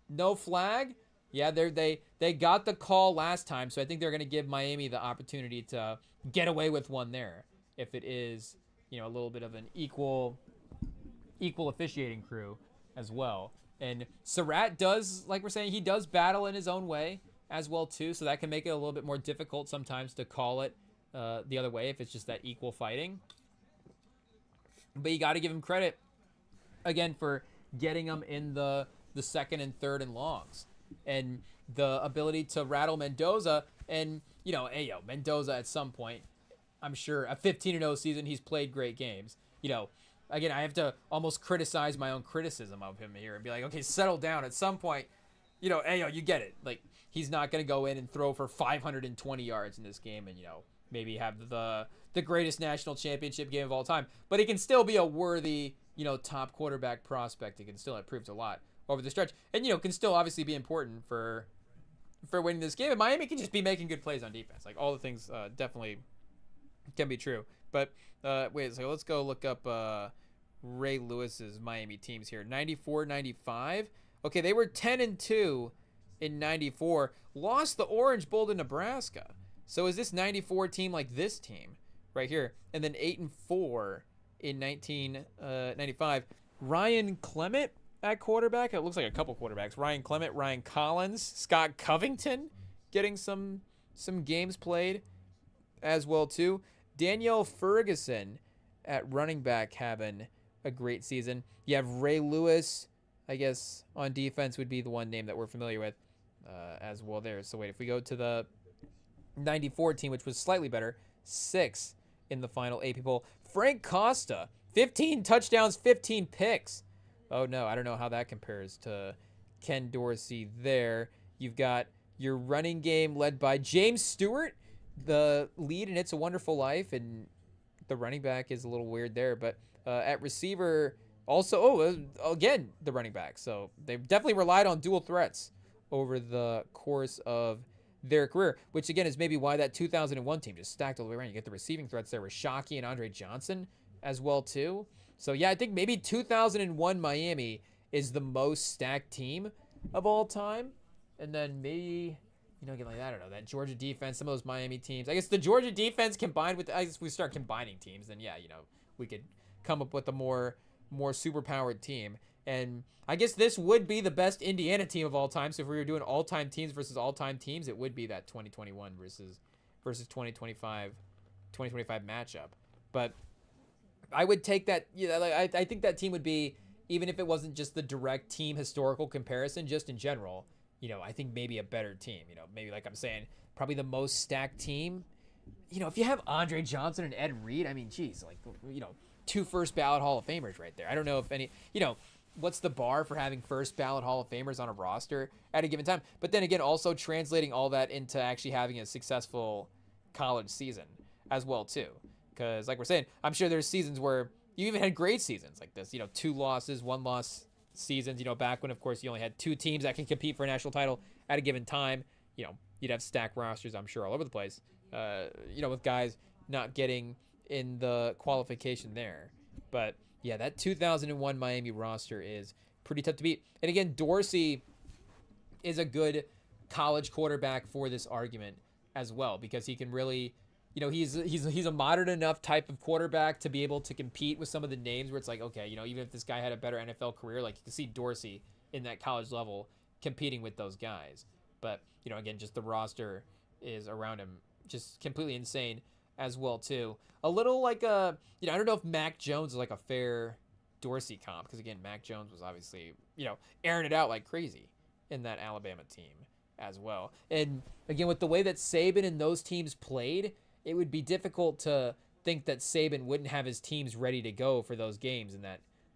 No flag. Yeah, they got the call last time, so I think they're going to give Miami the opportunity to get away with one there if it is, a little bit of an equal officiating crew as well. And Surratt does, like we're saying, he does battle in his own way as well, too, so that can make it a little bit more difficult sometimes to call it the other way if it's just that equal fighting. But you got to give him credit, again, for getting them in the 2nd and 3rd and longs. And the ability to rattle Mendoza. And, Mendoza at some point, I'm sure, a 15-0 season, he's played great games. Again, I have to almost criticize my own criticism of him here and be like, okay, settle down. At some point, Ayo, you get it. Like, he's not going to go in and throw for 520 yards in this game and, maybe have the greatest national championship game of all time. But he can still be a worthy, top quarterback prospect. He can still have proved a lot over the stretch. And, can still obviously be important for winning this game. And Miami can just be making good plays on defense. Like, all the things definitely can be true. But, wait, so let's go look up Ray Lewis's Miami teams here. 94, 95. Okay, they were 10-2 in 94. Lost the Orange Bowl to Nebraska. So is this 94 team like this team right here? And then 8-4 in 1995. Ryan Clement at quarterback. It looks like a couple quarterbacks. Ryan Clement, Ryan Collins, Scott Covington getting some games played as well too. Danielle Ferguson at running back having a great season. You have Ray Lewis, I guess, on defense would be the one name that we're familiar with as well there. So wait, if we go to the 94 team, which was slightly better, 6 in the final AP poll. Frank Costa, 15 touchdowns, 15 picks. Oh, no, I don't know how that compares to Ken Dorsey there. You've got your running game led by James Stewart, the lead in It's a Wonderful Life, and the running back is a little weird there. But at receiver, Also, again, the running back. So they've definitely relied on dual threats over the course of their career, which again is maybe why that 2001 team just stacked all the way around. You get the receiving threats there with Shockey and Andre Johnson as well too. So yeah, I think maybe 2001 Miami is the most stacked team of all time, and then maybe again like I don't know, that Georgia defense, some of those Miami teams. I guess the Georgia defense combined with, I guess we start combining teams, then yeah, we could come up with a more superpowered team. And I guess this would be the best Indiana team of all time. So if we were doing all-time teams versus all-time teams, it would be that 2021 versus 2025 matchup. But I would take that. I think that team would be, even if it wasn't just the direct team historical comparison, just in general, I think maybe a better team. Maybe like I'm saying, probably the most stacked team. If you have Andre Johnson and Ed Reed, I mean, geez, like, 2 first ballot Hall of Famers right there. I don't know if any, what's the bar for having first ballot Hall of Famers on a roster at a given time? But then again, also translating all that into actually having a successful college season as well too. Because like we're saying, I'm sure there's seasons where you even had great seasons like this, 2 losses, 1 loss seasons, back when of course you only had 2 teams that can compete for a national title at a given time. You'd have stacked rosters, I'm sure, all over the place, with guys not getting in the qualification there. But yeah, that 2001 Miami roster is pretty tough to beat. And again, Dorsey is a good college quarterback for this argument as well, because he can really, he's a modern enough type of quarterback to be able to compete with some of the names where it's like, okay, even if this guy had a better NFL career, like you can see Dorsey in that college level competing with those guys. But, again, just the roster is around him just completely insane as well too. A little like I don't know if Mac Jones is like a fair Dorsey comp, because again, Mac Jones was obviously, airing it out like crazy in that Alabama team as well. And again, with the way that Saban and those teams played, it would be difficult to think that Saban wouldn't have his teams ready to go for those games, and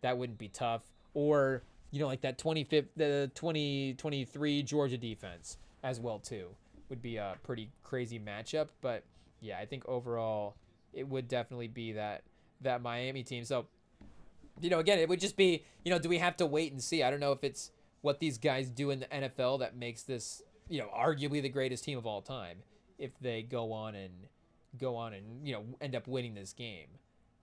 that wouldn't be tough. Or, like that 2023 Georgia defense as well too would be a pretty crazy matchup. But yeah, I think overall it would definitely be that Miami team. So, again, it would just be, do we have to wait and see? I don't know if it's what these guys do in the NFL that makes this, arguably the greatest team of all time, if they go on and end up winning this game.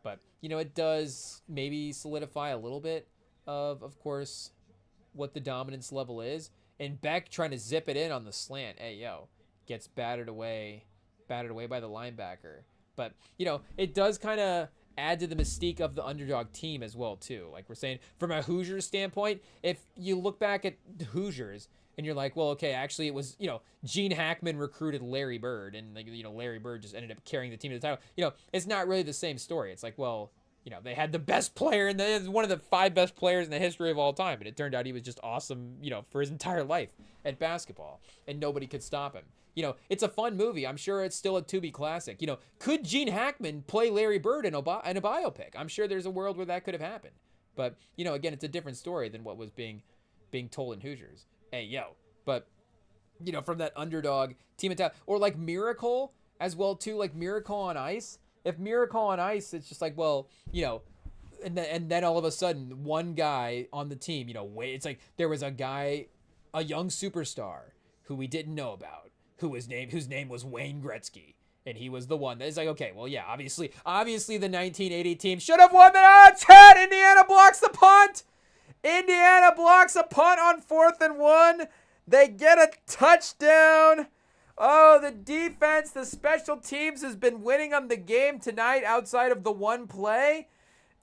But, it does maybe solidify a little bit of course, what the dominance level is. And Beck trying to zip it in on the slant. Gets battered away by the linebacker. But, it does kind of add to the mystique of the underdog team as well, too. Like we're saying, from a Hoosiers standpoint, if you look back at the Hoosiers and you're like, well, okay, actually it was, Gene Hackman recruited Larry Bird, and, Larry Bird just ended up carrying the team to the title. It's not really the same story. It's like, well, they had the best player, and one of the 5 best players in the history of all time. And it turned out he was just awesome, for his entire life at basketball, and nobody could stop him. It's a fun movie. I'm sure it's still a Tubi classic. Could Gene Hackman play Larry Bird in a biopic? I'm sure there's a world where that could have happened. But, again, it's a different story than what was being told in Hoosiers. But, from that underdog team attack, or like Miracle as well, too, like Miracle on Ice. If Miracle on Ice, it's just like, well, and then all of a sudden, one guy on the team, it's like there was a guy, a young superstar who we didn't know about, whose name was Wayne Gretzky, and he was the one that's like, okay, well, yeah, obviously the 1980 team should have won the 10. Indiana blocks the punt. Indiana blocks a punt on 4th and 1. They get a touchdown. Oh, the defense, the special teams has been winning them the game tonight outside of the one play.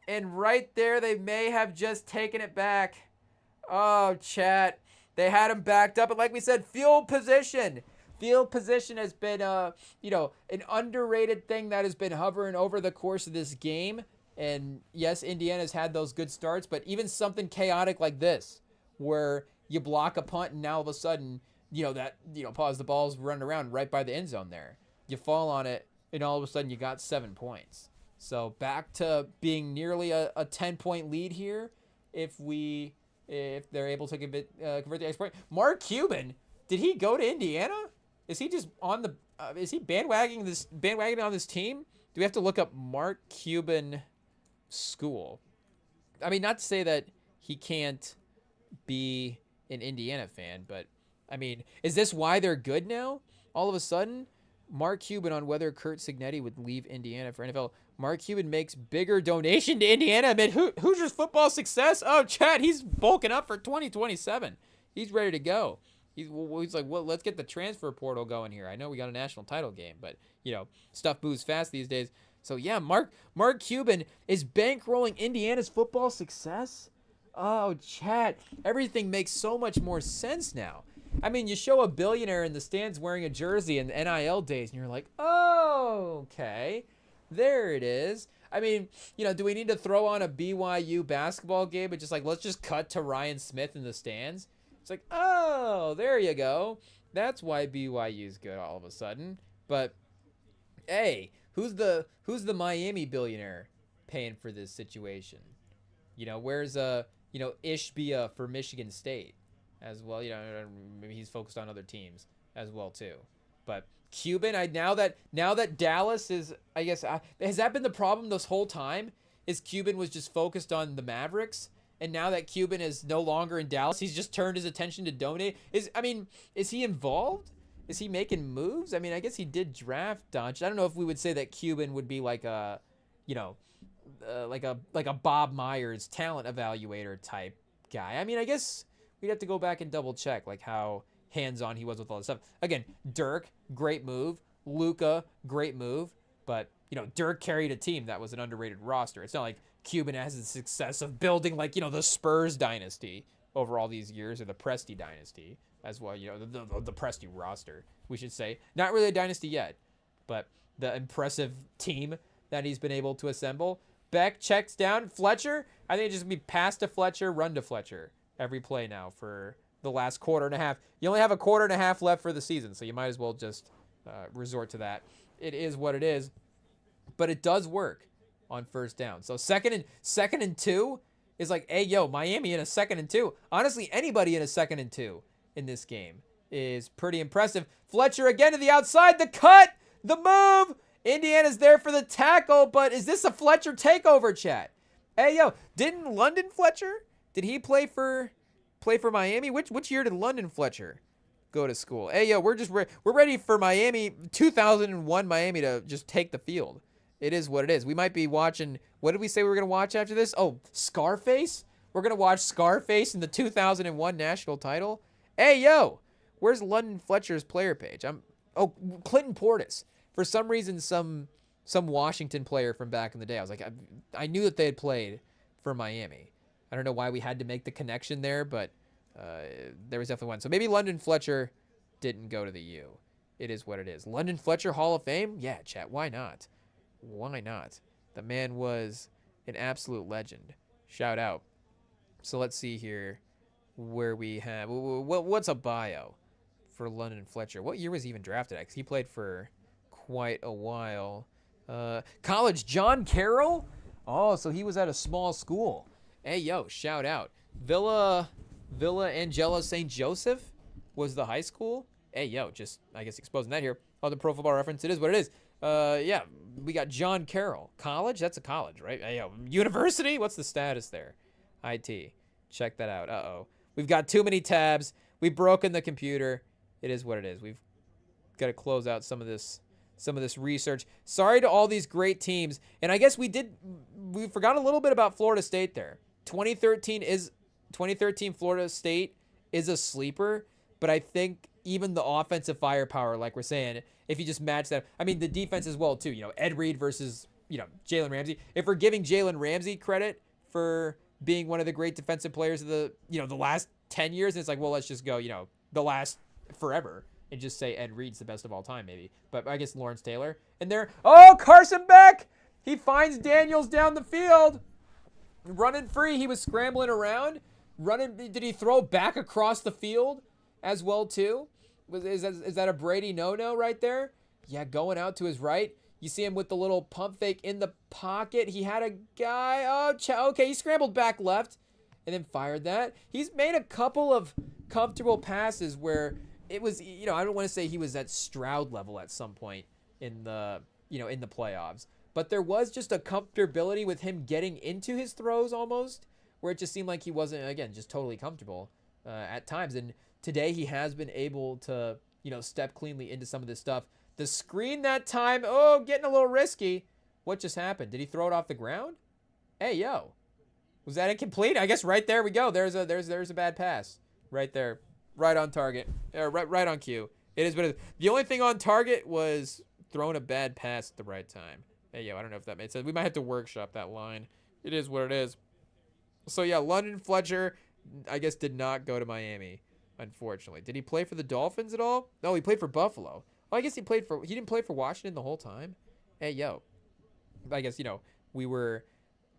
And right there, they may have just taken it back. Oh, chat. They had him backed up. And like we said, field position. Field position has been, an underrated thing that has been hovering over the course of this game. And yes, Indiana's had those good starts, but even something chaotic like this, where you block a punt and now all of a sudden, pause, the ball's running around right by the end zone there. You fall on it, and all of a sudden you got 7 points. So back to being nearly a 10-point lead here if they're able to convert the extra point. Mark Cuban, did he go to Indiana? Is he just on the is he bandwagoning on this team? Do we have to look up Mark Cuban school? I mean, not to say that he can't be an Indiana fan, but I mean, is this why they're good now? All of a sudden, Mark Cuban on whether Kurt Signetti would leave Indiana for NFL. Mark Cuban makes bigger donation to Indiana amid Hoosiers football success. Oh, Chad, he's bulking up for 2027. He's ready to go. He's like, well, let's get the transfer portal going here. I know we got a national title game, but stuff moves fast these days. So yeah, Mark Cuban is bankrolling Indiana's football success. Oh, Chad, everything makes so much more sense now. I mean, you show a billionaire in the stands wearing a jersey in the NIL days, and you're like, oh, okay, there it is. I mean, do we need to throw on a BYU basketball game and just like, let's just cut to Ryan Smith in the stands? It's like, oh, there you go. That's why BYU's good all of a sudden. But hey, who's the Miami billionaire paying for this situation? Where's Ishbia for Michigan State as well? Maybe he's focused on other teams as well too. But Cuban, now that Dallas is, I guess, has that been the problem this whole time? Is Cuban was just focused on the Mavericks, and now that Cuban is no longer in Dallas, he's just turned his attention to donate. Is he involved? Is he making moves? I mean, I guess he did draft Doncic. I don't know if we would say that Cuban would be like a, like a Bob Myers talent evaluator type guy. I mean, I guess we'd have to go back and double check like how hands-on he was with all this stuff. Again, Dirk, great move. Luka, great move. But, Dirk carried a team that was an underrated roster. It's not like Cuban has the success of building like, the Spurs dynasty over all these years, or the Presti dynasty as well. The Presti roster, we should say. Not really a dynasty yet, but the impressive team that he's been able to assemble. Beck checks down. Fletcher, I think it's just going to be pass to Fletcher, run to Fletcher every play now for the last quarter and a half. You only have a quarter and a half left for the season, so you might as well just resort to that. It is what it is, but it does work on first down. So second and 2 is like, hey, yo, Miami in a 2nd and 2. Honestly, anybody in a 2nd and 2 in this game is pretty impressive. Fletcher again to the outside, the cut, the move. Indiana's there for the tackle, but is this a Fletcher takeover, chat? Hey, yo, didn't London Fletcher? Did he play for Miami? Which year did London Fletcher go to school? Hey, yo, we're ready for Miami, 2001 Miami to just take the field. It is what it is. We might be watching, what did we say we were going to watch after this? Oh, Scarface? We're going to watch Scarface in the 2001 national title? Hey, yo, where's London Fletcher's player page? Clinton Portis. For some reason, some Washington player from back in the day. I was like, I knew that they had played for Miami. I don't know why we had to make the connection there, but there was definitely one. So maybe London Fletcher didn't go to the U. It is what it is. London Fletcher Hall of Fame? Yeah, chat. Why not? Why not? The man was an absolute legend. Shout out. So let's see here where we have. What's a bio for London Fletcher? What year was he even drafted at? Because he played for quite a while. College, John Carroll? Oh, so he was at a small school. Hey, yo, shout out. Villa Angela St. Joseph was the high school. Hey, yo, just, I guess, exposing that here. Oh, the Pro Football Reference, it is what it is. Yeah, we got John Carroll. College? That's a college, right? Hey, yo, university? What's the status there? IT. Check that out. Uh-oh. We've got too many tabs. We've broken the computer. It is what it is. We've got to close out some of this research. Sorry to all these great teams. And I guess we forgot a little bit about Florida State there. 2013 Florida State is a sleeper, but I think even the offensive firepower, like we're saying, if you just match that, I mean, the defense as well too, Ed Reed versus, Jalen Ramsey. If we're giving Jalen Ramsey credit for being one of the great defensive players of the last 10 years, and it's like, well, let's just go, the last forever and just say Ed Reed's the best of all time, maybe. But I guess Lawrence Taylor. And there, oh, Carson Beck! He finds Daniels down the field. Running free. He was scrambling around. Did he throw back across the field as well, too? Is that a Brady no-no right there? Yeah, going out to his right. You see him with the little pump fake in the pocket. He had a guy. Oh, okay, he scrambled back left and then fired that. He's made a couple of comfortable passes where it was, I don't want to say he was at Stroud level at some point in the, in the playoffs. but there was just a comfortability with him getting into his throws almost, where it just seemed like he wasn't, again, just totally comfortable at times. And today he has been able to, step cleanly into some of this stuff. The screen that time, getting a little risky. What just happened? Did he throw it off the ground? Hey, yo. Was that incomplete? I guess right there we go. There's a bad pass. Right there. Right on target. Right on cue. It is what it is. The only thing on target was throwing a bad pass at the right time. Hey, yo, I don't know if that made sense. We might have to workshop that line. It is what it is. So, yeah, London Fletcher, I guess, did not go to Miami, unfortunately. Did he play for the Dolphins at all? No, he played for Buffalo. Oh, I guess he didn't play for Washington the whole time? Hey, yo. I guess, we were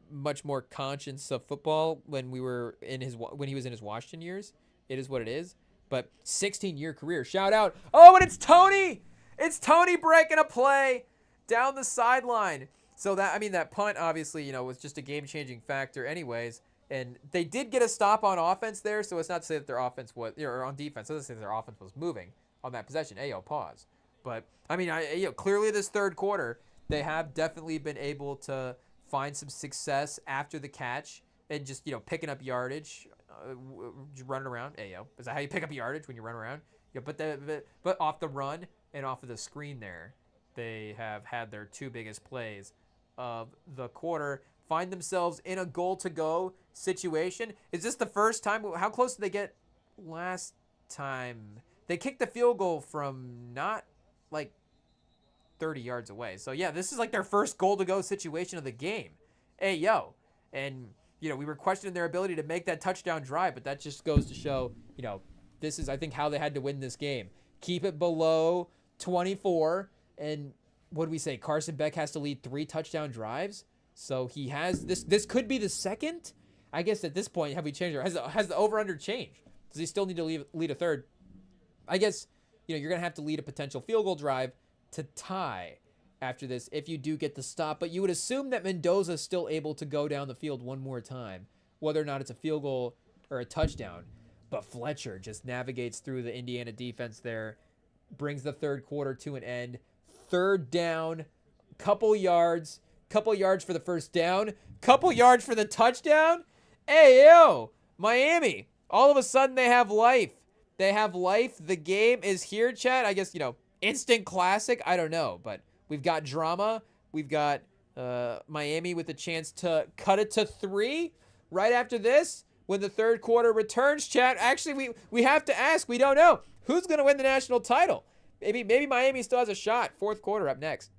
much more conscious of football when he was in his Washington years. It is what it is. But 16-year career. Shout out. Oh, and it's Tony. It's Tony breaking a play down the sideline. So that punt obviously, was just a game-changing factor anyways. And they did get a stop on offense there, so it's not to say that their offense was, or on defense, it doesn't say that their offense was moving on that possession. Ayo, pause. But, clearly this third quarter, they have definitely been able to find some success after the catch and just, picking up yardage, running around. Ayo, is that how you pick up yardage, when you run around? Yeah, but off the run and off of the screen there, they have had their two biggest plays of the quarter. Find themselves in a goal-to-go situation. Is this the first time? How close did they get last time? They kicked the field goal from not, 30 yards away. So, yeah, this is their first goal-to-go situation of the game. Hey, yo. And, we were questioning their ability to make that touchdown drive, but that just goes to show, this is, I think, how they had to win this game. Keep it below 24, and what do we say? Carson Beck has to lead 3 touchdown drives. So he has this. This could be the second. I guess at this point, have we changed? Or has the over/under changed? Does he still need to lead a third? I guess you're gonna have to lead a potential field goal drive to tie after this if you do get the stop. But you would assume that Mendoza is still able to go down the field one more time, whether or not it's a field goal or a touchdown. But Fletcher just navigates through the Indiana defense there, brings the third quarter to an end. Third down, couple yards for the first down, couple yards for the touchdown. Hey, yo, Miami. All of a sudden they have life. They have life. The game is here, chat. I guess, instant classic. I don't know, but we've got drama. We've got Miami with a chance to cut it to 3 right after this when the third quarter returns, chat. Actually, we have to ask. We don't know. Who's going to win the national title? Maybe Miami still has a shot. Fourth quarter up next.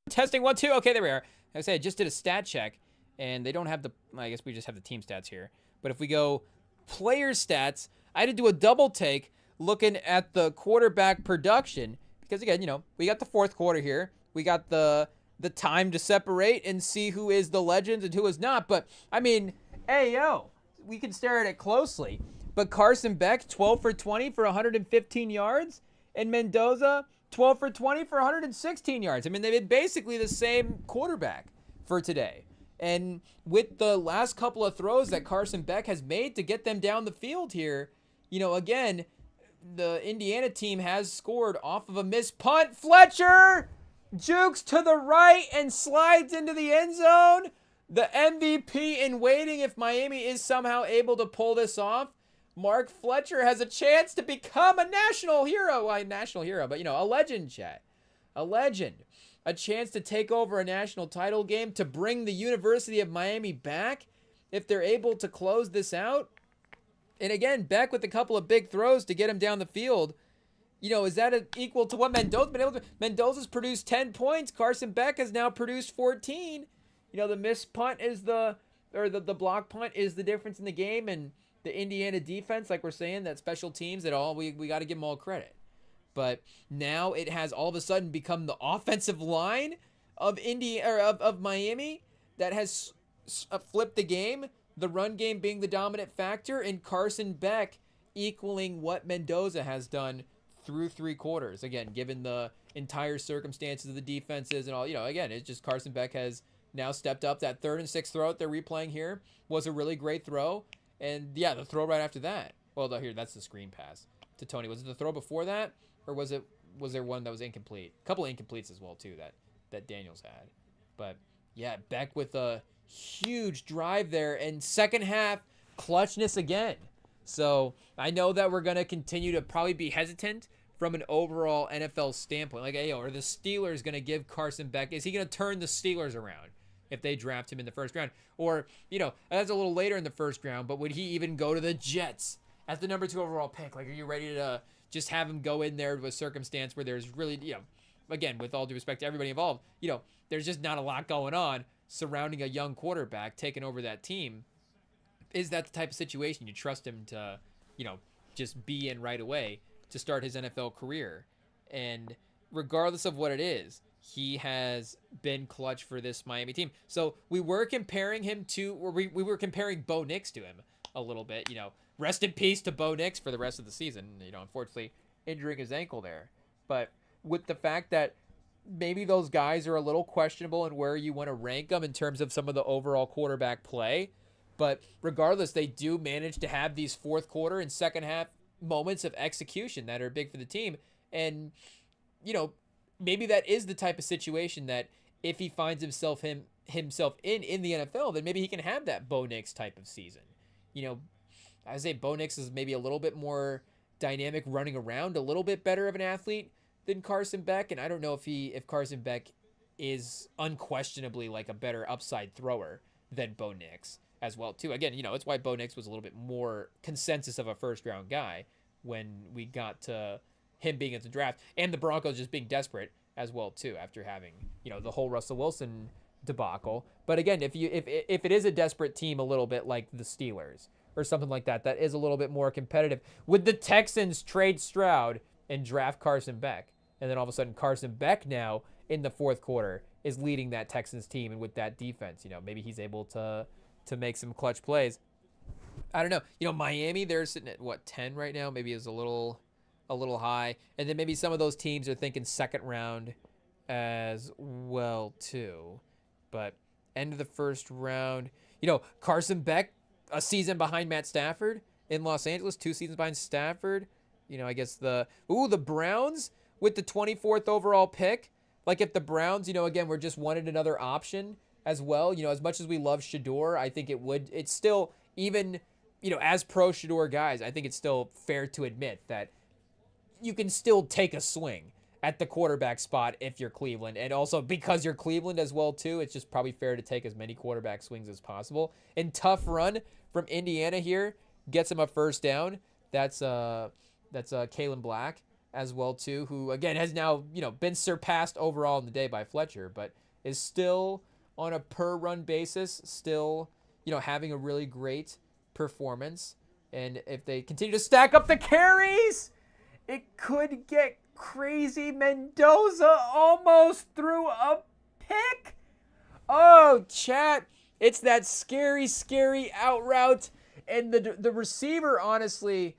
Testing 1, 2. Okay, there we are. Like I said, I just did a stat check, and they don't have the, I guess we just have the team stats here. But if we go player stats, I had to do a double take looking at the quarterback production. Because again, we got the fourth quarter here. We got the time to separate and see who is the legends and who is not. But, I mean, hey, yo, we can stare at it closely. But Carson Beck, 12 for 20 for 115 yards. And Mendoza, 12 for 20 for 116 yards. I mean, they've been basically the same quarterback for today. And with the last couple of throws that Carson Beck has made to get them down the field here, again, the Indiana team has scored off of a missed punt. Fletcher jukes to the right and slides into the end zone. The MVP in waiting if Miami is somehow able to pull this off. Mark Fletcher has a chance to become a national hero. Well, national hero, but, a legend, chat. A legend. A chance to take over a national title game, to bring the University of Miami back if they're able to close this out. And again, Beck with a couple of big throws to get him down the field. Is that equal to what Mendoza's been able to? Mendoza's produced 10 points. Carson Beck has now produced 14. The missed punt is the block punt is the difference in the game, and the Indiana defense, like we're saying, that special teams, we got to give them all credit. But now it has all of a sudden become the offensive line of of Miami that has flipped the game. The run game being the dominant factor, and Carson Beck equaling what Mendoza has done through 3 quarters. Again, given the entire circumstances of the defenses and all, again, it's just Carson Beck has now stepped up. That 3rd and 6 throw that they're replaying here was a really great throw. And yeah, the throw right after that. Well, here, that's the screen pass to Tony. Was it the throw before that, or was there one that was incomplete? A couple of incompletes as well too that Daniels had. But yeah, Beck with a huge drive there, and second half clutchness again. So I know that we're gonna continue to probably be hesitant from an overall NFL standpoint. Like, are the Steelers gonna give Carson Beck? Is he gonna turn the Steelers around if they draft him in the first round? Or, that's a little later in the first round, but would he even go to the Jets as the number 2 overall pick? Like, are you ready to just have him go in there with a circumstance where there's really, again, with all due respect to everybody involved, there's just not a lot going on surrounding a young quarterback taking over that team? Is that the type of situation you trust him to, just be in right away to start his NFL career? And regardless of what it is, he has been clutch for this Miami team. So we were comparing him to, or we were comparing Bo Nix to him a little bit. Rest in peace to Bo Nix for the rest of the season. Unfortunately, injuring his ankle there. But with the fact that maybe those guys are a little questionable in where you want to rank them in terms of some of the overall quarterback play. But regardless, they do manage to have these fourth quarter and second half moments of execution that are big for the team. And, maybe that is the type of situation that if he finds himself in the NFL, then maybe he can have that Bo Nix type of season. I say Bo Nix is maybe a little bit more dynamic, running around, a little bit better of an athlete than Carson Beck. And I don't know if Carson Beck is unquestionably like a better upside thrower than Bo Nix as well too. Again, it's why Bo Nix was a little bit more consensus of a first round guy when we got to him being at the draft, and the Broncos just being desperate as well too after having the whole Russell Wilson debacle. But again, if it is a desperate team, a little bit like the Steelers or something like that is a little bit more competitive, would the Texans trade Stroud and draft Carson Beck, and then all of a sudden Carson Beck now in the fourth quarter is leading that Texans team, and with that defense, maybe he's able to make some clutch plays. I don't know. Miami, they're sitting at 10 right now, maybe is a little high. And then maybe some of those teams are thinking second round as well too. But end of the first round, Carson Beck, a season behind Matt Stafford in Los Angeles, 2 seasons behind Stafford. I guess the Browns with the 24th overall pick. Like, if the Browns, again, we're just wanted another option as well. As much as we love Shador, I think it's still, even, as pro Shador guys, I think it's still fair to admit that you can still take a swing at the quarterback spot if you're Cleveland. And also because you're Cleveland as well too, it's just probably fair to take as many quarterback swings as possible. And tough run from Indiana here gets him a first down. That's Kalen Black as well too, who again has now, been surpassed overall in the day by Fletcher, but is still on a per run basis, still, having a really great performance. And if they continue to stack up the carries, it could get crazy. Mendoza almost threw a pick. Oh, chat, it's that scary, scary out route. And the receiver, honestly,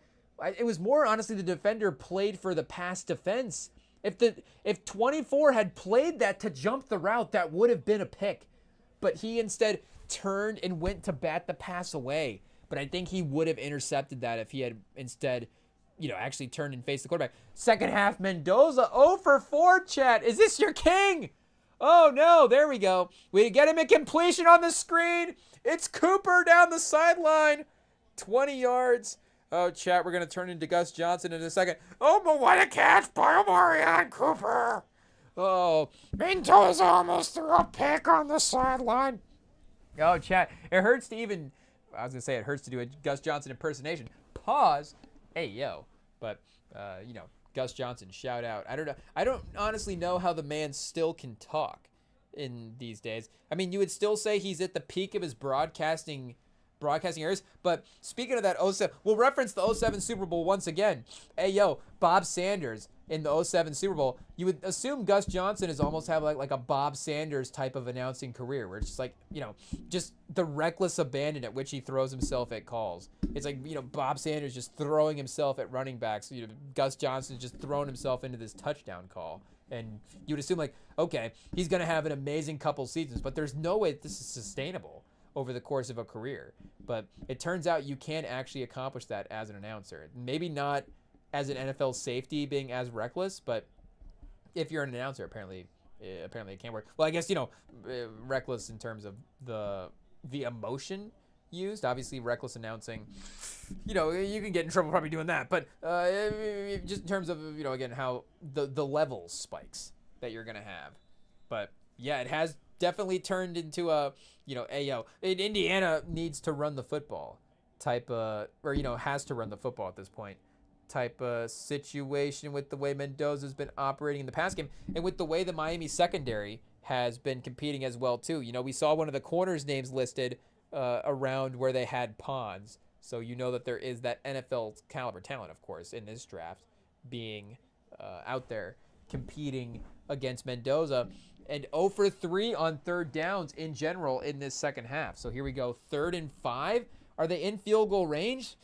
it was more honestly the defender played for the pass defense. If 24 had played that to jump the route, that would have been a pick. But he instead turned and went to bat the pass away. But I think he would have intercepted that if he had instead, actually turned and faced the quarterback. Second half, Mendoza 0 for 4, chat. Is this your king? Oh, no. There we go. We get him a completion on the screen. It's Cooper down the sideline. 20 yards. Oh, chat, we're going to turn into Gus Johnson in a second. Oh, but what a catch by Omarion Cooper. Oh, Mendoza almost threw a pick on the sideline. Oh, chat, it hurts to even, I was going to say it hurts to do a Gus Johnson impersonation. Pause. Hey, yo. But, Gus Johnson, shout out. I don't honestly know how the man still can talk in these days. I mean, you would still say he's at the peak of his broadcasting years. But speaking of that 07, we'll reference the 07 Super Bowl once again. Hey, yo, Bob Sanders in the 07 Super Bowl. You would assume Gus Johnson is almost have like a Bob Sanders type of announcing career where it's just like, just the reckless abandon at which he throws himself at calls. It's like, Bob Sanders just throwing himself at running backs. Gus Johnson just throwing himself into this touchdown call. And you would assume like, okay, he's going to have an amazing couple seasons, but there's no way this is sustainable over the course of a career. But it turns out you can actually accomplish that as an announcer. Maybe not as an NFL safety being as reckless, but if you're an announcer, apparently it can work. Well, I guess, reckless in terms of the emotion used. Obviously, reckless announcing, you can get in trouble probably doing that. But just in terms of, again, how the level spikes that you're going to have. But yeah, it has definitely turned into a, Indiana needs to run the football type or, has to run the football at this point type of situation with the way Mendoza's been operating in the pass game and with the way the Miami secondary has been competing as well, too. We saw one of the corners names listed around where they had Pons. So that there is that NFL caliber talent, of course, in this draft being out there competing against Mendoza. And 0 for 3 on third downs in general in this second half. So here we go. 3rd and 5. Are they in field goal range?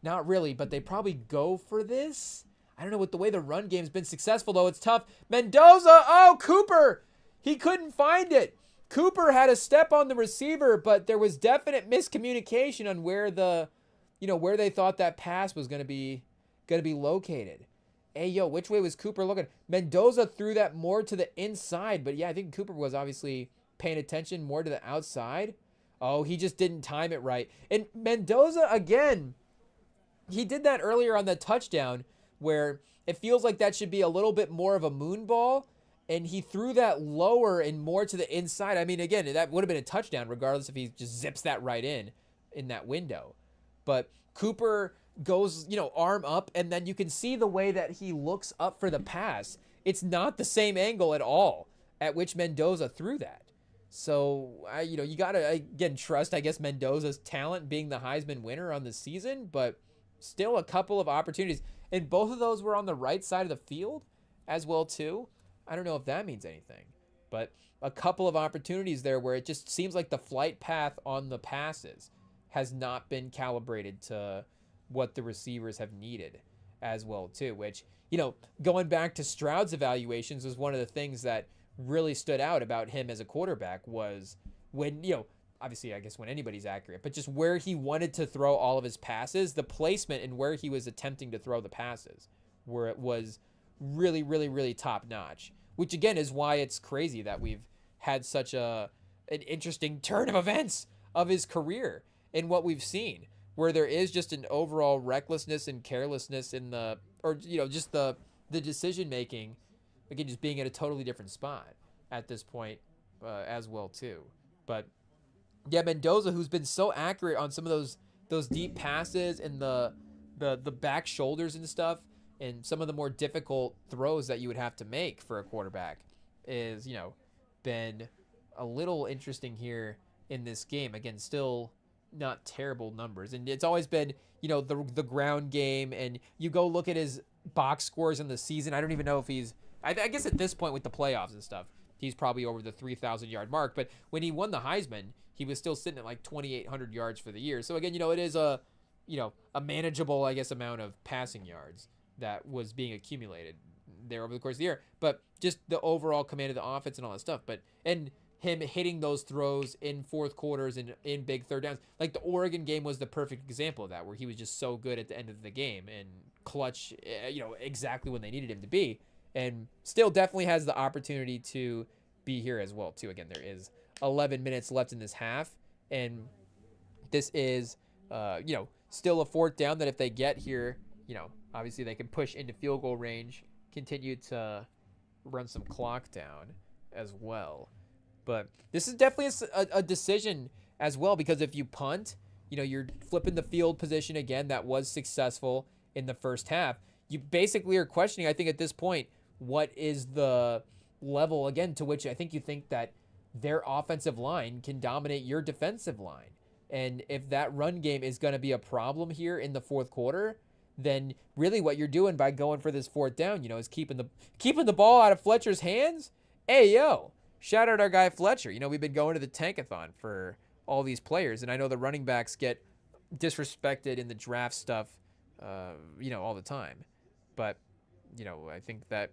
Not really, but they probably go for this. I don't know, with the way the run game's been successful, though, it's tough. Mendoza, Cooper! He couldn't find it. Cooper had a step on the receiver, but there was definite miscommunication on where where they thought that pass was going to be located. Hey, yo, which way was Cooper looking? Mendoza threw that more to the inside, but yeah, I think Cooper was obviously paying attention more to the outside. Oh, he just didn't time it right. And Mendoza, again, he did that earlier on the touchdown where it feels like that should be a little bit more of a moon ball, and he threw that lower and more to the inside. I mean, again, that would have been a touchdown regardless if he just zips that right in that window. But Cooper goes, arm up, and then you can see the way that he looks up for the pass. It's not the same angle at all at which Mendoza threw that. So, you got to, again, trust, I guess, Mendoza's talent being the Heisman winner on the season, but still a couple of opportunities. And both of those were on the right side of the field as well, too. I don't know if that means anything, but a couple of opportunities there where it just seems like the flight path on the passes has not been calibrated to what the receivers have needed as well, too, which, going back to Stroud's evaluations was one of the things that really stood out about him as a quarterback was when, obviously, I guess when anybody's accurate, but just where he wanted to throw all of his passes, the placement and where he was attempting to throw the passes, where it was really, really, really top notch, which again is why it's crazy that we've had such an interesting turn of events of his career in what we've seen, where there is just an overall recklessness and carelessness in just the decision making, again, just being at a totally different spot at this point as well, too. But yeah, Mendoza, who's been so accurate on some of those deep passes and the back shoulders and stuff, and some of the more difficult throws that you would have to make for a quarterback is, been a little interesting here in this game. Again, still not terrible numbers. And it's always been, the ground game. And you go look at his box scores in the season. I don't even know if he's, I guess at this point with the playoffs and stuff, he's probably over the 3,000 yard mark. But when he won the Heisman, he was still sitting at like 2,800 yards for the year. So again, it is a manageable, I guess, amount of passing yards that was being accumulated there over the course of the year. But just the overall command of the offense and all that stuff. And him hitting those throws in fourth quarters and in big third downs. Like the Oregon game was the perfect example of that, where he was just so good at the end of the game and clutch, exactly when they needed him to be. And still definitely has the opportunity to be here as well, too. Again, there is 11 minutes left in this half. And this is, still a fourth down that if they get here, obviously they can push into field goal range, continue to run some clock down as well. But this is definitely a decision as well, because if you punt, you're flipping the field position again. That was successful in the first half. You basically are questioning, I think at this point, what is the level, again, to which I think you think that their offensive line can dominate your defensive line. And if that run game is going to be a problem here in the fourth quarter, then really what you're doing by going for this fourth down, is keeping the ball out of Fletcher's hands. Hey, yo. Shout out our guy Fletcher. We've been going to the tankathon for all these players, and I know the running backs get disrespected in the draft stuff, all the time. But, I think that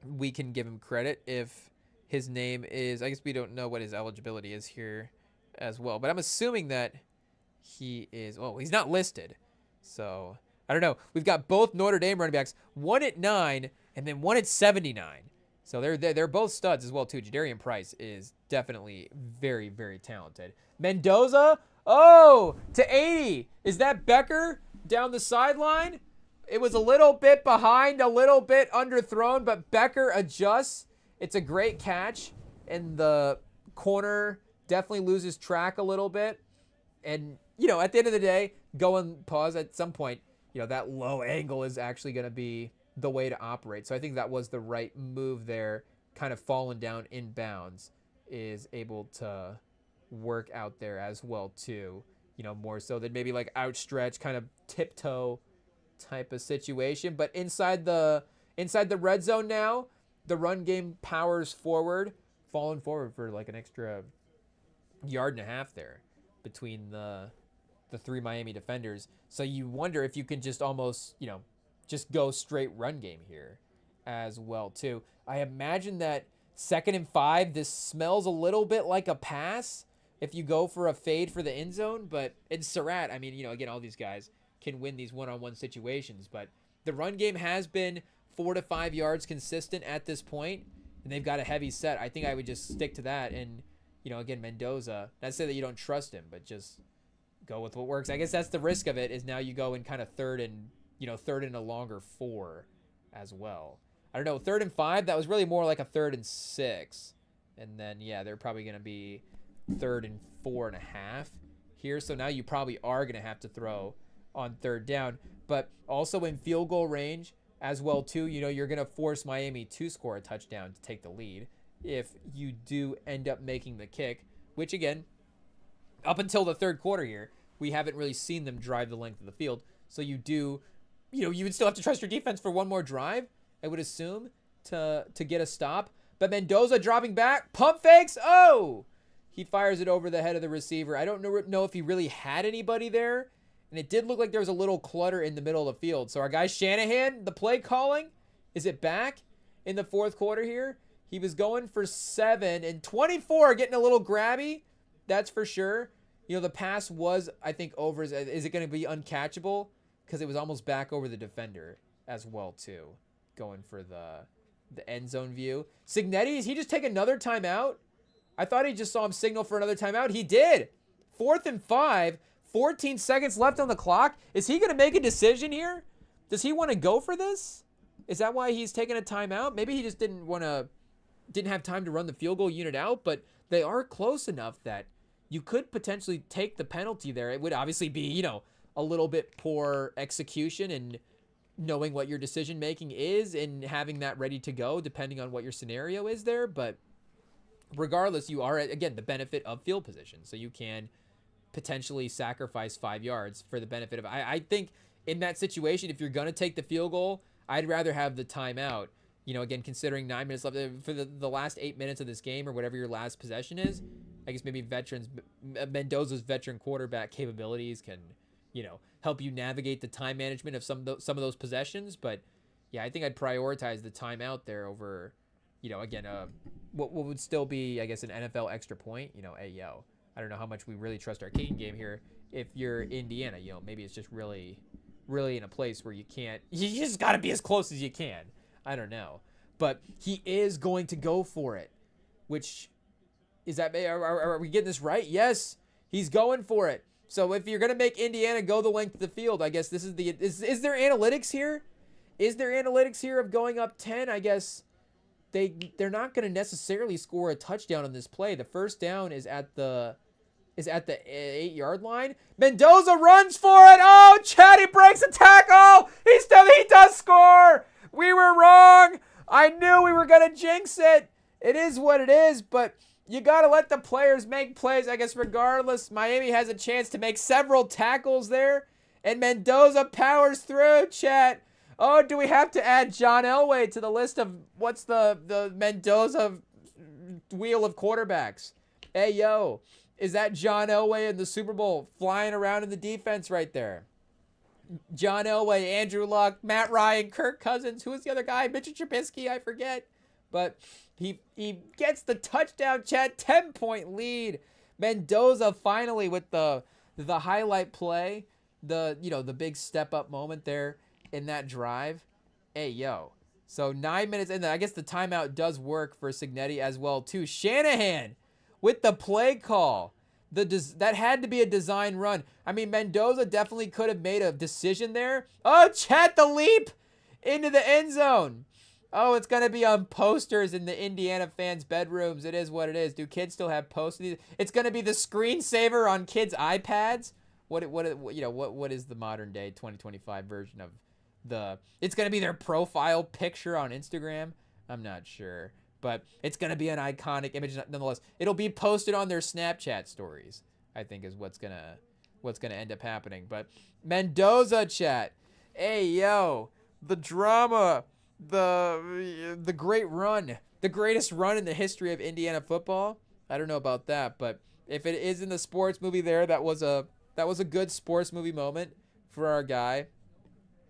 we can give him credit if his name is, I guess we don't know what his eligibility is here as well. But I'm assuming that he is, he's not listed. So, I don't know. We've got both Notre Dame running backs, one at 9 and then one at 79. So they're both studs as well, too. Jadarian Price is definitely very, very talented. Mendoza, to 80. Is that Becker down the sideline? It was a little bit behind, a little bit underthrown, but Becker adjusts. It's a great catch, and the corner definitely loses track a little bit. And, at the end of the day, go and pause at some point. That low angle is actually going to be the way to operate. So I think that was the right move there, kind of falling down in bounds, is able to work out there as well too, more so than maybe like outstretch, kind of tiptoe type of situation. But inside the red zone now, the run game powers forward, falling forward for like an extra 1.5 yards there between the three Miami defenders. So you wonder if you can just almost, just go straight run game here as well too. I imagine that 2nd and 5, this smells a little bit like a pass if you go for a fade for the end zone. But in Surratt, again, all these guys can win these one-on-one situations. But the run game has been 4 to 5 yards consistent at this point, and they've got a heavy set. I think I would just stick to that. And, again, Mendoza, not to say that you don't trust him, but just go with what works. I guess that's the risk of it, is now you go in kind of third and a longer 4 as well. I don't know, 3rd and 5, that was really more like a 3rd and 6. And then, they're probably going to be 3rd and 4.5 here. So now you probably are going to have to throw on 3rd down. But also in field goal range as well, too, you're going to force Miami to score a touchdown to take the lead if you do end up making the kick, which, again, up until the third quarter here, we haven't really seen them drive the length of the field. So you do... you would still have to trust your defense for one more drive, I would assume, to get a stop. But Mendoza dropping back, pump fakes. He fires it over the head of the receiver. I don't know if he really had anybody there, and it did look like there was a little clutter in the middle of the field. So our guy Shanahan, the play calling, is it back in the fourth quarter here? He was going for 7 and 24, getting a little grabby. That's for sure. The pass was, I think, over. Is it going to be uncatchable? Because it was almost back over the defender as well, too, going for the end zone view. Signetti, does he just take another timeout? I thought he just saw him signal for another timeout. He did. 4th and 5, 14 seconds left on the clock. Is he going to make a decision here? Does he want to go for this? Is that why he's taking a timeout? Maybe he just didn't have time to run the field goal unit out, but they are close enough that you could potentially take the penalty there. It would obviously be, a little bit poor execution and, knowing what your decision making is and having that ready to go depending on what your scenario is there. But regardless, you are at, again, the benefit of field position, so you can potentially sacrifice 5 yards for the benefit of. I think in that situation, if you're gonna take the field goal, I'd rather have the timeout. You know, again, considering 9 minutes left for the last 8 minutes of this game or whatever your last possession is. I guess maybe Mendoza's veteran quarterback capabilities can, you know, help you navigate the time management of some of those possessions. But yeah, I think I'd prioritize the timeout there over, you know, again, what would still be, I guess, an NFL extra point. You know, hey, yo, I don't know how much we really trust our kicking game here. If you're Indiana, you know, maybe it's just really in a place where you just got to be as close as you can. I don't know. But he is going to go for it, which is that, are we getting this right? Yes, he's going for it. So if you're going to make Indiana go the length of the field, I guess this is is there analytics here? Is there analytics here of going up 10? I guess they're not going to necessarily score a touchdown on this play. The first down is at the 8-yard line. Mendoza runs for it. Oh, Chatty breaks a tackle. He does score. We were wrong. I knew we were going to jinx it. It is what it is, but you got to let the players make plays, I guess, regardless. Miami has a chance to make several tackles there, and Mendoza powers through, chat. Oh, do we have to add John Elway to the list of what's the Mendoza wheel of quarterbacks? Hey, yo, is that John Elway in the Super Bowl flying around in the defense right there? John Elway, Andrew Luck, Matt Ryan, Kirk Cousins. Who is the other guy? Mitchell Trubisky, I forget. But he gets the touchdown, chat. 10-point lead. Mendoza finally with the highlight play. The big step up moment there in that drive. Hey, yo. So 9 minutes in, I guess the timeout does work for Cignetti as well, too. Shanahan with the play call. That had to be a design run. I mean, Mendoza definitely could have made a decision there. Oh, chat, the leap into the end zone. Oh, it's going to be on posters in the Indiana fans' bedrooms. It is what it is. Do kids still have posters? It's going to be the screensaver on kids' iPads. What is the modern day 2025 version of it's going to be their profile picture on Instagram? I'm not sure. But it's going to be an iconic image nonetheless. It'll be posted on their Snapchat stories, I think, is what's going to end up happening. But Mendoza, chat. Hey, yo, the drama, the great run, the greatest run in the history of Indiana football. I don't know about that, but if it is in the sports movie there, that was a good sports movie moment for our guy,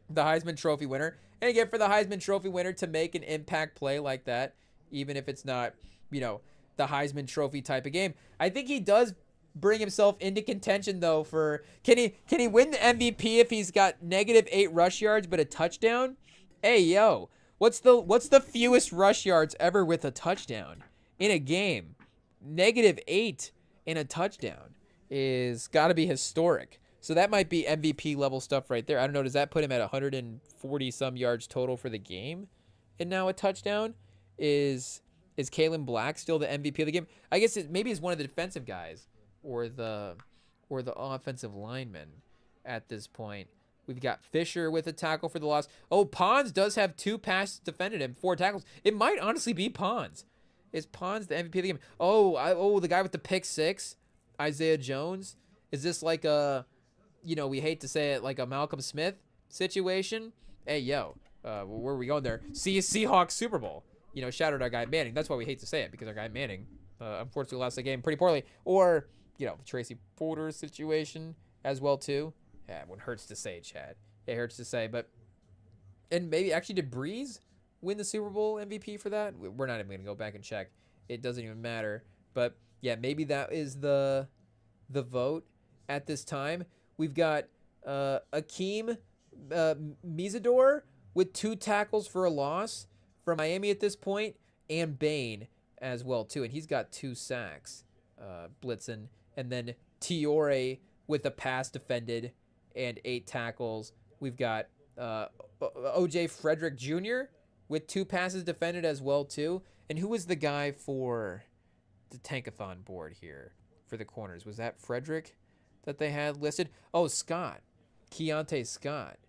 the Heisman Trophy winner. And again, for the Heisman Trophy winner to make an impact play like that, even if it's not, the Heisman Trophy type of game. I think he does bring himself into contention, though, for can he win the MVP if he's got -8 rush yards but a touchdown? Hey, yo, what's the fewest rush yards ever with a touchdown in a game? -8 in a touchdown is got to be historic. So that might be MVP level stuff right there. I don't know. Does that put him at 140 some yards total for the game? And now a touchdown? Is Kalen Black still the MVP of the game? I guess maybe he's one of the defensive guys or the offensive linemen at this point. We've got Fisher with a tackle for the loss. Oh, Pons does have 2 passes defended him, 4 tackles. It might honestly be Pons. Is Pons the MVP of the game? Oh, the guy with the pick 6, Isaiah Jones. Is this like a, we hate to say it, like a Malcolm Smith situation? Hey, yo, where are we going there? Seahawks Super Bowl. Shout out our guy Manning. That's why we hate to say it, because our guy Manning, unfortunately, lost the game pretty poorly. Or, Tracy Porter's situation as well, too. Yeah, it hurts to say, Chad. It hurts to say, but... And maybe, actually, did Breeze win the Super Bowl MVP for that? We're not even going to go back and check. It doesn't even matter. But, yeah, maybe that is the vote at this time. We've got Akeem Mizador with 2 tackles for a loss for Miami at this point, and Bain as well, too. And he's got 2 sacks, blitzing. And then Tiore with a pass defended and 8 tackles. We've got O.J. Frederick Jr. with 2 passes defended as well, too. And who was the guy for the Tankathon board here for the corners? Was that Frederick that they had listed? Oh, Scott. Keontae Scott.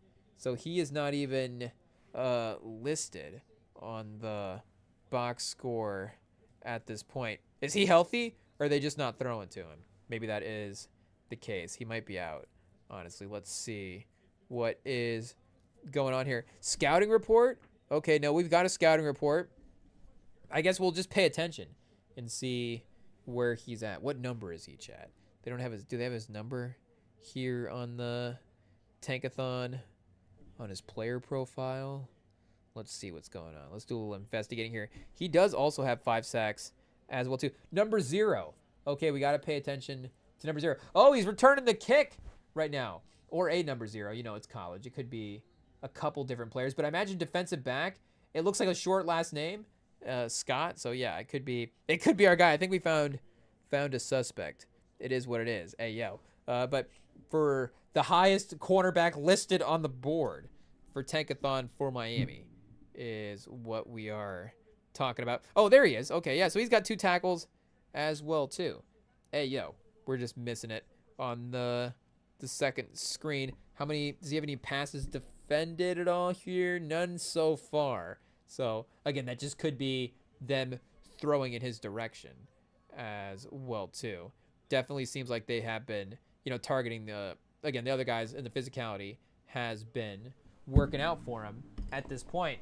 So he is not even listed on the box score at this point. Is he healthy, or are they just not throwing to him? Maybe that is the case. He might be out, honestly. Let's see what is going on here. Scouting report? Okay, no, we've got a scouting report. I guess we'll just pay attention and see where he's at. What number is he at? They don't have his. Do they have his number here on the Tankathon, on his player profile? Let's see what's going on. Let's do a little investigating here. He does also have 5 sacks as well too. Number 0. Okay, we got to pay attention to number 0. Oh, he's returning the kick right now, or a number 0. You know, it's college. It could be a couple different players, but I imagine defensive back. It looks like a short last name. Scott. So yeah, it could be our guy. I think we found a suspect. It is what it is. Hey yo. But for the highest cornerback listed on the board for Tankathon for Miami is what we are talking about. Oh, there he is. Okay, yeah. So he's got 2 tackles as well too. Hey yo, we're just missing it on the second screen. How many? Does he have any passes defended at all here? None so far. So, again, that just could be them throwing in his direction as well, too. Definitely seems like they have been, targeting the other guys, and the physicality has been working out for him at this point.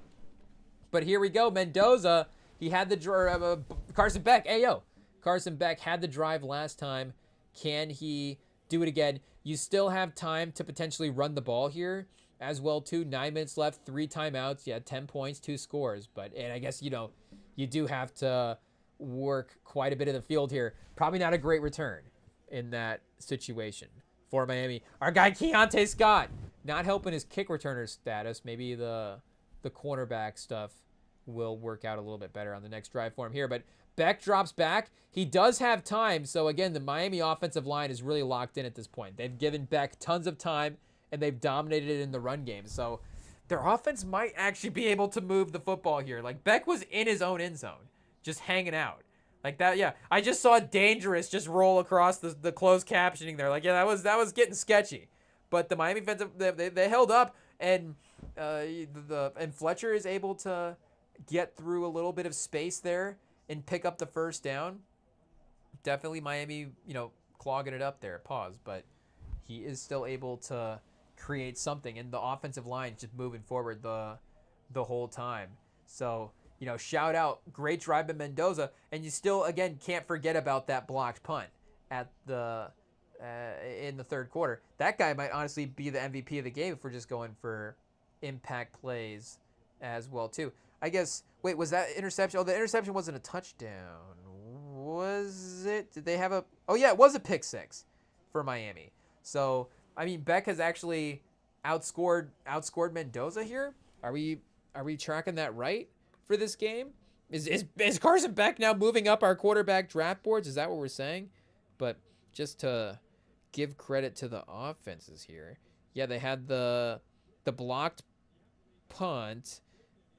But here we go. Mendoza, he had the Carson Beck. Hey, yo. Carson Beck had the drive last time. Can he do it again? You still have time to potentially run the ball here as well too. 9 minutes left, 3 timeouts. Yeah, 10 points, 2 scores. And I guess, you do have to work quite a bit of the field here. Probably not a great return in that situation for Miami. Our guy Keontae Scott not helping his kick returner status. Maybe the cornerback stuff will work out a little bit better on the next drive for him here. But Beck drops back. He does have time. So again, the Miami offensive line is really locked in at this point. They've given Beck tons of time, and they've dominated it in the run game. So their offense might actually be able to move the football here. Like, Beck was in his own end zone, just hanging out. Like that, yeah. I just saw Dangerous just roll across the closed captioning there. Like, yeah, that was getting sketchy. But the Miami defensive, they held up, and and Fletcher is able to get through a little bit of space there and pick up the first down. Definitely Miami, clogging it up there. Pause, but he is still able to create something, and the offensive line just moving forward the whole time. So, shout out, great drive by Mendoza, and you still, again, can't forget about that blocked punt at in the third quarter. That guy might honestly be the MVP of the game if we're just going for impact plays as well too. I guess, wait, was that interception? Oh, the interception wasn't a touchdown. Was it? Did they have a... Oh, yeah, it was a pick 6 for Miami. So, I mean, Beck has actually outscored Mendoza here. Are we tracking that right for this game? Is Carson Beck now moving up our quarterback draft boards? Is that what we're saying? But just to give credit to the offenses here. Yeah, they had the blocked punt.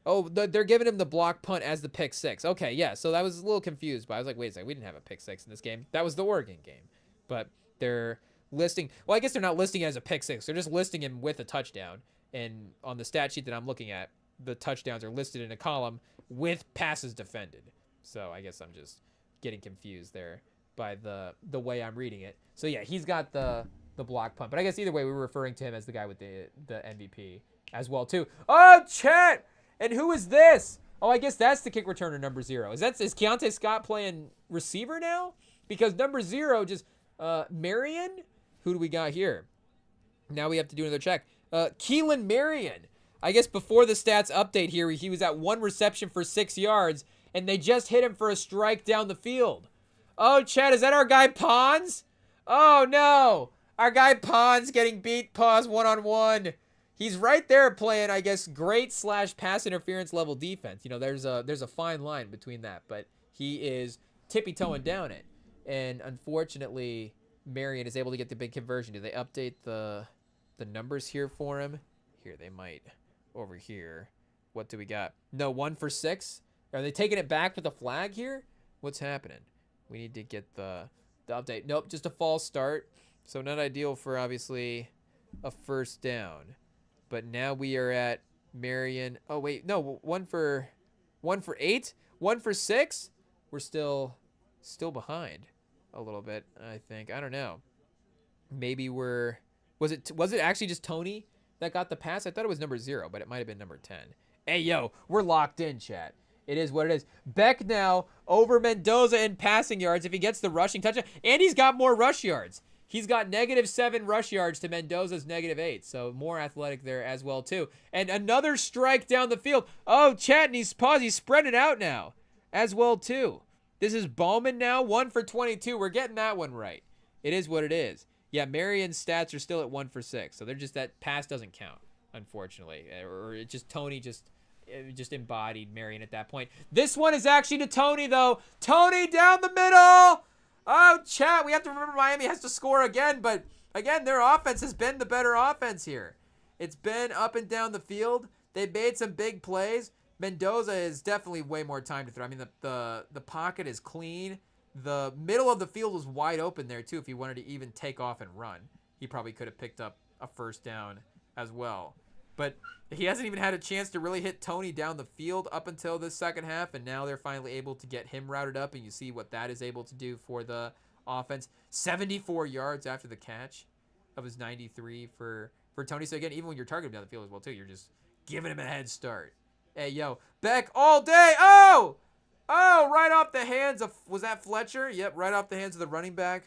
Oh, they're giving him the block punt as the pick 6. Okay, yeah, so that was a little confused, but I was like, wait a second, we didn't have a pick 6 in this game. That was the Oregon game. But they're listing, well, I guess they're not listing it as a pick 6. They're just listing him with a touchdown. And on the stat sheet that I'm looking at, the touchdowns are listed in a column with passes defended. So I guess I'm just getting confused there by the way I'm reading it. So yeah, he's got the block punt. But I guess either way, we were referring to him as the guy with the MVP as well too. Oh, chat! And who is this? Oh, I guess that's the kick returner, number 0. Is Keontae Scott playing receiver now? Because number 0 just Marion. Who do we got here? Now we have to do another check. Keelan Marion. I guess before the stats update here, he was at 1 reception for 6 yards, and they just hit him for a strike down the field. Oh, Chad, is that our guy Pons? Oh no, our guy Pons getting beat. Pause 1-on-1. He's right there playing, I guess, great / pass interference level defense. There's a fine line between that, but he is tippy-toeing down it. And unfortunately, Marion is able to get the big conversion. Do they update the numbers here for him? Here, they might. Over here. What do we got? No, 1 for 6? Are they taking it back with a flag here? What's happening? We need to get the update. Nope, just a false start. So not ideal for, obviously, a first down. But now we are at Marion. Oh wait, no, one for 8, 1 for 6. We're still behind a little bit, I think. I don't know. Maybe was it actually just Tony that got the pass? I thought it was number 0, but it might have been number 10. Hey yo, we're locked in, chat. It is what it is. Beck now over Mendoza in passing yards if he gets the rushing touchdown. And he's got more rush yards. He's got -7 rush yards to Mendoza's -8. So more athletic there as well, too. And another strike down the field. Oh, chat, and he's spread it out now as well, too. This is Bowman now, 1 for 22. We're getting that one right. It is what it is. Yeah, Marion's stats are still at 1 for 6. So they're just, that pass doesn't count, unfortunately. Or it just, Tony just embodied Marion at that point. This one is actually to Tony, though. Tony down the middle. Oh, chat, we have to remember Miami has to score again, but again, their offense has been the better offense here. It's been up and down the field. They've made some big plays. Mendoza is definitely way more time to throw. I mean, the pocket is clean. The middle of the field was wide open there, too. If he wanted to even take off and run, he probably could have picked up a first down as well. But he hasn't even had a chance to really hit Tony down the field up until the second half, and now they're finally able to get him routed up, and you see what that is able to do for the offense. 74 yards after the catch of his 93 for Tony. So, again, even when you're targeting down the field as well, too, you're just giving him a head start. Hey, yo, Beck all day. Oh, right off the hands of, was that Fletcher? Yep, right off the hands of the running back.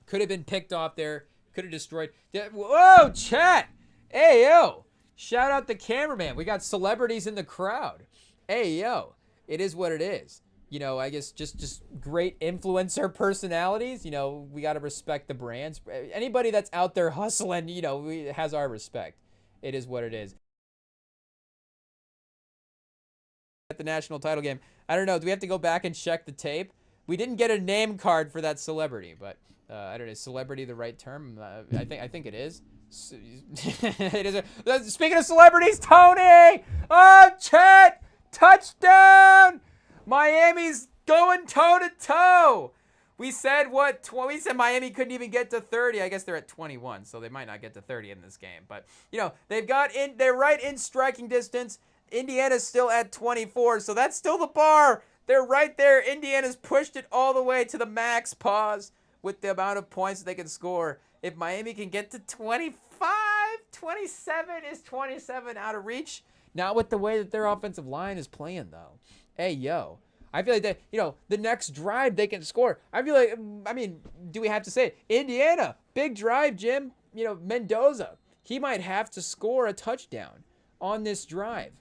Could have been picked off there. Could have destroyed. Whoa, chat. Hey, yo. Shout out the cameraman. We got celebrities in the crowd. Hey, yo. It is what it is. You know, I guess just great influencer personalities. You know, we got to respect the brands. Anybody that's out there hustling, you know, has our respect. It is what it is. At the national title game. I don't know. Do we have to go back and check the tape? We didn't get a name card for that celebrity, but I don't know. Is celebrity the right term? I think it is. It is. Speaking of celebrities, Tony! Oh, chat! Touchdown! Miami's going toe-to-toe. We said what? We said Miami couldn't even get to 30. I guess they're at 21, so they might not get to 30 in this game. But, you know, they're right in striking distance. Indiana's still at 24, so that's still the bar. They're right there. Indiana's pushed it all the way to the max pause with the amount of points they can score. If Miami can get to 25, 27, is 27 out of reach? Not with the way that their offensive line is playing, though. Hey, yo. I feel like that, you know, the next drive they can score. I feel like, I mean, do we have to say it? Indiana, big drive, Jim. You know, Mendoza, he might have to score a touchdown on this drive.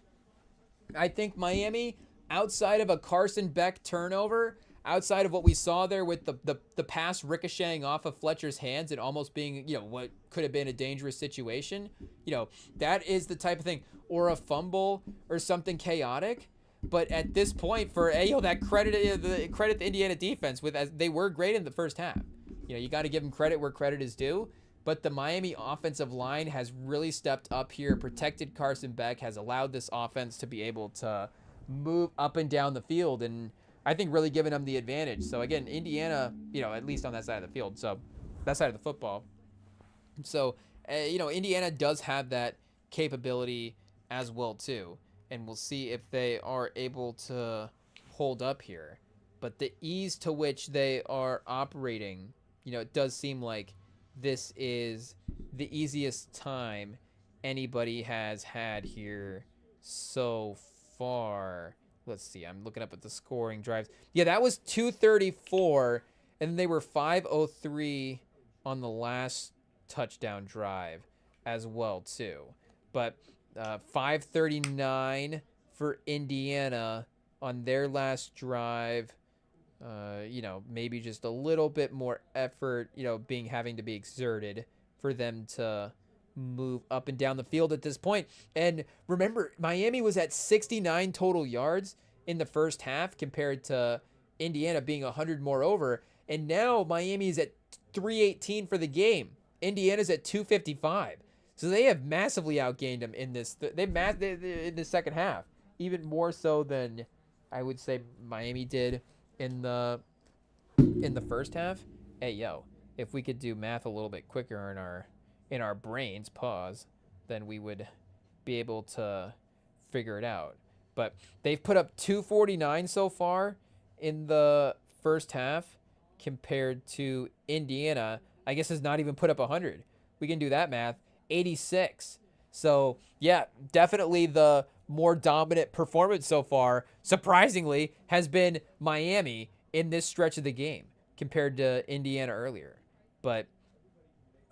I think Miami, outside of a Carson Beck turnover, outside of what we saw there with the pass ricocheting off of Fletcher's hands and almost being, you know, what could have been a dangerous situation, you know, that is the type of thing, or a fumble or something chaotic. But at this point, for that credit the Indiana defense with, as they were great in the first half. You know, you got to give them credit where credit is due. But the Miami offensive line has really stepped up here, protected Carson Beck, has allowed this offense to be able to move up and down the field, and I think really giving them the advantage. So again, Indiana, you know, at least on that side of the field, so that side of the football. So, you know, Indiana does have that capability as well too, and we'll see if they are able to hold up here. But the ease to which they are operating, you know, it does seem like this is the easiest time anybody has had here so far. Let's see. I'm looking up at the scoring drives. Yeah, that was 234, and they were 503 on the last touchdown drive as well, too. But 539 for Indiana on their last drive. You know, maybe just a little bit more effort, you know, having to be exerted for them to move up and down the field at this point. And remember, Miami was at 69 total yards in the first half compared to Indiana being 100 more over. And now Miami is at 318 for the game. Indiana's at 255. So they have massively outgained them in this. In the second half, even more so than I would say Miami did in the first half. Hey, yo, if we could do math a little bit quicker in our brains, pause. then we would be able to figure it out. But they've put up 249 so far in the first half compared to Indiana. I guess has not even put up 100. We can do that math. 86. So, yeah, definitely the more dominant performance so far, surprisingly, has been Miami in this stretch of the game compared to Indiana earlier. But,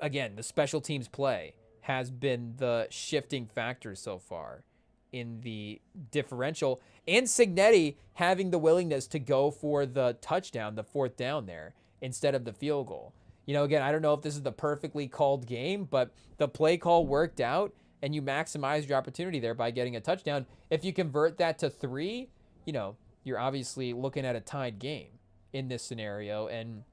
again, the special teams play has been the shifting factor so far in the differential. And Signetti having the willingness to go for the touchdown, the fourth down there, instead of the field goal. You know, again, I don't know if this is the perfectly called game, but the play call worked out, and you maximize your opportunity there by getting a touchdown. If you convert that to 3, you know, you're obviously looking at a tied game in this scenario. And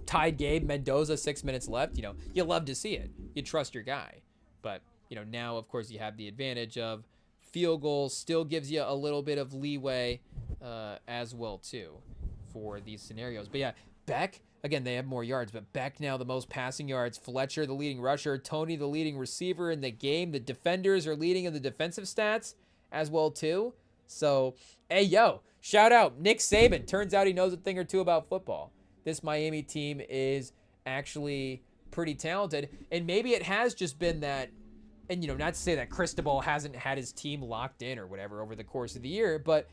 tied game, Mendoza, 6 minutes left, you know, you love to see it. You trust your guy. But, you know, now, of course, you have the advantage of field goal still gives you a little bit of leeway as well, too, for these scenarios. But, yeah, Beck, again, they have more yards, but Beck now the most passing yards. Fletcher, the leading rusher. Tony, the leading receiver in the game. The defenders are leading in the defensive stats as well, too. So, hey, yo, shout out Nick Saban. Turns out he knows a thing or two about football. This Miami team is actually pretty talented. And maybe it has just been that, and, you know, not to say that Cristobal hasn't had his team locked in or whatever over the course of the year, but,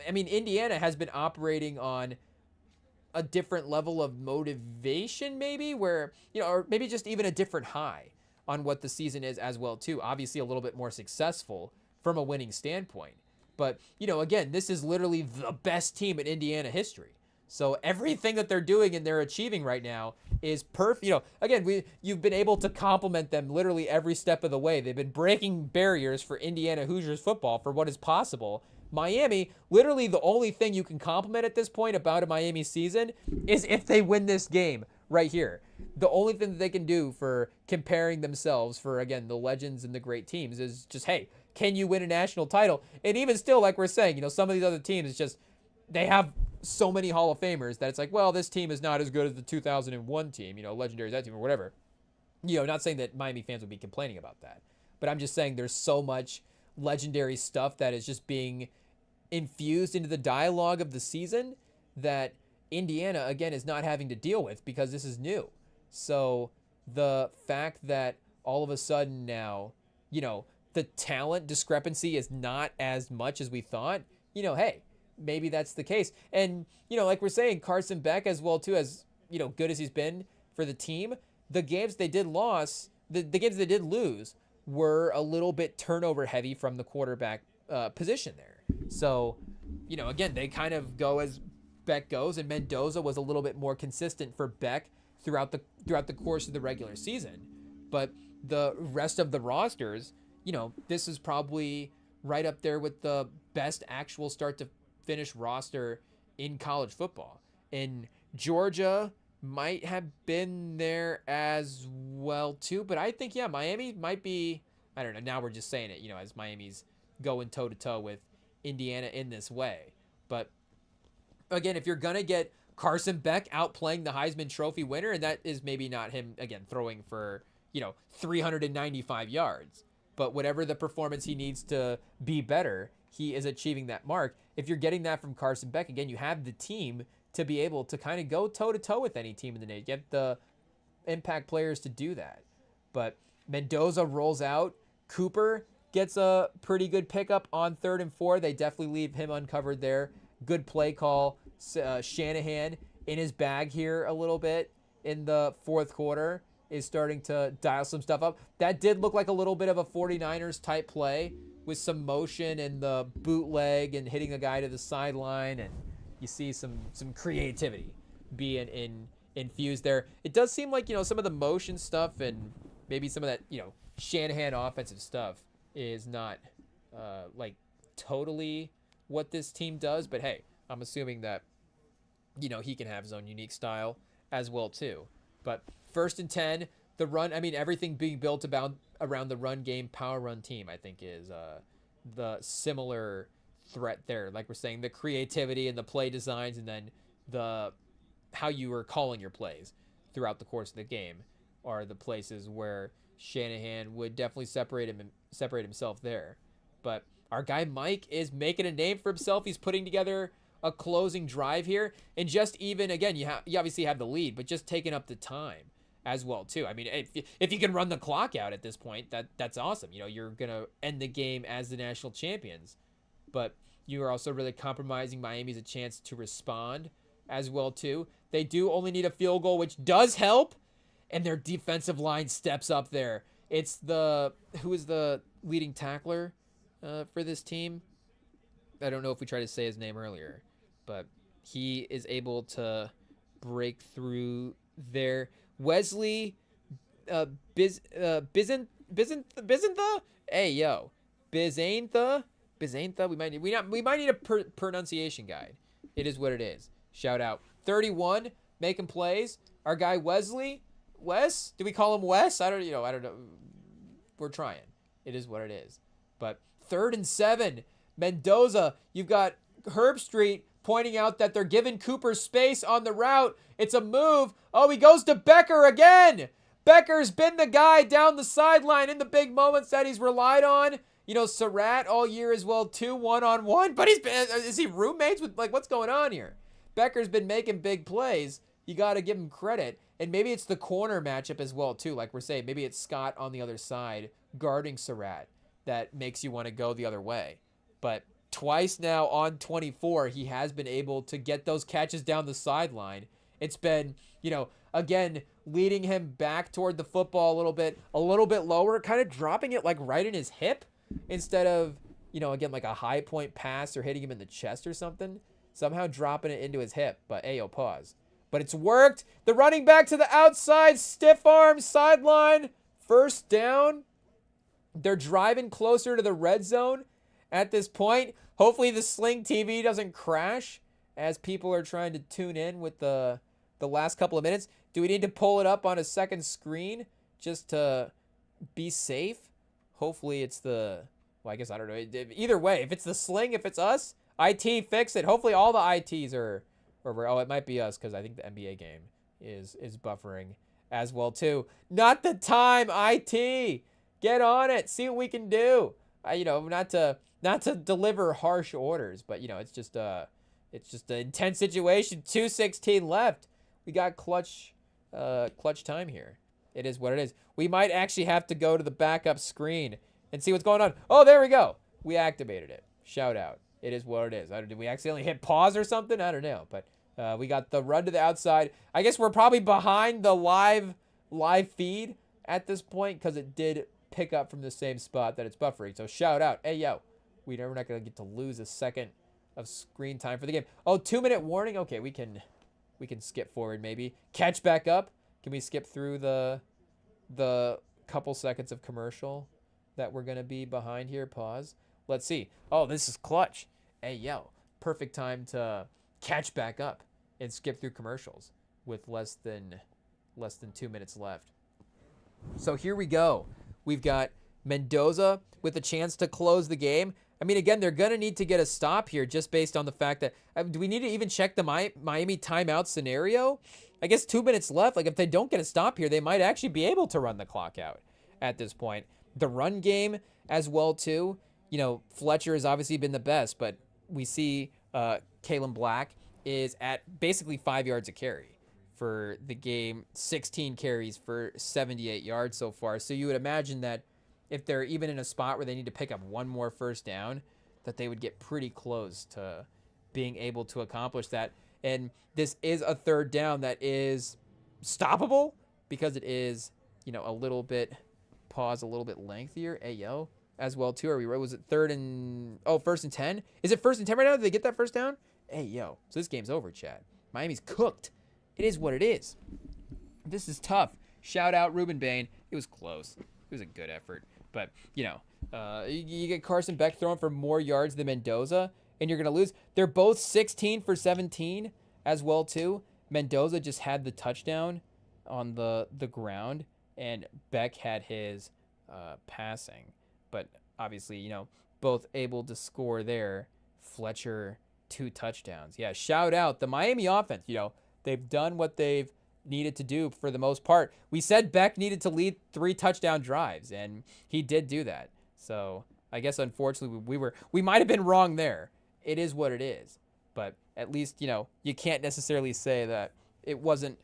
I mean, Indiana has been operating on a different level of motivation, maybe, where, you know, or maybe just even a different high on what the season is as well, too. Obviously, a little bit more successful from a winning standpoint. But, you know, again, this is literally the best team in Indiana history. So everything that they're doing and they're achieving right now is perfect. You know, again, you've been able to compliment them literally every step of the way. They've been breaking barriers for Indiana Hoosiers football for what is possible. Miami, literally the only thing you can compliment at this point about a Miami season is if they win this game right here. The only thing that they can do for comparing themselves for, again, the legends and the great teams is just, hey, can you win a national title? And even still, like we're saying, you know, some of these other teams, it's just, they have so many Hall of Famers that it's like, well, this team is not as good as the 2001 team, you know, legendary that team or whatever. You know, not saying that Miami fans would be complaining about that, but I'm just saying there's so much legendary stuff that is just being infused into the dialogue of the season that Indiana, again, is not having to deal with because this is new. So the fact that all of a sudden now, you know, the talent discrepancy is not as much as we thought, you know, hey, maybe that's the case. And, you know, like we're saying, Carson Beck as well, too, as, you know, good as he's been for the team, the games they did the games they did lose were a little bit turnover heavy from the quarterback position there. So, you know, again, they kind of go as Beck goes, and Mendoza was a little bit more consistent for Beck throughout the course of the regular season. But the rest of the rosters, you know, this is probably right up there with the best actual start to finish roster in college football. And Georgia might have been there as well too, but I think, yeah, Miami might be, I don't know, now we're just saying it, you know, as Miami's going toe to toe with Indiana in this way. But again, if you're going to get Carson Beck outplaying the Heisman Trophy winner, and that is maybe not him, again, throwing for, you know, 395 yards, but whatever the performance he needs to be better, he is achieving that mark. If you're getting that from Carson Beck, again, you have the team to be able to kind of go toe-to-toe with any team in the nation. Get the impact players to do that. But Mendoza rolls out. Cooper gets a pretty good pickup on 3rd and 4. They definitely leave him uncovered there. Good play call. Shanahan in his bag here a little bit in the 4th quarter is starting to dial some stuff up. That did look like a little bit of a 49ers type play with some motion and the bootleg and hitting a guy to the sideline, and you see some creativity being infused there. It does seem like, you know, some of the motion stuff and maybe some of that, you know, Shanahan offensive stuff is not like totally what this team does, but hey, I'm assuming that, you know, he can have his own unique style as well too. But 1st and 10, the run, I mean, everything being built around the run game, power run team, I think is the similar threat there. Like we're saying, the creativity and the play designs, and then the how you are calling your plays throughout the course of the game are the places where Shanahan would definitely separate himself there. But our guy Mike is making a name for himself. He's putting together a closing drive here, and just even again, you obviously have the lead, but just taking up the time as well too. I mean, if you can run the clock out at this point, that's awesome. You know, you're gonna end the game as the national champions, but you are also really compromising Miami's a chance to respond as well too. They do only need a field goal, which does help, and their defensive line steps up there. It's who is the leading tackler for this team? I don't know if we tried to say his name earlier, but he is able to break through there. Wesley Bizantha? Hey, yo. Bizantha? We might need a pronunciation guide. It is what it is. Shout out. 31, making plays. Our guy Wesley. Wes? Do we call him Wes? I don't know. We're trying. It is what it is. But 3rd and 7. Mendoza, you've got Herb Street pointing out that they're giving Cooper space on the route. It's a move. Oh, he goes to Becker again. Becker's been the guy down the sideline in the big moments that he's relied on. You know, Surratt all year as well, too, one-on-one. But is he roommates with, like, what's going on here? Becker's been making big plays. You got to give him credit. And maybe it's the corner matchup as well, too. Like we're saying, maybe it's Scott on the other side guarding Surratt that makes you want to go the other way. But twice now on 24, he has been able to get those catches down the sideline. It's been, again, leading him back toward the football a little bit lower, kind of dropping it like right in his hip instead of, again, like a high point pass or hitting him in the chest or something. Somehow dropping it into his hip. But, ayo, pause. But it's worked. The running back to the outside, stiff arm, sideline, 1st down. They're driving closer to the red zone at this point. Hopefully the Sling TV doesn't crash as people are trying to tune in with the last couple of minutes. Do we need to pull it up on a second screen just to be safe? Hopefully it's I guess I don't know. Either way, if it's the Sling, if it's us, IT, fix it. Hopefully all the ITs are it might be us because I think the NBA game is buffering as well too. Not the time, IT. Get on it. See what we can do. Not to deliver harsh orders, but it's just an intense situation. 2:16 left. We got clutch time here. It is what it is. We might actually have to go to the backup screen and see what's going on. Oh, there we go. We activated it. Shout out. It is what it is. Did we accidentally hit pause or something? I don't know, but we got the run to the outside. I guess we're probably behind the live feed at this point because it did pick up from the same spot that it's buffering. So shout out. Hey, yo. We're not going to get to lose a second of screen time for the game. Oh, 2-minute warning. Okay, we can skip forward maybe. Catch back up. Can we skip through the couple seconds of commercial that we're going to be behind here? Pause. Let's see. Oh, this is clutch. Hey, yo. Perfect time to catch back up and skip through commercials with less than 2 minutes left. So here we go. We've got Mendoza with a chance to close the game. I mean, again, they're going to need to get a stop here just based on the fact that do we need to even check the Miami timeout scenario? I guess 2 minutes left. Like if they don't get a stop here, they might actually be able to run the clock out at this point. The run game as well, too. Fletcher has obviously been the best, but we see Kalen Black is at basically 5 yards a carry for the game, 16 carries for 78 yards so far. So you would imagine that if they're even in a spot where they need to pick up one more 1st down, that they would get pretty close to being able to accomplish that. And this is a 3rd down that is stoppable because it is, a little bit lengthier. Ayo. As well, too. Was it 1st and 10? Is it 1st and 10 right now? Did they get that 1st down? Hey, yo. So this game's over, Chad. Miami's cooked. It is what it is. This is tough. Shout out Ruben Bain. It was close. It was a good effort. But, you get Carson Beck throwing for more yards than Mendoza, and you're going to lose. They're both 16 for 17 as well, too. Mendoza just had the touchdown on the ground, and Beck had his passing. But obviously, both able to score there. Fletcher, 2 touchdowns. Yeah, shout out the Miami offense. They've done what they've needed to do for the most part. We said Beck needed to lead 3 touchdown drives, and he did do that. So I guess unfortunately we might have been wrong there. It is what it is. But at least, you can't necessarily say that it wasn't,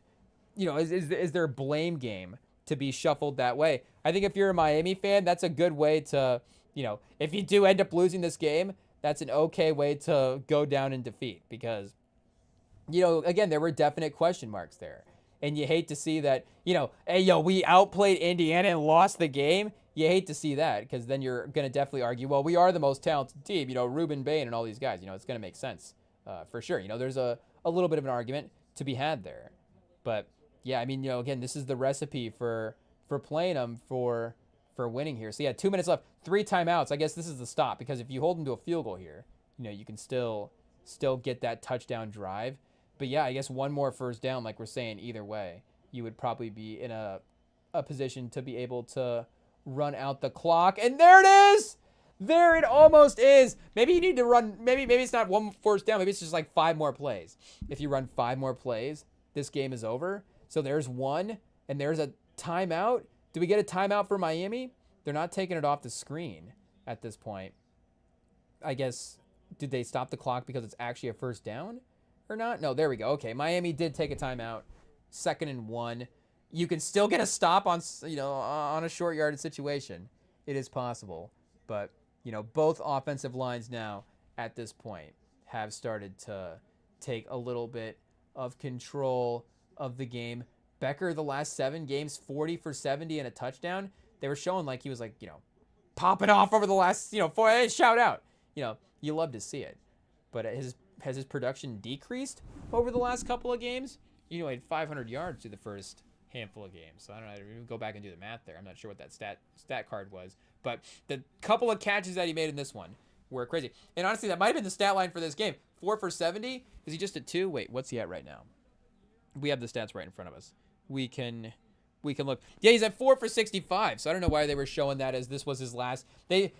is there a blame game to be shuffled that way? I think if you're a Miami fan, that's a good way to, if you do end up losing this game, that's an okay way to go down in defeat because, again, there were definite question marks there. And you hate to see that, hey, we outplayed Indiana and lost the game. You hate to see that because then you're going to definitely argue, well, we are the most talented team, Ruben Bain and all these guys, it's going to make sense for sure. There's a little bit of an argument to be had there. But, yeah, I mean, again, this is the recipe for playing them for winning here. So, yeah, 2 minutes left, 3 timeouts. I guess this is the stop because if you hold them to a field goal here, you can still get that touchdown drive. But, yeah, I guess one more first down, like we're saying, either way, you would probably be in a position to be able to run out the clock. And there it is! There it almost is. Maybe you need to run, maybe it's not 1 first down. Maybe it's just like 5 more plays. If you run 5 more plays, this game is over. So there's 1, and there's a timeout. Do we get a timeout for Miami? They're not taking it off the screen at this point. I guess, did they stop the clock because it's actually a first down or not? No, there we go. Okay, Miami did take a timeout. 2nd and 1. You can still get a stop on, on a short yardage situation. It is possible. But, both offensive lines now at this point have started to take a little bit of control of the game. Becker, the last 7 games, 40 for 70 and a touchdown. They were showing like he was like, popping off over the last, 4. Hey, shout out. You love to see it. But has his production decreased over the last couple of games? He had 500 yards through the first handful of games. So I don't know. Go back and do the math there. I'm not sure what that stat card was. But the couple of catches that he made in this one were crazy. And honestly, that might have been the stat line for this game. 4 for 70. Is he just at 2? Wait, what's he at right now? We have the stats right in front of us. We can look. Yeah, he's at 4 for 65. So I don't know why they were showing that as this was his last. They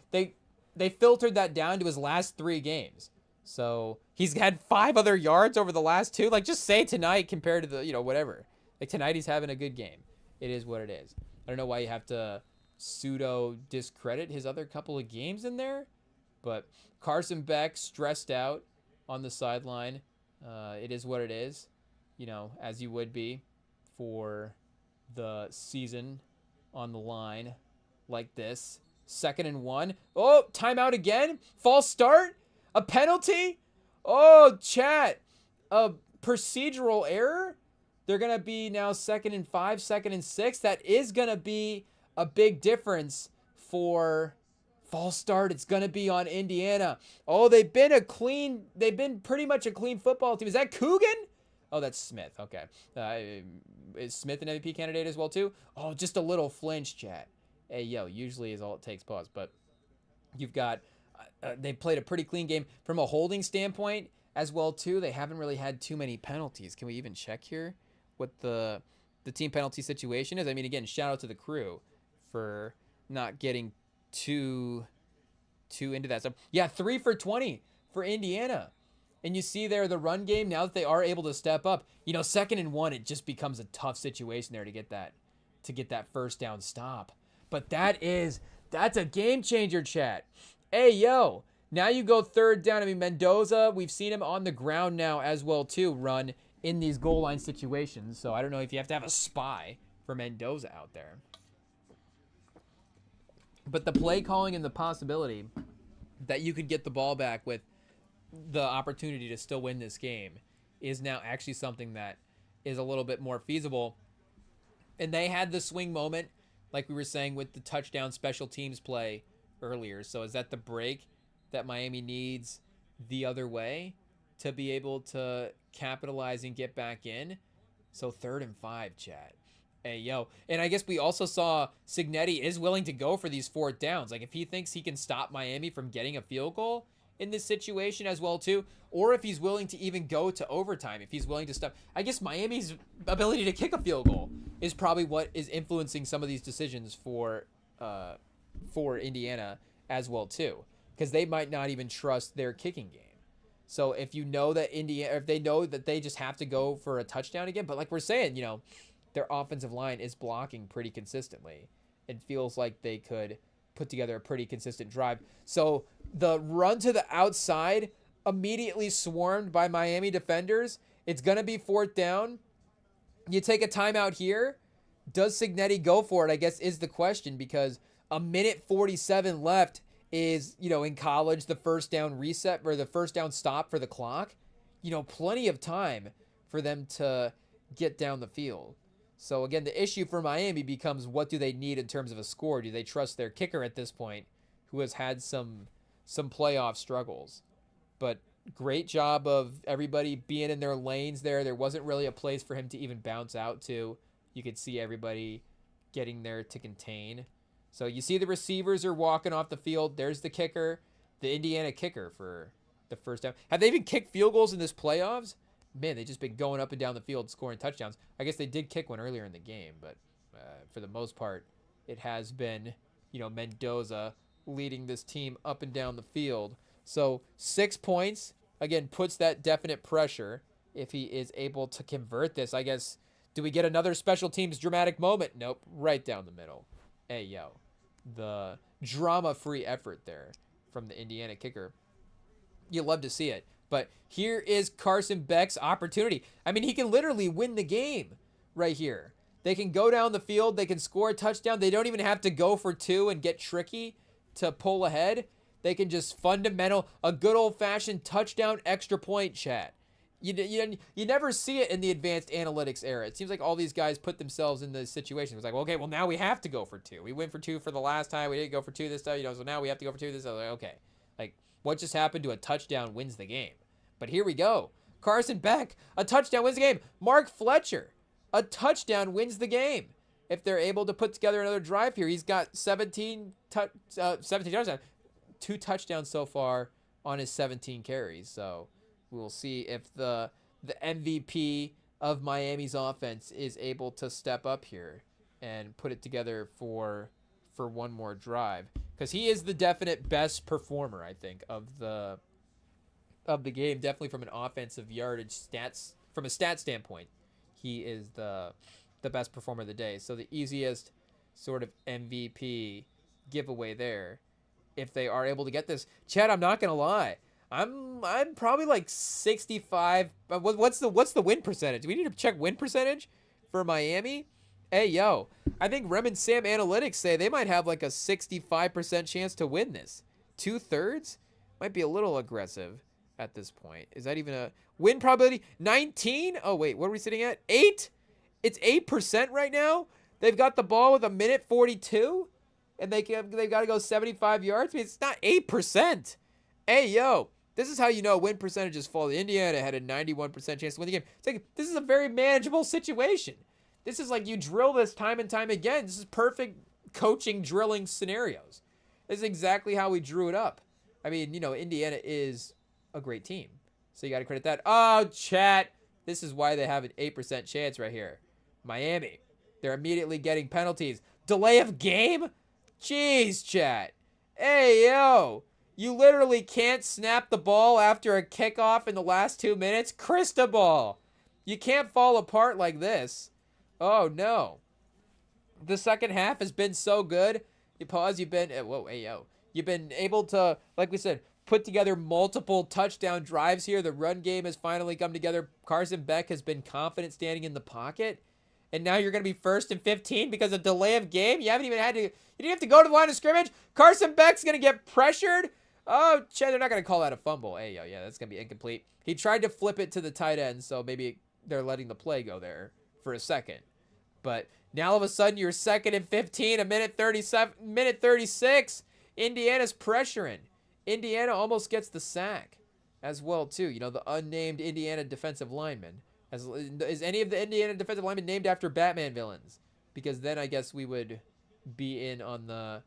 filtered that down to his last 3 games. So he's had 5 other yards over the last 2. Like, just say tonight compared to the, whatever. Like, tonight he's having a good game. It is what it is. I don't know why you have to pseudo discredit his other couple of games in there. But Carson Beck stressed out on the sideline. It is what it is, as you would be for the season on the line like this. 2nd and 1. Oh, timeout again. False start. A penalty. Oh, chat. A procedural error. They're going to be now 2nd and 5, 2nd and 6. That is going to be a big difference for false start. It's going to be on Indiana. Oh, they've been pretty much a clean football team. Is that Coogan? Oh, that's Smith. Okay. Is Smith an MVP candidate as well, too? Oh, just a little flinch, chat. Hey, usually is all it takes. Pause. But you've got, they played a pretty clean game from a holding standpoint as well, too. They haven't really had too many penalties. Can we even check here what the team penalty situation is? I mean, again, shout out to the crew for not getting too into that. So, yeah, 3 for 20 for Indiana. And you see there the run game, now that they are able to step up, 2nd and 1, it just becomes a tough situation there to get that first down stop. But that's a game changer, chat. Hey, now you go 3rd down. I mean, Mendoza, we've seen him on the ground now as well, too, run in these goal line situations. So I don't know if you have to have a spy for Mendoza out there. But the play calling and the possibility that you could get the ball back with the opportunity to still win this game is now actually something that is a little bit more feasible. And they had the swing moment, like we were saying, with the touchdown special teams play earlier. So is that the break that Miami needs the other way to be able to capitalize and get back in? So 3rd and 5, chat. Hey, and I guess we also saw Cignetti is willing to go for these 4th downs. Like, if he thinks he can stop Miami from getting a field goal in this situation as well, too, or if he's willing to even go to overtime, if he's willing to stop. I guess Miami's ability to kick a field goal is probably what is influencing some of these decisions for Indiana as well, too, because they might not even trust their kicking game. So if you know that if they know that they just have to go for a touchdown again, but like we're saying, their offensive line is blocking pretty consistently. It feels like they could put together a pretty consistent drive. So the run to the outside, immediately swarmed by Miami defenders. It's going to be 4th down. You take a timeout here. Does Cignetti go for it, I guess, is the question, because a minute 47 left is, in college, the first down reset or the first down stop for the clock. Plenty of time for them to get down the field. So again, the issue for Miami becomes, what do they need in terms of a score? Do they trust their kicker at this point, who has had some playoff struggles? But great job of everybody being in their lanes there. There wasn't really a place for him to even bounce out to. You could see everybody getting there to contain. So you see the receivers are walking off the field. There's the kicker, the Indiana kicker for the first down. Have they even kicked field goals in this playoffs? Man, they've just been going up and down the field scoring touchdowns. I guess they did kick one earlier in the game, but for the most part, it has been, Mendoza leading this team up and down the field. So 6 points, again, puts that definite pressure if he is able to convert this. I guess, do we get another special teams dramatic moment? Nope, right down the middle. Hey, yo, the drama-free effort there from the Indiana kicker. You love to see it. But here is Carson Beck's opportunity. I mean, he can literally win the game right here. They can go down the field. They can score a touchdown. They don't even have to go for 2 and get tricky to pull ahead. They can just a good old-fashioned touchdown extra point, chat. You never see it in the advanced analytics era. It seems like all these guys put themselves in the situation. It's like, well, okay, well, now we have to go for 2. We went for 2 for the last time. We didn't go for 2 this time, so now we have to go for 2 this time. Like, okay. Like, what just happened to a touchdown wins the game? But here we go. Carson Beck, a touchdown wins the game. Mark Fletcher, a touchdown wins the game. If they're able to put together another drive here, he's got 17 touchdowns. 2 touchdowns so far on his 17 carries. So we'll see if the MVP of Miami's offense is able to step up here and put it together for one more drive, because he is the definite best performer, I think, of the game. Definitely from an offensive yardage stats, from a stat standpoint, he is the best performer of the day. So the easiest sort of MVP giveaway there, if they are able to get this. Chad, I'm not gonna lie, I'm probably like 65. What's the win percentage? We need to check win percentage for Miami. Hey, yo, I think REMINGTOM Analytics say they might have like a 65% chance to win this. 2/3 might be a little aggressive at this point. Is that even a win probability? 19? Oh, wait, what are we sitting at? 8? It's 8% right now. They've got the ball with a minute 42, and they've got to go 75 yards. I mean, it's not 8%. Hey, yo, this is how you know win percentages fall. Indiana had a 91% chance to win the game. It's like, this is a very manageable situation. This is like you drill this time and time again. This is perfect coaching drilling scenarios. This is exactly how we drew it up. I mean, Indiana is a great team, so you got to credit that. Oh, chat, this is why they have an 8% chance right here. Miami, they're immediately getting penalties. Delay of game? Jeez, chat. Hey, yo, you literally can't snap the ball after a kickoff in the last 2 minutes? Cristobal, you can't fall apart like this. Oh, no. The second half has been so good. You've been, you've been able to, like we said, put together multiple touchdown drives here. The run game has finally come together. Carson Beck has been confident standing in the pocket. And now you're going to be 1st and 15 because of delay of game? You didn't have to go to the line of scrimmage? Carson Beck's going to get pressured? Oh, they're not going to call that a fumble. Hey, yeah, that's going to be incomplete. He tried to flip it to the tight end, so maybe they're letting the play go there for a second. But now all of a sudden you're 2nd and 15, a minute 36. Indiana's pressuring. Indiana almost gets the sack as well, too. The unnamed Indiana defensive lineman. Is any of the Indiana defensive linemen named after Batman villains? Because then I guess we would be in on the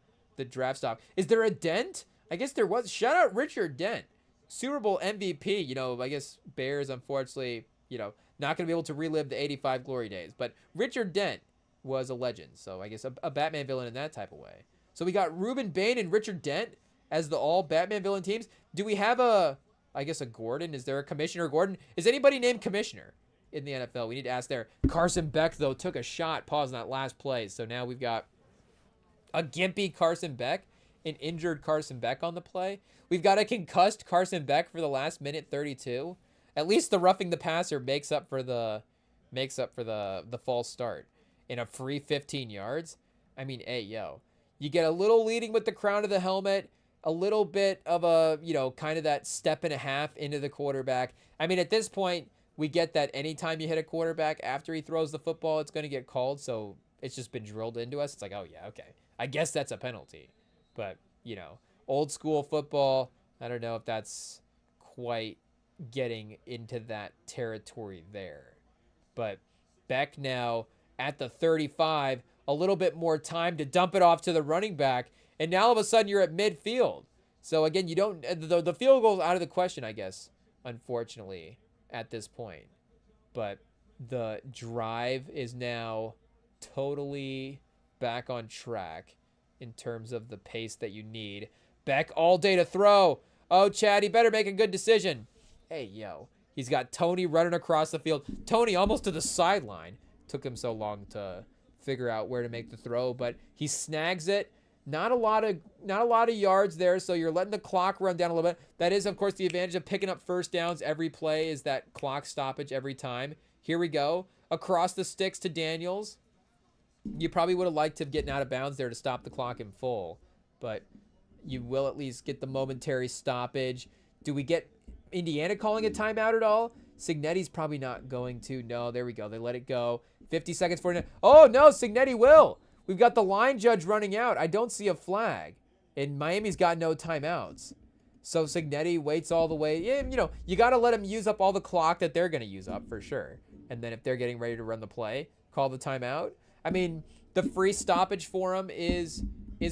draft stock. Is there a Dent? I guess there was. Shout out Richard Dent, Super Bowl MVP. I guess Bears, unfortunately, not going to be able to relive the 85 glory days. But Richard Dent was a legend. So I guess a Batman villain in that type of way. So we got Ruben Bain and Richard Dent as the all Batman villain teams. Do we have a I guess a Gordon. Is there a Commissioner Gordon? Is anybody named Commissioner in the NFL? We need to ask there. Carson Beck, though, took a shot, pausing that last play. So now we've got a gimpy Carson Beck, an injured Carson Beck on the play. We've got a concussed Carson Beck for the last minute 32. At least the roughing the passer makes up for the false start in a free 15 yards. I mean, hey, yo. You get a little leading with the crown of the helmet, a little bit of a, kind of that step and a half into the quarterback. I mean, at this point, we get that anytime you hit a quarterback after he throws the football, it's going to get called. So it's just been drilled into us. It's like, oh, yeah, okay. I guess that's a penalty. But, old school football, I don't know if that's quite getting into that territory there. But Beck now at the 35, a little bit more time to dump it off to the running back. And now all of a sudden you're at midfield. So again, you don't, the field goal is out of the question, I guess, unfortunately, at this point. But the drive is now totally back on track in terms of the pace that you need. Beck all day to throw. Oh, Chad, he better make a good decision. Hey, yo. He's got Tony running across the field. Tony almost to the sideline. Took him so long to figure out where to make the throw, but he snags it. Not a lot of yards there, so you're letting the clock run down a little bit. That is, of course, the advantage of picking up first downs every play is that clock stoppage every time. Here we go. Across the sticks to Daniels. You probably would have liked to have gotten out of bounds there to stop the clock in full, but you will at least get the momentary stoppage. Do we get Indiana calling a timeout at all? Signetti's probably not going to. No, there we go. They let it go. 50 seconds for it. Oh, no, Signetti will. We've got the line judge running out. I don't see a flag. And Miami's got no timeouts. So Signetti waits all the way. Yeah, you got to let them use up all the clock that they're going to use up for sure. And then if they're getting ready to run the play, call the timeout. I mean, the free stoppage for them is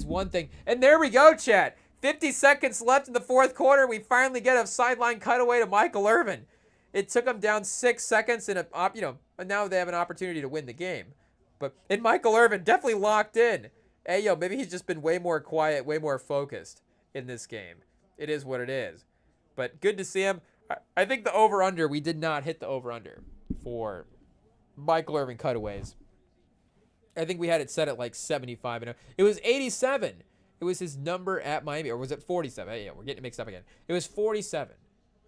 one thing. And there we go, chat. 50 seconds left in the fourth quarter. We finally get a sideline cutaway to Michael Irvin. It took them down 6 seconds, and now they have an opportunity to win the game. And Michael Irvin definitely locked in. Hey, yo, maybe he's just been way more quiet, way more focused in this game. It is what it is. But good to see him. I think the over-under, we did not hit the over-under for Michael Irvin cutaways. I think we had it set at like 75. It was 87. It was his number at Miami. Or was it 47? Yeah, we're getting mixed up again. It was 47,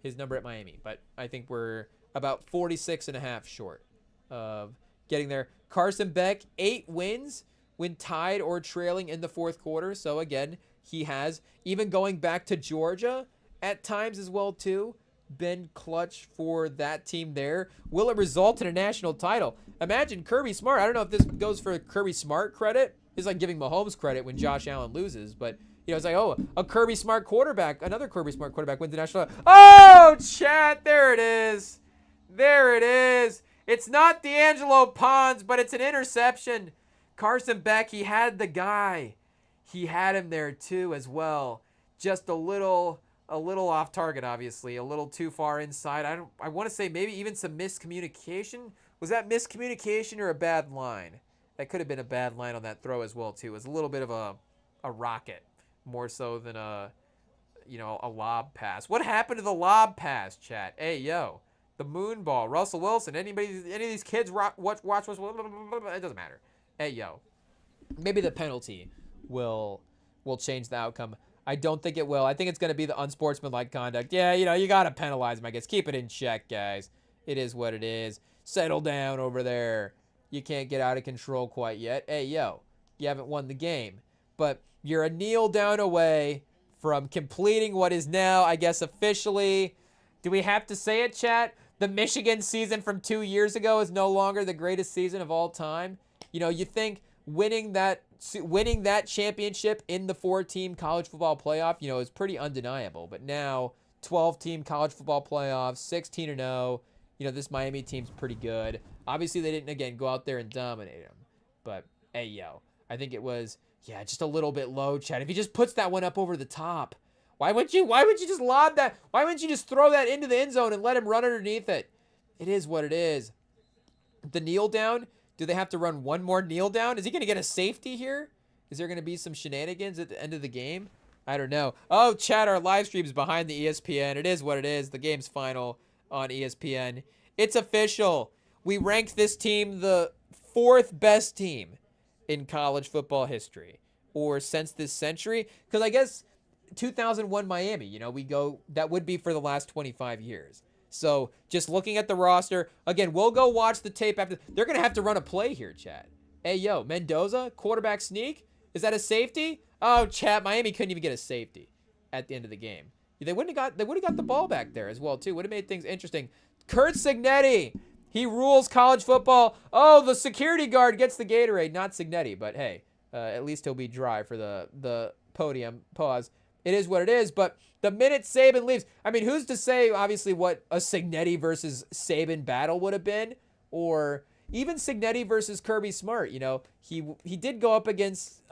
his number at Miami. But I think we're about 46 and a half short of getting there. Carson Beck, 8 wins when tied or trailing in the fourth quarter. So, again, he has, even going back to Georgia at times as well, too, been clutch for that team there. Will it result in a national title? Imagine Kirby Smart. I don't know if this goes for Kirby Smart credit. It's like giving Mahomes credit when Josh Allen loses. But, it's like, oh, a Kirby Smart quarterback, another Kirby Smart quarterback wins the national title. Oh, chat, there it is. There it is. It's not D'Angelo Pons, but it's an interception. Carson Beck, he had the guy. He had him there too as well. Just a little off target, obviously. A little too far inside. I want to say maybe even some miscommunication. Was that miscommunication or a bad line? That could have been a bad line on that throw as well too. It was a little bit of a rocket, more so than a lob pass. What happened to the lob pass, chat? Hey, yo. The moon ball, Russell Wilson, any of these kids watch, it doesn't matter. Hey, yo. Maybe the penalty will change the outcome. I don't think it will. I think it's going to be the unsportsmanlike conduct. Yeah, you got to penalize him, I guess. Keep it in check, guys. It is what it is. Settle down over there. You can't get out of control quite yet. Hey, yo. You haven't won the game. But you're a kneel down away from completing what is now, I guess, officially. Do we have to say it, chat? The Michigan season from 2 years ago is no longer the greatest season of all time. You think winning that championship in the 4-team college football playoff, is pretty undeniable. But now, 12-team college football playoff, 16-0. This Miami team's pretty good. Obviously, they didn't, again, go out there and dominate them. But, hey, yo, I think it was, just a little bit low, chat. If he just puts that one up over the top. Why wouldn't you just lob that? Why wouldn't you just throw that into the end zone and let him run underneath it? It is what it is. The kneel down, do they have to run one more kneel down? Is he going to get a safety here? Is there going to be some shenanigans at the end of the game? I don't know. Oh, chat, our live stream's behind the ESPN. It is what it is. The game's final on ESPN. It's official. We ranked this team the 4th best team in college football history, or since this century. Because I guess 2001 Miami, that would be for the last 25 years. So just looking at the roster, again, we'll go watch the tape after. They're going to have to run a play here, chat. Hey, yo, Mendoza, quarterback sneak? Is that a safety? Oh, chat, Miami couldn't even get a safety at the end of the game. They would have got the ball back there as well, too. Would have made things interesting. Curt Cignetti, he rules college football. Oh, the security guard gets the Gatorade, not Cignetti, but hey, at least he'll be dry for the podium. Pause. It is what it is, but the minute Saban leaves, I mean, who's to say, obviously, what a Cignetti versus Saban battle would have been, or even Cignetti versus Kirby Smart. He did go up against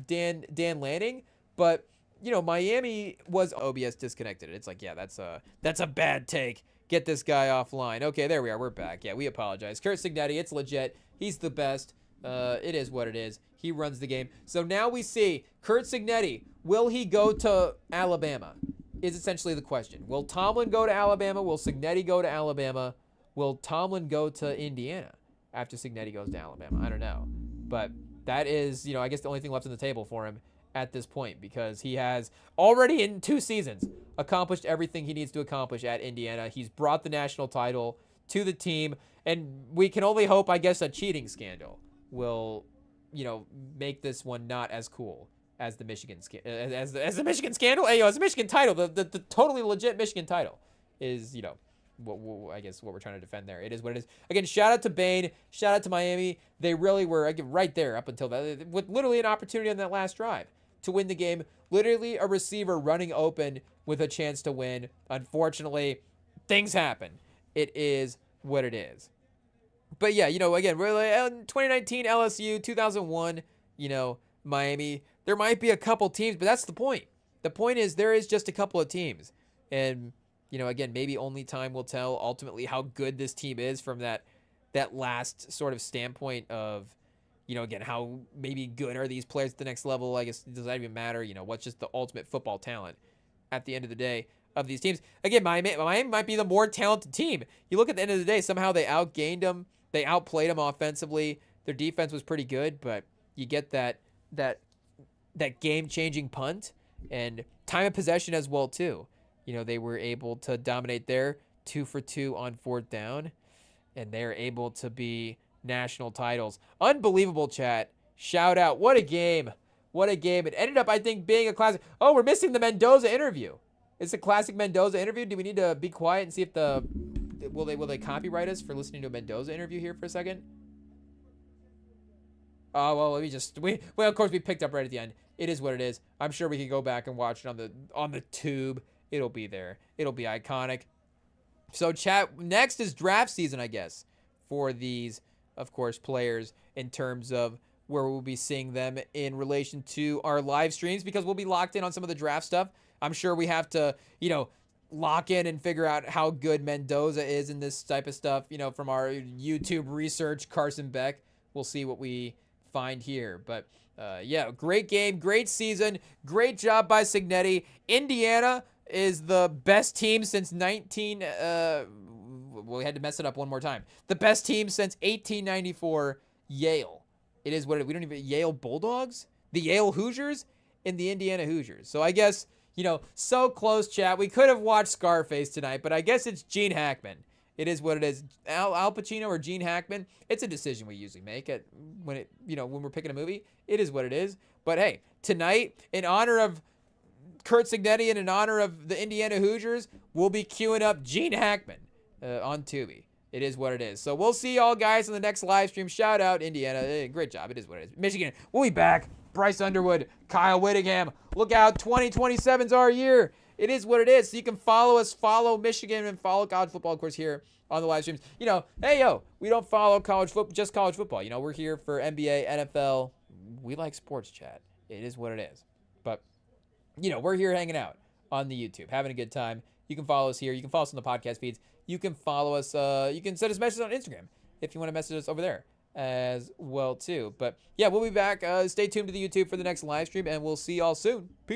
Dan Lanning, but Miami was OBS disconnected. It's like, yeah, that's a bad take. Get this guy offline. Okay, there we are. We're back. Yeah, we apologize. Curt Cignetti, it's legit. He's the best. It is what it is. He runs the game. So now we see Curt Cignetti. Will he go to Alabama? Is essentially the question. Will Tomlin go to Alabama? Will Cignetti go to Alabama? Will Tomlin go to Indiana after Cignetti goes to Alabama? I don't know. But that is, I guess the only thing left on the table for him at this point, because he has already in 2 seasons accomplished everything he needs to accomplish at Indiana. He's brought the national title to the team, and we can only hope, I guess, a cheating scandal will, make this one not as cool as the Michigan as the Michigan scandal. Hey, as the Michigan title, the totally legit Michigan title is, I guess what we're trying to defend there. It is what it is. Again, shout out to Bain, shout out to Miami. They really were right there up until that, with literally an opportunity on that last drive to win the game. Literally a receiver running open with a chance to win. Unfortunately, things happen. It is what it is. But yeah, again, really, 2019 LSU, 2001, Miami. There might be a couple teams, but that's the point. The point is there is just a couple of teams. And, again, maybe only time will tell ultimately how good this team is from that last sort of standpoint of, again, how maybe good are these players at the next level? I guess, does that even matter? What's just the ultimate football talent at the end of the day of these teams? Again, Miami might be the more talented team. You look at the end of the day, somehow they outgained them. They outplayed them offensively. Their defense was pretty good, but you get that game-changing punt and time of possession as well, too. They were able to dominate there, 2 for 2 on 4th down, and they're able to be national titles. Unbelievable, chat. Shout out. What a game. What a game. It ended up, I think, being a classic. Oh, we're missing the Mendoza interview. It's a classic Mendoza interview. Do we need to be quiet and see if will they copyright us for listening to a Mendoza interview here for a second? Oh, well, of course we picked up right at the end. It is what it is. I'm sure we can go back and watch it on the tube. It'll be there. It'll be iconic. So chat, next is draft season, I guess, for these, of course, players in terms of where we'll be seeing them in relation to our live streams, because we'll be locked in on some of the draft stuff. I'm sure we have to, lock in and figure out how good Mendoza is in this type of stuff, from our YouTube research, Carson Beck. We'll see what we find here. But, yeah, great game, great season, great job by Cignetti. Indiana is the best team since we had to mess it up one more time. The best team since 1894, Yale. It is what we don't even, Yale Bulldogs? The Yale Hoosiers and the Indiana Hoosiers. So I guess, so close, chat. We could have watched Scarface tonight, but I guess it's Gene Hackman. It is what it is. Al Pacino or Gene Hackman. It's a decision we usually make when we're picking a movie. It is what it is. But hey, tonight, in honor of Curt Cignetti and in honor of the Indiana Hoosiers, we'll be queuing up Gene Hackman on Tubi. It is what it is. So we'll see y'all guys in the next live stream. Shout out Indiana. Great job. It is what it is. Michigan, we'll be back. Bryce Underwood, Kyle Whittingham. Look out. 2027's our year. It is what it is. So you can follow us, follow Michigan, and follow college football, of course, here on the live streams. Hey, yo, we don't follow just college football. We're here for NBA, NFL. We like sports, chat. It is what it is. But, we're here hanging out on the YouTube, having a good time. You can follow us here. You can follow us on the podcast feeds. You can follow us. You can send us messages on Instagram if you want to message us over there as well, too. But, yeah, we'll be back. Stay tuned to the YouTube for the next live stream, and we'll see y'all soon. Peace.